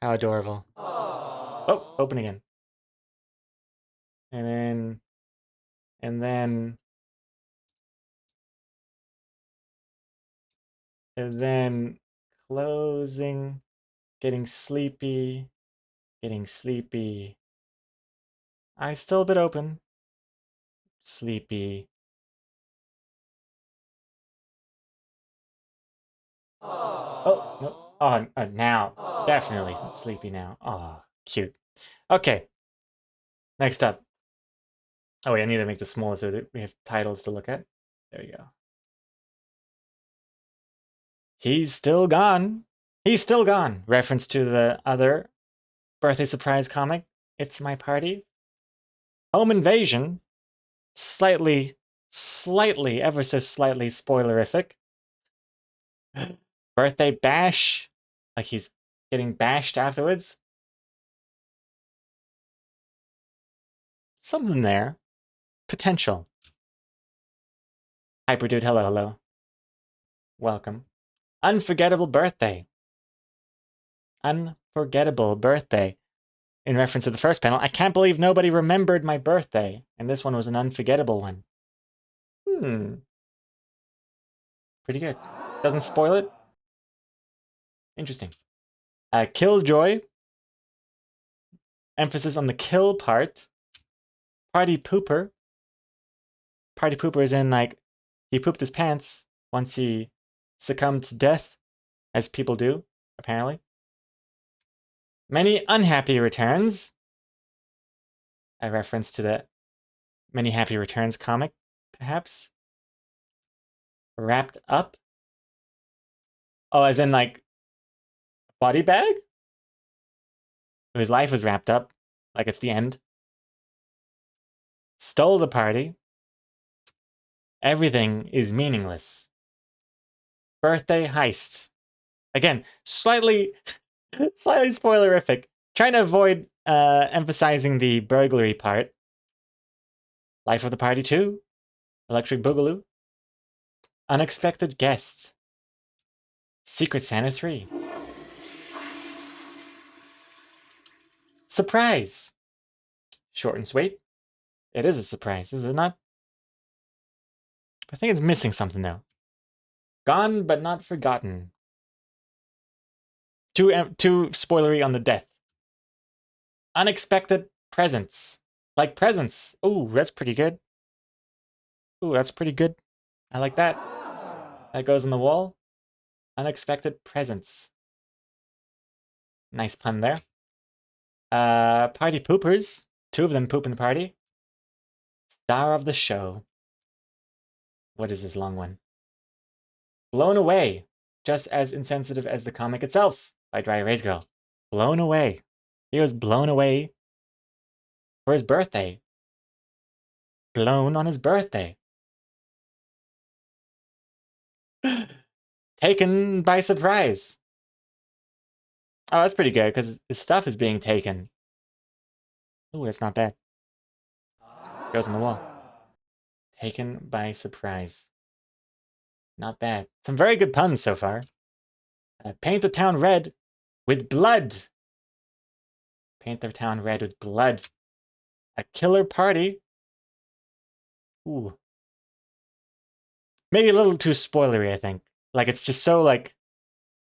How adorable. Oh, open again. And then closing, getting sleepy, eyes still a bit open, sleepy. Oh, no. Oh, now. Definitely sleepy now. Oh, cute. Okay. Next up. Oh wait, I need to make this smaller so that we have titles to look at. There you go. He's still gone. He's still gone. Reference to the other birthday surprise comic, It's My Party. Home Invasion. Slightly, ever so slightly spoilerific. Birthday bash. Like he's getting bashed afterwards. Something there. Potential. Hyperdude, hello, hello. Welcome. Unforgettable birthday. Unforgettable birthday. In reference to the first panel, I can't believe nobody remembered my birthday. And this one was an unforgettable one. Pretty good. Doesn't spoil it. Interesting. Killjoy. Emphasis on the kill part. Party pooper. Party pooper is in, like, he pooped his pants once he succumbed to death, as people do, apparently. Many unhappy returns. A reference to the Many Happy Returns comic, perhaps. Wrapped up. Oh, as in, like, body bag? His life was wrapped up, like it's the end. Stole the party. Everything is meaningless. Birthday heist. Again, slightly spoilerific. Trying to avoid emphasizing the burglary part. Life of the Party 2. Electric Boogaloo. Unexpected Guest. Secret Santa 3. Surprise. Short and sweet. It is a surprise, is it not? I think it's missing something though. Gone but not forgotten. Too spoilery on the death. Unexpected presents. Like presents. Ooh, that's pretty good. Ooh, that's pretty good. I like that. That goes on the wall. Unexpected presents. Nice pun there. Party poopers. 2 of them poop in the party. Star of the show. What is this long one? Blown Away. Just as insensitive as the comic itself. By Dry Erase Girl. Blown away. He was blown away for his birthday. Blown on his birthday. Taken by surprise. Oh, that's pretty good, because his stuff is being taken. Ooh, that's not bad. Goes on the wall. Taken by surprise. Not bad. Some very good puns so far. Paint the town red with blood. Paint the town red with blood. A killer party. Ooh. Maybe a little too spoilery, I think. Like, it's just so, like,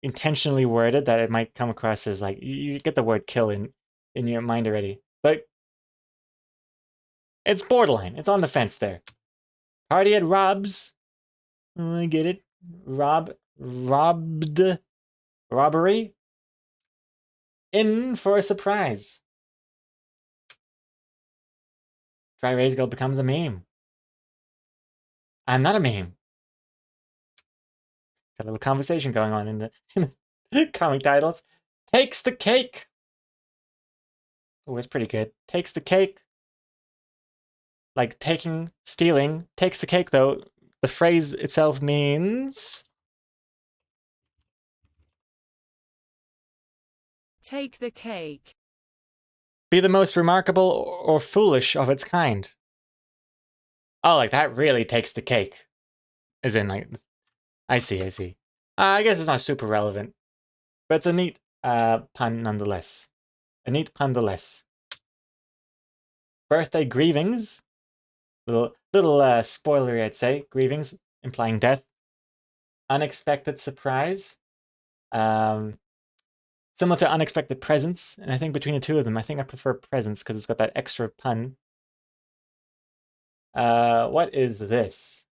intentionally worded that it might come across as, like, you get the word kill in your mind already. But it's borderline. It's on the fence there. Party at Rob's. Oh, I get it. Robbery. In for a surprise. Dry Erase Girl becomes a meme. I'm not a meme. Got a little conversation going on in the comic titles. Takes the cake. Oh, it's pretty good. Takes the cake. Like taking, stealing. Takes the cake, though. The phrase itself means... Take the cake. Be the most remarkable or foolish of its kind. Oh, like that really takes the cake. As in, like, I see. I guess it's not super relevant. But it's a neat pun nonetheless. A neat pun nonetheless. Birthday grievings. Little spoilery, I'd say. Grievings, implying death. Unexpected surprise. Similar to unexpected presents. And I think between the 2 of them, I think I prefer presents because it's got that extra pun. What is this?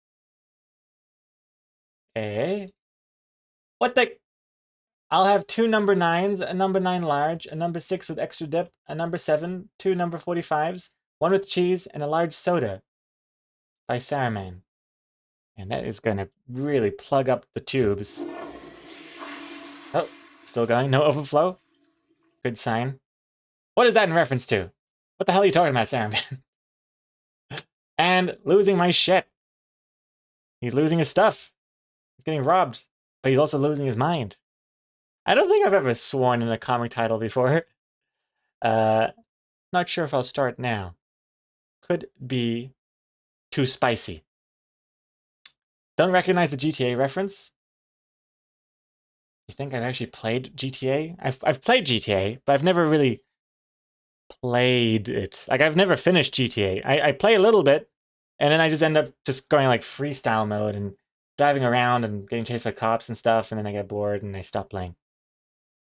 What the? I'll have 2 number 9s, a number 9 large, a number 6 with extra dip, a number 7, 2 number 45s, One with cheese and a large soda by Saruman. And that is going to really plug up the tubes. Oh, still going. No overflow. Good sign. What is that in reference to? What the hell are you talking about, Saruman? And losing my shit. He's losing his stuff. He's getting robbed. But he's also losing his mind. I don't think I've ever sworn in a comic title before. Not sure if I'll start now. Could be too spicy. Don't recognize the GTA reference? You think I've actually played GTA? I've played GTA, but I've never really played it. Like, I've never finished GTA. I play a little bit, and then I just end up just going like freestyle mode and driving around and getting chased by cops and stuff, and then I get bored and I stop playing.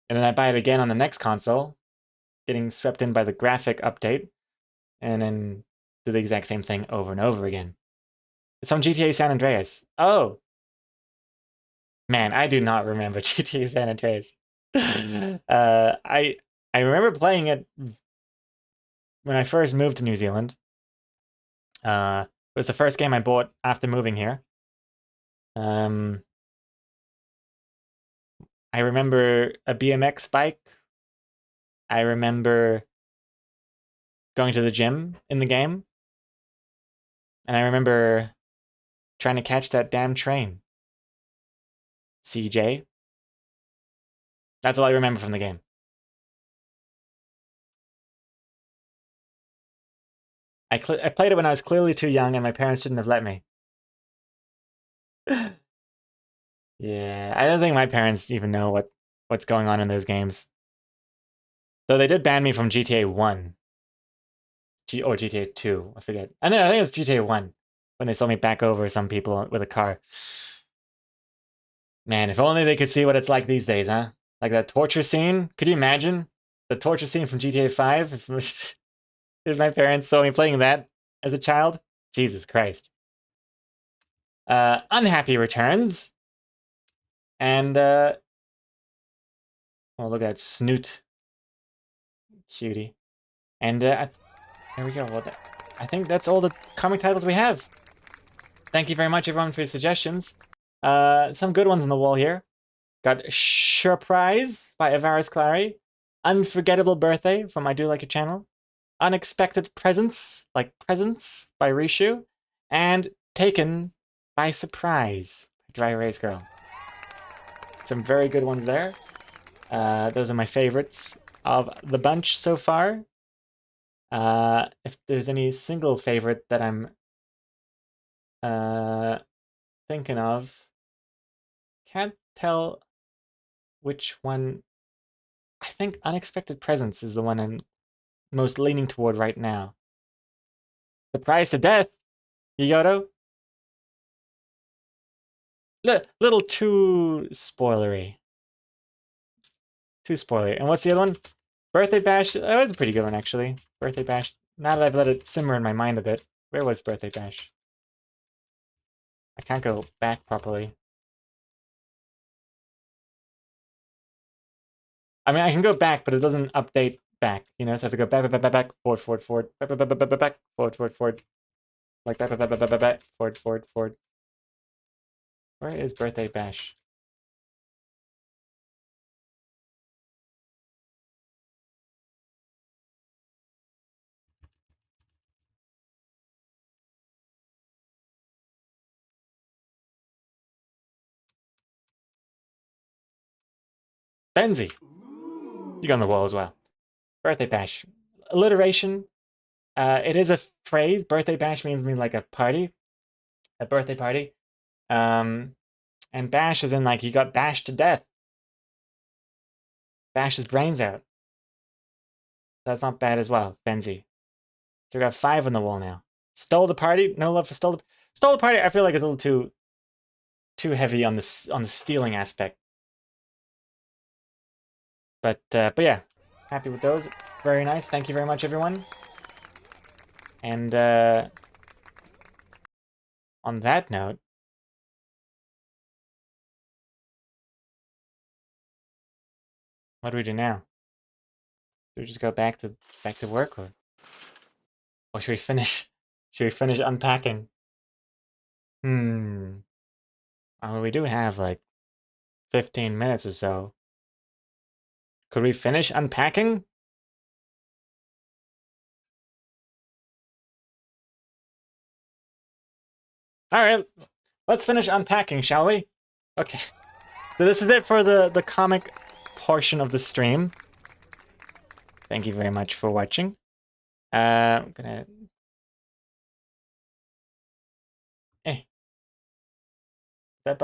And then I buy it again on the next console, getting swept in by the graphic update, and then do the exact same thing over and over again. It's from GTA San Andreas. Oh! Man, I do not remember GTA San Andreas. I remember playing it when I first moved to New Zealand. It was the first game I bought after moving here. I remember a BMX bike. I remember going to the gym in the game. And I remember trying to catch that damn train. CJ. That's all I remember from the game. I played it when I was clearly too young and my parents shouldn't have let me. Yeah, I don't think my parents even know what's going on in those games. Though they did ban me from GTA 1. Or GTA 2, I forget. I think it was GTA 1 when they saw me back over some people with a car. Man, if only they could see what it's like these days, huh? Like that torture scene. Could you imagine the torture scene from GTA 5 if my parents saw me playing that as a child? Jesus Christ. Unhappy returns. And, oh, look at that snoot. Cutie. And, there we go. Well, I think that's all the comic titles we have. Thank you very much, everyone, for your suggestions. Some good ones on the wall here. Got Surprise by Avaris Clary. Unforgettable Birthday from I Do Like Your Channel. Unexpected Presents, like Presents by Rishu. And Taken by Surprise by Dry Erase Girl. Some very good ones there. Those are my favorites of the bunch so far. If there's any single favorite that I'm thinking of, can't tell which one. I think Unexpected Presents is the one I'm most leaning toward right now. Surprised to Death, Yoto. Little too spoilery. Too spoilery. And what's the other one? Birthday Bash. That was a pretty good one, actually. Birthday Bash. Now that I've let it simmer in my mind a bit. Where was Birthday Bash? I can't go back properly. I mean, I can go back, but it doesn't update back, you know? So I have to go back, forward, back, forward. Like back, forward. Where is Birthday Bash? Benzie! You got on the wall as well. Birthday Bash. Alliteration. It is a phrase. Birthday Bash means like a party. A birthday party. And bash is in like he got bashed to death. Bash his brains out. That's not bad as well, Benzie. So we got 5 on the wall now. Stole the party. No love for stole the party. I feel like it's a little too heavy on the stealing aspect. But yeah, happy with those. Very nice. Thank you very much, everyone. And on that note, what do we do now? Do we just go back to work, or? Or should we finish? Should we finish unpacking? Well, we do have like 15 minutes or so. Could we finish unpacking? All right, let's finish unpacking, shall we? Okay. So this is it for the comic portion of the stream. Thank you very much for watching. I'm gonna